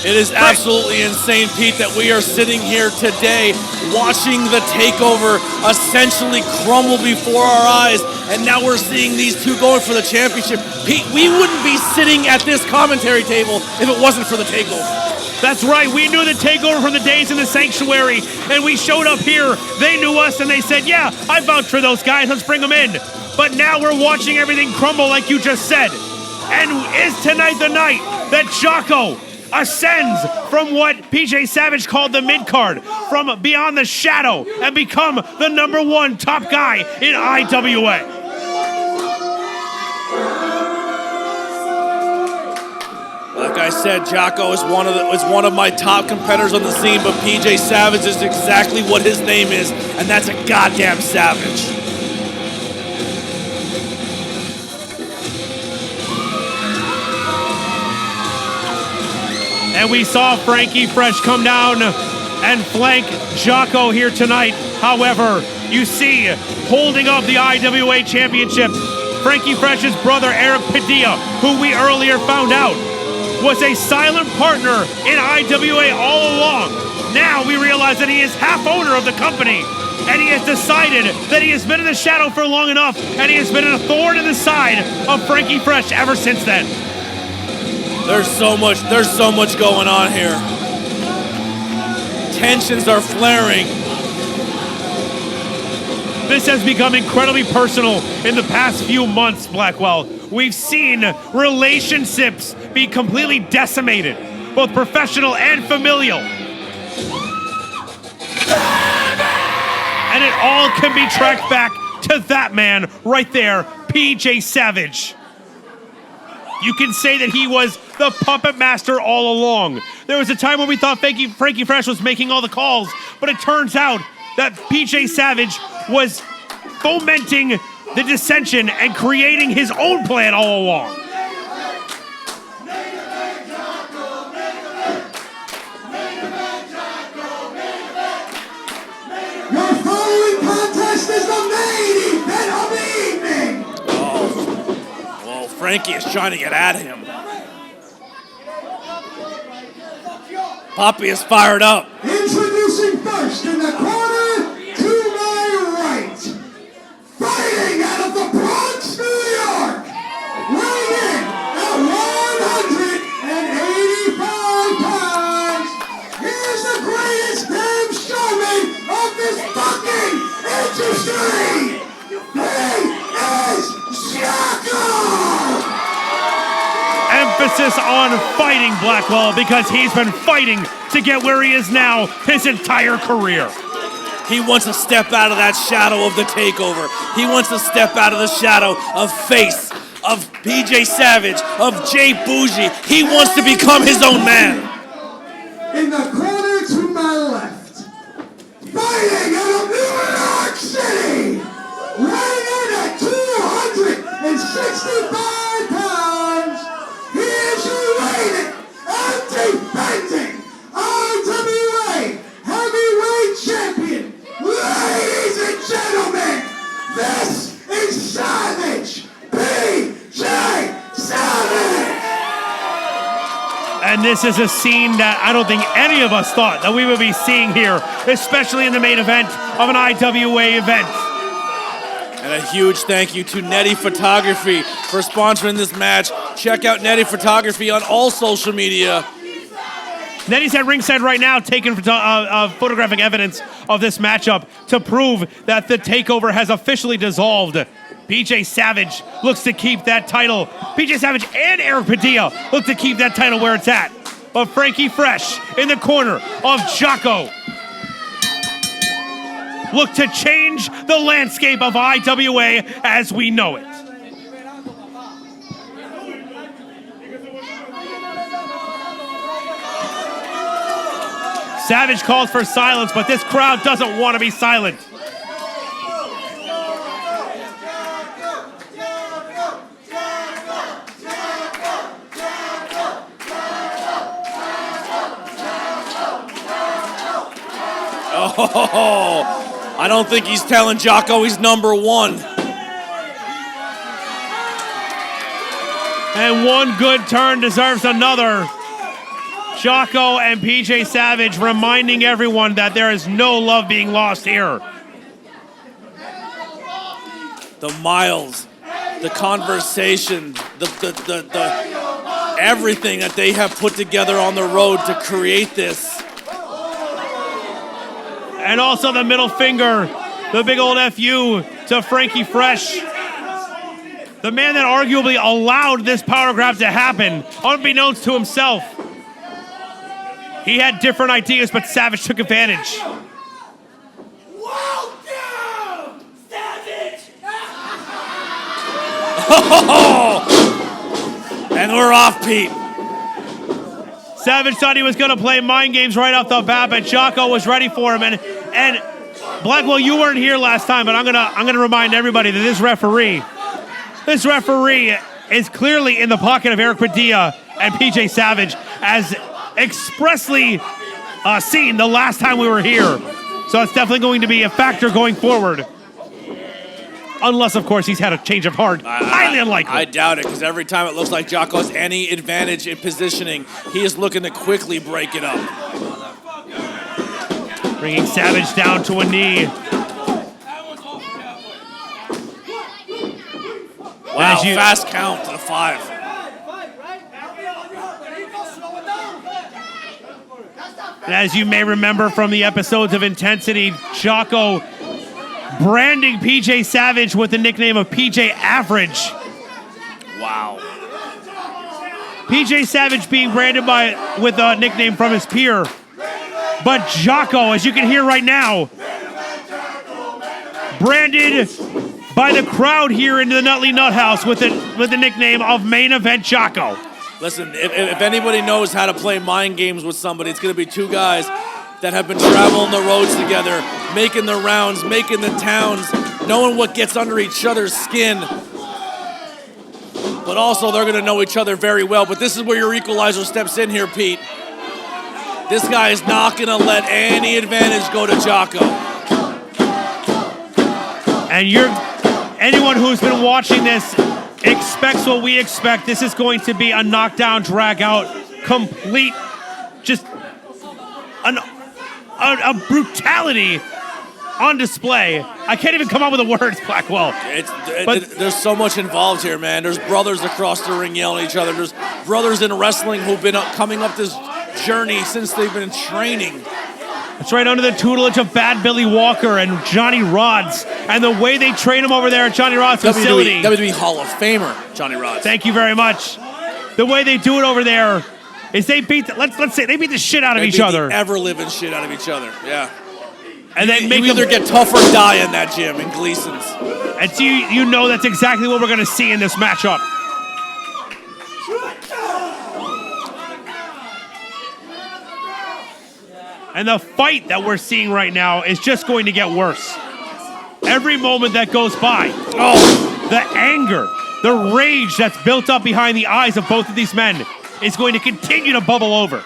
It is absolutely insane, Pete, that we are sitting here today watching the Takeover essentially crumble before our eyes, and now we're seeing these two going for the championship. Pete, we wouldn't be sitting at this commentary table if it wasn't for the Takeover. That's right, we knew the Takeover from the days in the Sanctuary, and we showed up here. They knew us, and they said, yeah, I vouch for those guys, let's bring them in. But now we're watching everything crumble like you just said. And is tonight the night that Jocko ascends from what PJ Savage called the mid-card, from beyond the shadow, and become the #1 top guy in IWA? Like I said, Jocko is one of my top competitors on the scene, but PJ Savage is exactly what his name is, and that's a goddamn savage. And we saw Frankie Fresh come down and flank Jocko here tonight. However, you see, holding up the IWA Championship, Frankie Fresh's brother, Eric Padilla, who we earlier found out was a silent partner in IWA all along. Now we realize that he is half owner of the company, and he has decided that he has been in the shadow for long enough, and he has been a thorn in the side of Frankie Fresh ever since then. There's so much going on here. Tensions are flaring. This has become incredibly personal in the past few months, Blackwell. We've seen relationships be completely decimated, both professional and familial. And it all can be tracked back to that man right there, PJ Savage. You can say that he was the puppet master all along. There was a time when we thought Frankie Fresh was making all the calls, but it turns out that PJ Savage was fomenting the dissension and creating his own plan all along. Your following contest is the main event of the evening. Well, Frankie is trying to get at him. Poppy is fired up. Introducing first in the corner, to my right, fighting out of the Bronx, New York, weighing in at 185 pounds, here's the greatest damn showman of this fucking industry. He is Jocko! Emphasis on fighting, Blackwell, because he's been fighting to get where he is now his entire career. He wants to step out of that shadow of the takeover. He wants to step out of the shadow of Face, of PJ Savage, of Jay Bougie. He wants to become his own man. In the corner to my left, fighting out of New York City, weighing in at 265 pounds, he is your reigning and defending IWA Heavyweight Champion. Ladies and gentlemen, this is Savage, PJ Savage! And this is a scene that I don't think any of us thought that we would be seeing here, especially in the main event of an IWA event. And a huge thank you to Netty Photography for sponsoring this match. Check out Netty Photography on all social media. Netty's at ringside right now taking photographic evidence of this matchup to prove that the takeover has officially dissolved. PJ Savage looks to keep that title. PJ Savage and Eric Padilla look to keep that title where it's at. But Frankie Fresh in the corner of Jaco look to change the landscape of IWA as we know it. Savage calls for silence, but this crowd doesn't want to be silent. Oh, I don't think he's telling Jocko he's number one. And one good turn deserves another. Jocko and PJ Savage reminding everyone that there is no love being lost here. The miles, the conversation, the everything that they have put together on the road to create this. And also the middle finger, the big old FU to Frankie Fresh. The man that arguably allowed this power grab to happen, unbeknownst to himself. He had different ideas, but Savage took advantage. Welcome, Savage! And we're off, Pete. Savage thought he was going to play mind games right off the bat, but Jocko was ready for him. And Blackwell, you weren't here last time, but I'm gonna remind everybody that this referee is clearly in the pocket of Eric Padilla and PJ Savage, as expressly seen the last time we were here. So it's definitely going to be a factor going forward. Unless, of course, he's had a change of heart. Highly unlikely. I doubt it, because every time it looks like Jocko has any advantage in positioning, he is looking to quickly break it up. Bringing Savage down to a knee. Wow, fast count to the 5. And as you may remember from the episodes of Intensity, Jocko branding PJ Savage with the nickname of PJ Average. Wow. PJ Savage being branded with a nickname from his peer. But Jocko, as you can hear right now, branded by the crowd here into the Nutley Nut House with the nickname of Main Event Jocko. Listen, if anybody knows how to play mind games with somebody, it's going to be two guys that have been traveling the roads together, making the rounds, making the towns, knowing what gets under each other's skin. But also, they're going to know each other very well. But this is where your equalizer steps in here, Pete. This guy is not going to let any advantage go to Jocko. And anyone who's been watching this expects what we expect. This is going to be a knockdown, drag out, complete, just a brutality on display. I can't even come up with the words, Blackwell. There's so much involved here, man. There's brothers across the ring yelling at each other. There's brothers in wrestling who've been coming up this journey since they've been training. It's right under the tutelage of Bad Billy Walker and Johnny Rods, and the way they train him over there at Johnny Rods' facility. WWE Hall of Famer, Johnny Rods. Thank you very much. The way they do it over there is they beat, let's say, they beat the shit out of each other. The ever-living shit out of each other, yeah. And then you either get tough or die in that gym, in Gleason's. And so you know that's exactly what we're going to see in this matchup. And the fight that we're seeing right now is just going to get worse. Every moment that goes by, the anger, the rage that's built up behind the eyes of both of these men is going to continue to bubble over.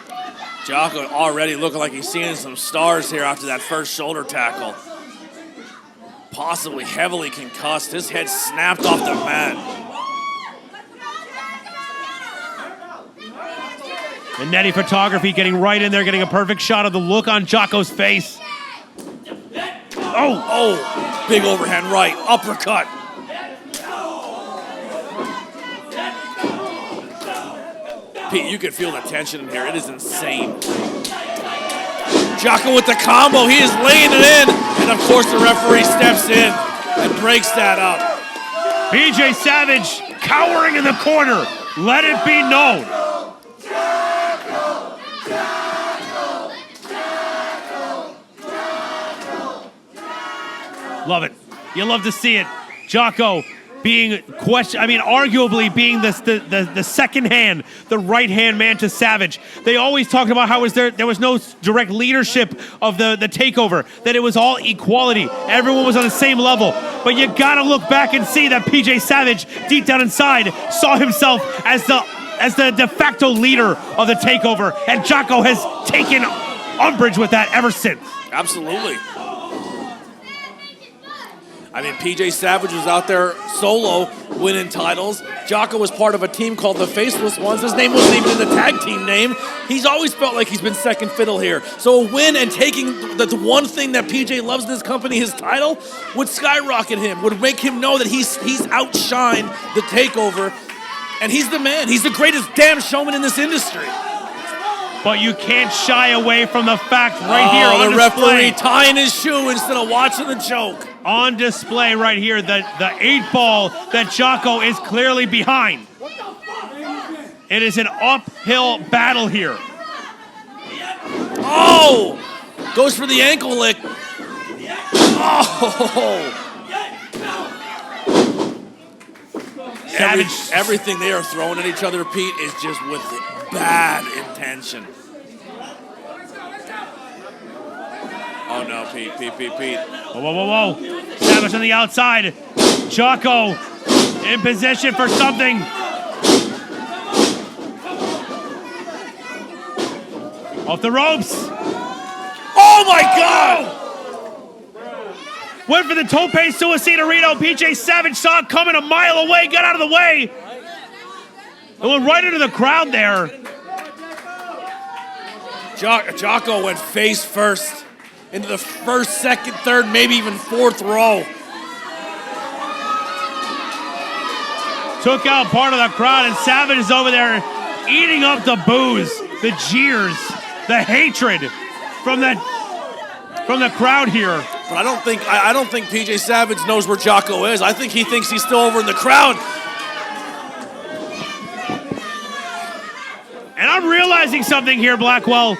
Jocko already looking like he's seeing some stars here after that first shoulder tackle. Possibly heavily concussed. His head snapped off the mat. And Netty Photography getting right in there, getting a perfect shot of the look on Jocko's face. Oh, big overhand right, uppercut. Pete, you can feel the tension in here. It is insane. Jocko with the combo. He is laying it in. And, of course, the referee steps in and breaks that up. PJ Savage cowering in the corner. Let it be known. Love it. You love to see it. Jocko being arguably being the second hand, the right hand man to Savage. They always talked about how there was no direct leadership of the takeover, that it was all equality. Everyone was on the same level. But you gotta look back and see that PJ Savage, deep down inside, saw himself as the de facto leader of the takeover, and Jocko has taken umbrage with that ever since. Absolutely. I mean, PJ Savage was out there solo winning titles. Jocko was part of a team called the Faceless Ones. His name wasn't even in the tag team name. He's always felt like he's been second fiddle here. So a win and taking the one thing that PJ loves in this company, his title, would skyrocket him, would make him know that he's outshined the takeover. And he's the man. He's the greatest damn showman in this industry. But you can't shy away from the fact right here on the display. Referee tying his shoe instead of watching the choke. On display right here, the 8-ball that Jocko is clearly behind. It is an uphill battle here. Oh! Goes for the ankle lick. Oh! Everything they are throwing at each other, Pete, is just with bad intention. Oh no, Pete. Whoa. Savage on the outside. Jocko in position for something. Off the ropes. Oh my God! Went for the tope suicidorito. PJ Savage saw it coming a mile away, got out of the way. It went right into the crowd there. Jocko went face first into the first, second, third, maybe even fourth row. Took out part of the crowd, and Savage is over there eating up the boos, the jeers, the hatred from the crowd here. But I don't think PJ Savage knows where Jocko is. I think he thinks he's still over in the crowd. And I'm realizing something here, Blackwell.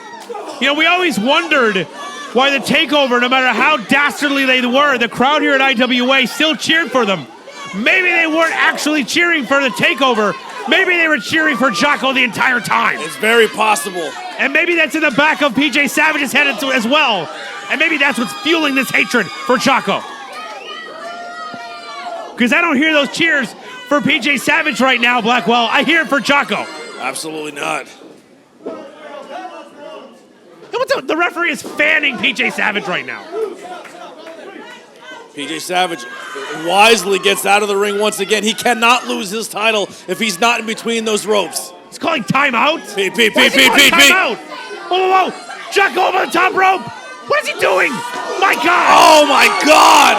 You know, we always wondered why the TakeOver, no matter how dastardly they were, the crowd here at IWA still cheered for them. Maybe they weren't actually cheering for the TakeOver. Maybe they were cheering for Jocko the entire time. It's very possible. And maybe that's in the back of PJ Savage's head as well. And maybe that's what's fueling this hatred for Jocko. Because I don't hear those cheers for PJ Savage right now, Blackwell. I hear it for Jocko. Absolutely not. The referee is fanning PJ Savage right now. PJ Savage wisely gets out of the ring once again. He cannot lose his title if he's not in between those ropes. He's calling timeout. Pete. Timeout. Whoa. Jocko over the top rope. What is he doing? My God. Oh, my God.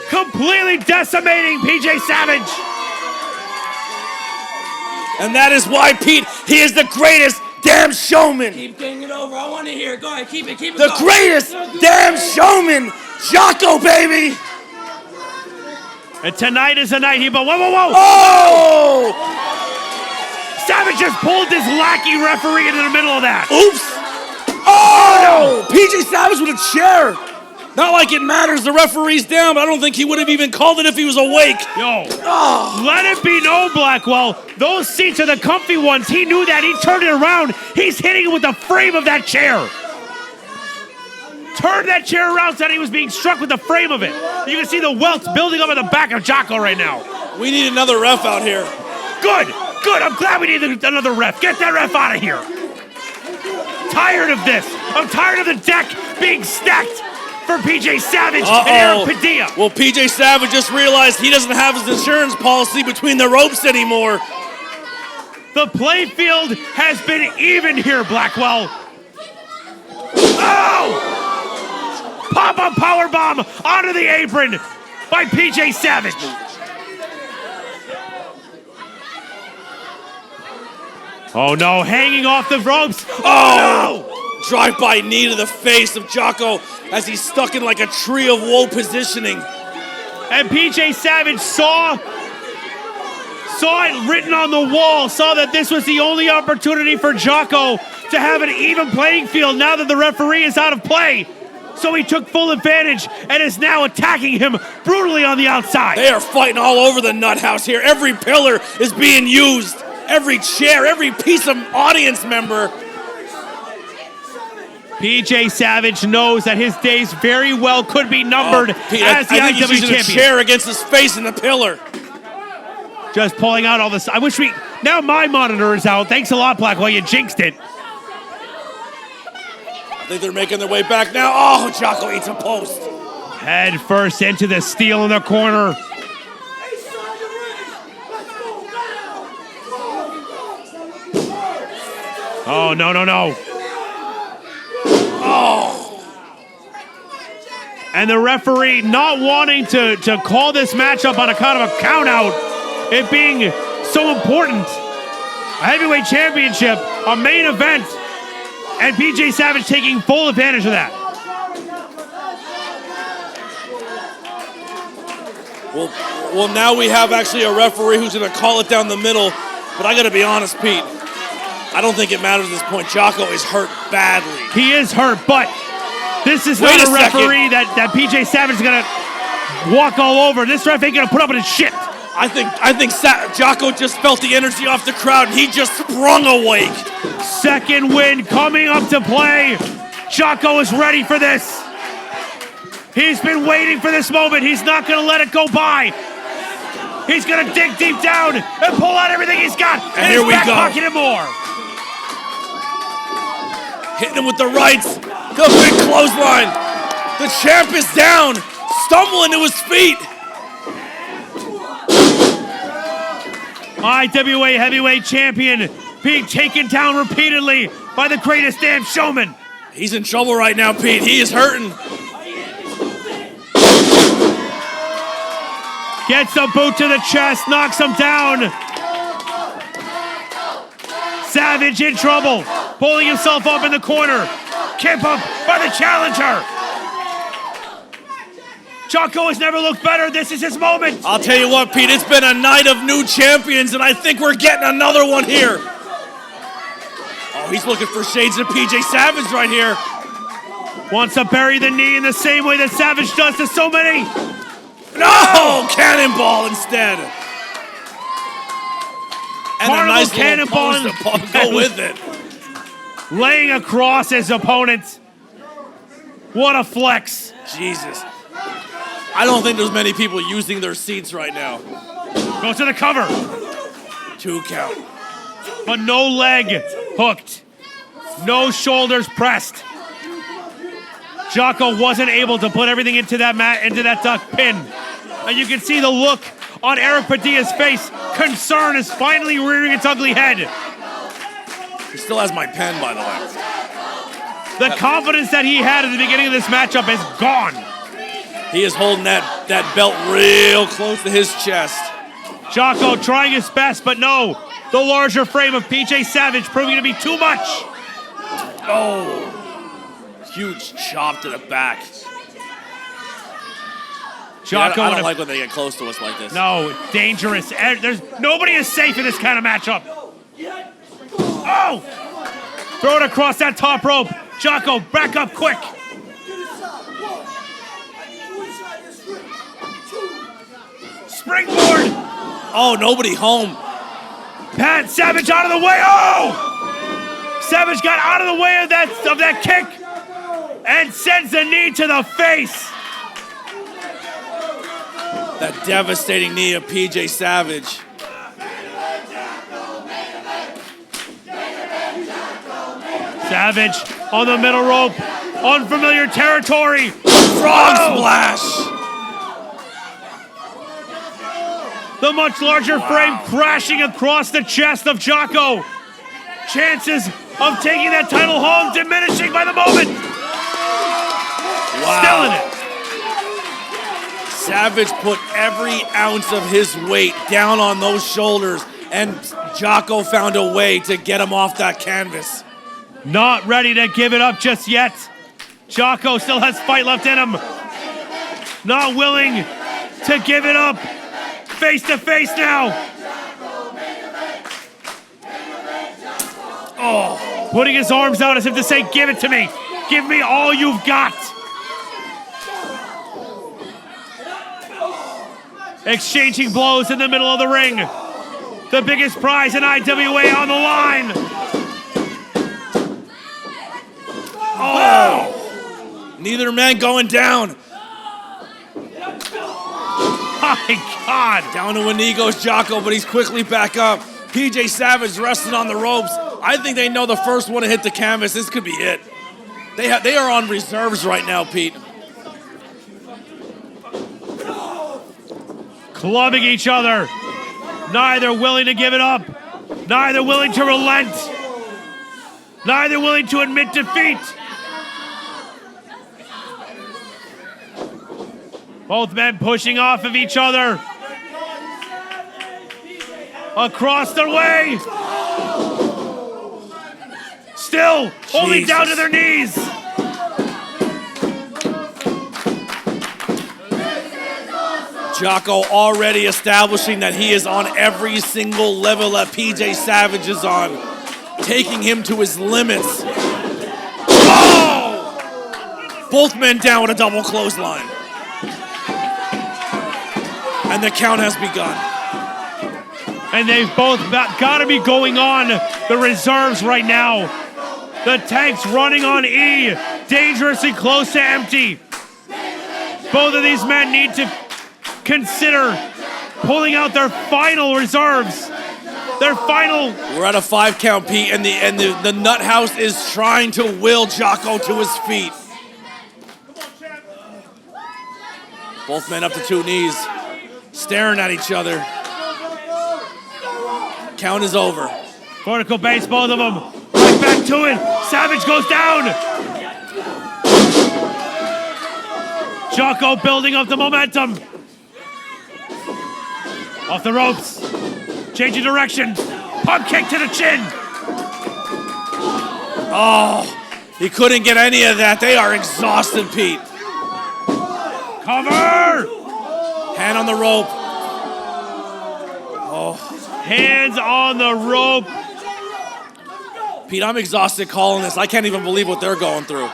Completely decimating PJ Savage. And that is why, Pete, he is the greatest damn showman. Keep getting it over. I want to hear it. Go ahead. Keep it The going. greatest damn showman. Jocko, baby. And tonight is the night. Whoa. Oh! Savage just pulled this lackey referee into the middle of that. Oops. Oh, no. PJ Savage with a chair. Not like it matters. The referee's down, but I don't think he would have even called it if he was awake. Let it be known, Blackwell. Those seats are the comfy ones. He knew that. He turned it around. He's hitting it with the frame of that chair. Turned that chair around so that he was being struck with the frame of it. You can see the welts building up in the back of Jocko right now. We need another ref out here. Good. I'm glad we need another ref. Get that ref out of here. Tired of this. I'm tired of the deck being stacked for PJ Savage and Eric Padilla. Well, PJ Savage just realized he doesn't have his insurance policy between the ropes anymore. The playfield has been even here, Blackwell. Oh! Pop-up powerbomb onto the apron by PJ Savage. Oh no, hanging off the ropes. Oh no! Drive-by knee to the face of Jocko as he's stuck in like a tree of woe positioning. And PJ Savage saw it written on the wall, saw that this was the only opportunity for Jocko to have an even playing field now that the referee is out of play. So he took full advantage and is now attacking him brutally on the outside. They are fighting all over the nut house here. Every pillar is being used. Every chair, every piece of audience member. PJ Savage knows that his days very well could be numbered as the I think IW he's using champion. a chair against his face in the pillar. Just pulling out all this. I wish now my monitor is out. Thanks a lot, Blackwell. You jinxed it. I think they're making their way back now. Oh, Jocko eats a post. Head first into the steel in the corner. Oh, no. Oh. And the referee not wanting to call this matchup on account of a count out, it being so important. A heavyweight championship, a main event, and PJ Savage taking full advantage of that. Well, now we have actually a referee who's going to call it down the middle. But I got to be honest, Pete. I don't think it matters at this point. Jocko is hurt badly. He is hurt, but this is not a referee that PJ Savage is going to walk all over. This ref ain't going to put up with his shit. I think Jocko just felt the energy off the crowd, and he just sprung awake. Second win coming up to play. Jocko is ready for this. He's been waiting for this moment. He's not going to let it go by. He's going to dig deep down and pull out everything he's got. And here we back go. pocket and more. Hitting him with the rights. The big clothesline. The champ is down. Stumbling to his feet. IWA heavyweight champion being taken down repeatedly by the greatest damn showman. He's in trouble right now, Pete. He is hurting. Gets the boot to the chest, knocks him down. Savage in trouble, pulling himself up in the corner. Kip up by the challenger. Jocko has never looked better. This is his moment. I'll tell you what, Pete, it's been a night of new champions, and I think we're getting another one here. Oh, he's looking for shades of PJ Savage right here. Wants to bury the knee in the same way that Savage does to so many. No! Cannonball instead. And Carnival a nice cannonball little pose to go with it. Laying across his opponent. What a flex. Jesus. I don't think there's many people using their seats right now. Goes to the cover. 2 count. But no leg hooked. No shoulders pressed. Jocko wasn't able to put everything into that duck pin. And you can see the look on Eric Padilla's face. Concern is finally rearing its ugly head. He still has my pen, by the way. The confidence that he had at the beginning of this matchup is gone. He is holding that belt real close to his chest. Jocko trying his best, but no. The larger frame of PJ Savage proving to be too much. Oh. Huge chop to the back. Jocko, I don't like when they get close to us like this. No, dangerous. Nobody is safe in this kind of matchup. Oh! Throw it across that top rope. Jocko, back up quick. Springboard. Oh, nobody home. Pat Savage out of the way. Oh! Savage got out of the way of that kick and sends the knee to the face. That devastating knee of PJ Savage. Savage on the middle rope. Unfamiliar territory. Frog splash. The much larger frame crashing across the chest of Jocko. Chances of taking that title home diminishing by the moment. Wow. Still in it. Savage put every ounce of his weight down on those shoulders, and Jocko found a way to get him off that canvas. Not ready to give it up just yet. Jocko still has fight left in him. Not willing to give it up. Face to face now. Oh, putting his arms out as if to say, give it to me. Give me all you've got. Exchanging blows in the middle of the ring. The biggest prize in IWA on the line. Oh! Neither man going down. My God. Down to one knee goes Jocko, but he's quickly back up. PJ Savage resting on the ropes. I think they know the first one to hit the canvas. This could be it. They are on reserves right now, Pete. Clubbing each other. Neither willing to give it up. Neither willing to relent. Neither willing to admit defeat. Both men pushing off of each other. Across the way. Still only down to their knees. Jocko already establishing that he is on every single level that PJ Savage is on. Taking him to his limits. Oh! Both men down with a double clothesline. And the count has begun. And they've both got to be going on the reserves right now. The tank's running on E, dangerously close to empty. Both of these men need to consider pulling out their final reserves. Their final. We're at a 5 count, Pete, and the nut house is trying to will Jocko to his feet. Both men up to 2 knees, staring at each other. Count is over. Vertical base, both of them. Right back to it. Savage goes down. Jocko building up the momentum. Off the ropes. Changing direction. Pump kick to the chin. Oh, he couldn't get any of that. They are exhausted, Pete. Cover! Hand on the rope. Hands on the rope. Pete, I'm exhausted calling this. I can't even believe what they're going through.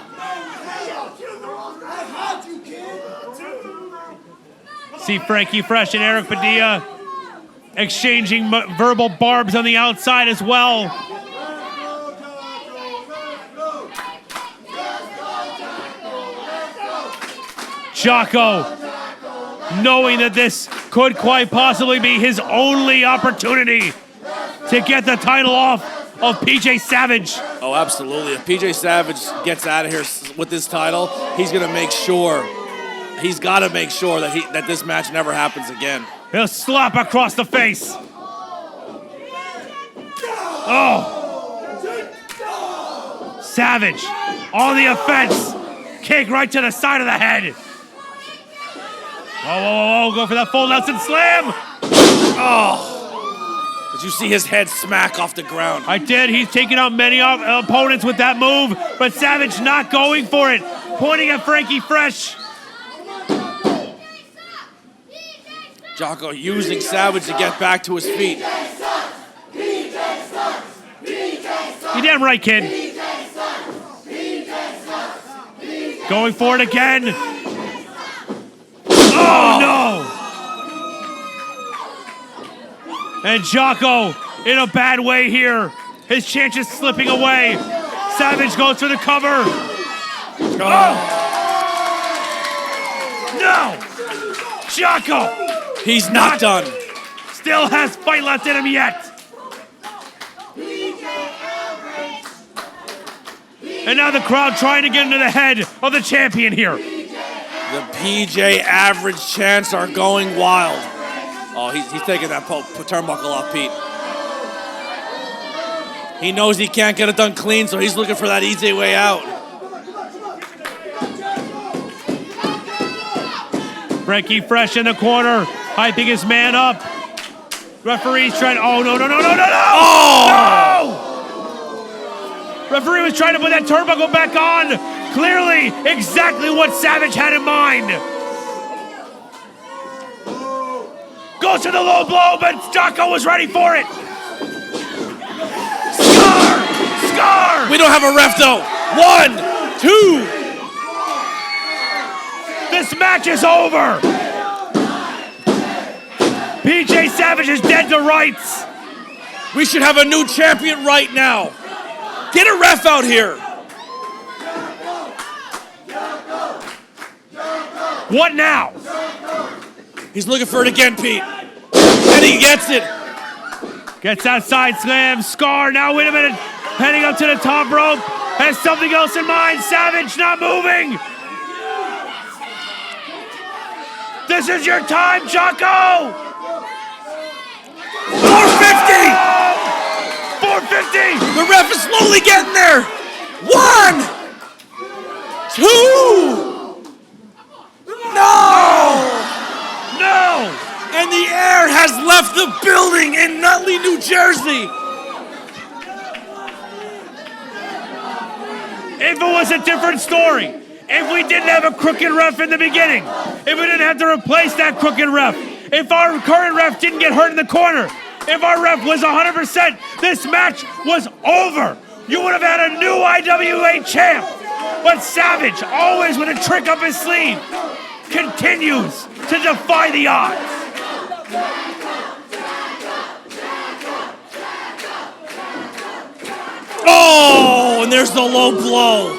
See Frankie Fresh and Eric Padilla exchanging verbal barbs on the outside as well. Jocko, knowing that this could quite possibly be his only opportunity to get the title off of PJ Savage. Oh, absolutely. If PJ Savage gets out of here with this title, he's going to make sure, he's got to make sure that this match never happens again. He'll slap across the face. Oh. Savage on the offense. Kick right to the side of the head. Oh, go for that full Nelson slam. Oh. Did you see his head smack off the ground? I did. He's taken out many opponents with that move, but Savage not going for it. Pointing at Frankie Fresh. Jocko using Savage to get back to his feet. You damn right, kid. Going for it again. Oh, no! And Jocko in a bad way here. His chances slipping away. Savage goes for the cover. Oh! No! Jocko! He's not done. Still has fight left in him yet. And now the crowd trying to get into the head of the champion here. The PJ Average chants are going wild. Oh, he's taking that turnbuckle off, Pete. He knows he can't get it done clean, so he's looking for that easy way out. Frankie Fresh in the corner, hyping his man up. Referee's trying. Oh, no. Oh! No! Referee was trying to put that turnbuckle back on. Clearly, exactly what Savage had in mind. Goes to the low blow, but Jocko was ready for it. Scar! We don't have a ref, though. 1, 2. This match is over. PJ Savage is dead to rights. We should have a new champion right now. Get a ref out here. What now? He's looking for it again, Pete. And he gets it. Gets that side slam. Scar, now wait a minute. Heading up to the top rope. Has something else in mind. Savage not moving. This is your time, Jocko. 450. 450. The ref is slowly getting there. 1, 2. No! And the air has left the building in Nutley, New Jersey. If it was a different story, if we didn't have a crooked ref in the beginning, if we didn't have to replace that crooked ref, if our current ref didn't get hurt in the corner, if our ref was 100%, this match was over. You would have had a new IWA champ. But Savage, always with a trick up his sleeve, continues to defy the odds. Oh, and there's the low blow.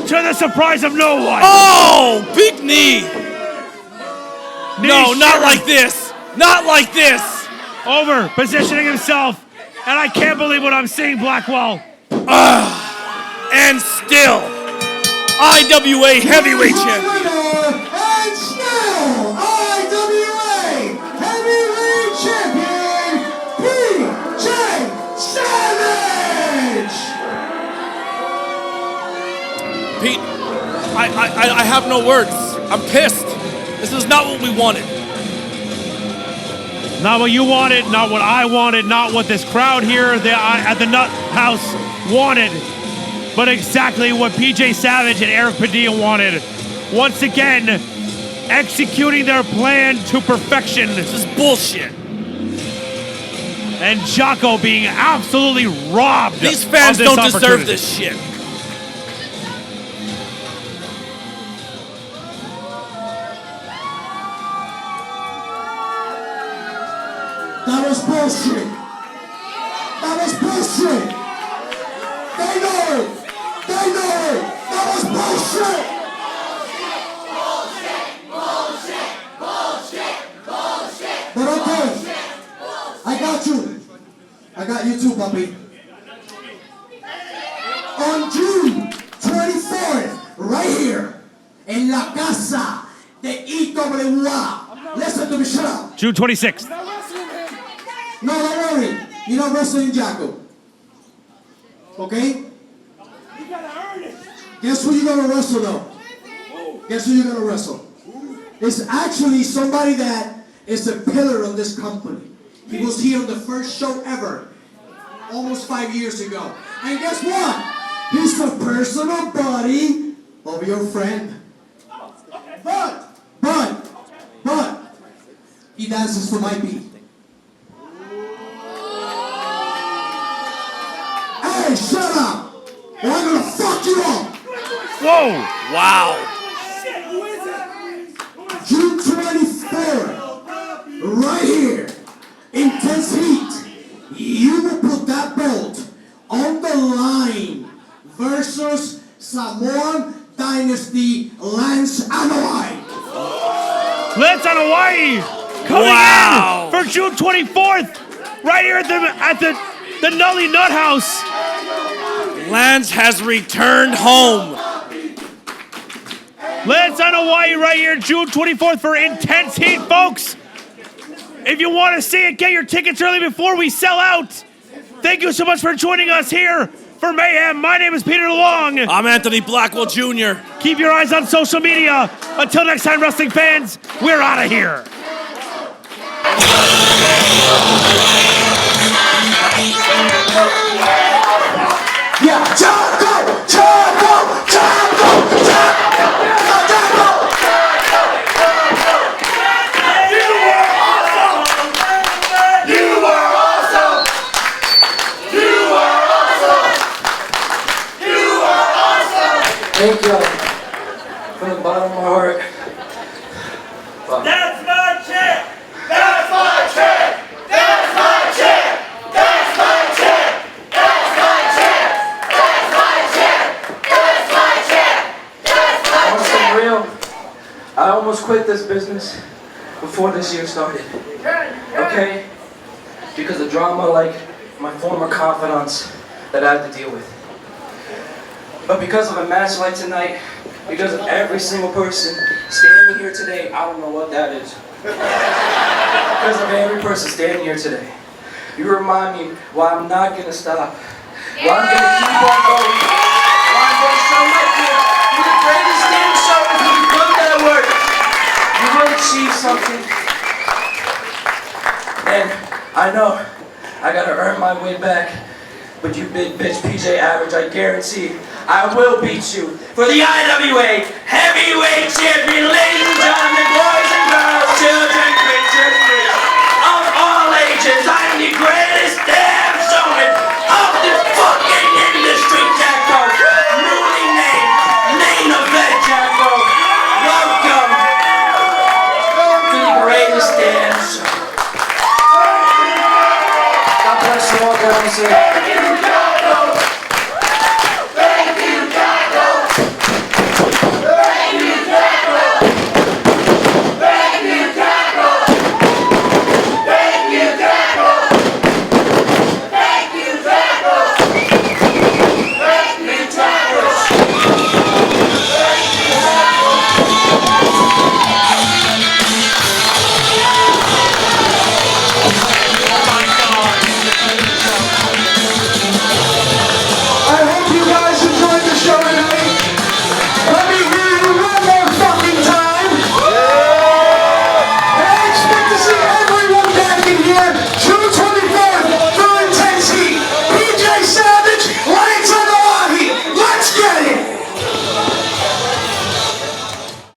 To the surprise of no one. Oh, big knee. No, not like this. Not like this. Over, positioning himself. And I can't believe what I'm seeing, Blackwell. And still, IWA Heavyweight Champion. And still, IWA Heavyweight Champion, PJ Savage! Pete, I have no words. I'm pissed. This is not what we wanted. Not what you wanted, not what I wanted, not what this crowd here at the Nut House wanted. but exactly what PJ Savage and Eric Padilla wanted. Once again, executing their plan to perfection. This is bullshit. And Jocko being absolutely robbed. These fans of this don't deserve opportunity. this shit. That was bullshit. That was bullshit. They know it. They know it. That was bullshit. But okay, I got you. I got you too, puppy. On June 24th, right here, in La Casa de IWA. Listen to me, shut up. June 26th. No, don't worry. You're not wrestling Jaco. Okay? You gotta earn it. Guess who you're gonna wrestle though? Guess who you're gonna wrestle? It's actually somebody that is a pillar of this company. He was here on the first show ever, almost 5 years ago. And guess what? He's the personal buddy of your friend. But, he dances to my beat. Hey, shut up! Or I'm gonna fuck you up! Whoa! Wow. June 24th, right here, Intense Heat. You will put that belt on the line versus Samoan Dynasty Lance Anoa'i. Lance on Hawaii coming Wow. in for June 24th, right here at the Nully Nut House. Lance has returned home. Lance on Hawaii right here, June 24th for Intense Heat, folks. If you want to see it, get your tickets early before we sell out. Thank you so much for joining us here for Mayhem. My name is Peter Long. I'm Anthony Blackwell Jr. Keep your eyes on social media. Until next time, wrestling fans, we're out of here. Yeah, Jocko! Jocko! Jocko! Jocko! Thank you from the bottom of my heart. That's my champ! That's my champ! That's my champ! That's my champ! That's my champ! That's my champ! That's my champ! That's my I want to be real. I almost quit this business before this year started. Okay? Because of drama like my former confidants that I had to deal with. But because of a match like tonight, because of every single person standing here today, I don't know what that is. Because of every person standing here today, you remind me why I'm not going to stop. Why I'm going to keep on going. Why I'm going to show up here. You're the greatest damn show if you can put that work. You will achieve something. And I know I got to earn my way back. But you big bitch PJ Average, I guarantee I will beat you for the IWA Heavyweight Champion, ladies and gentlemen, boys and girls, children, pictures, of all ages.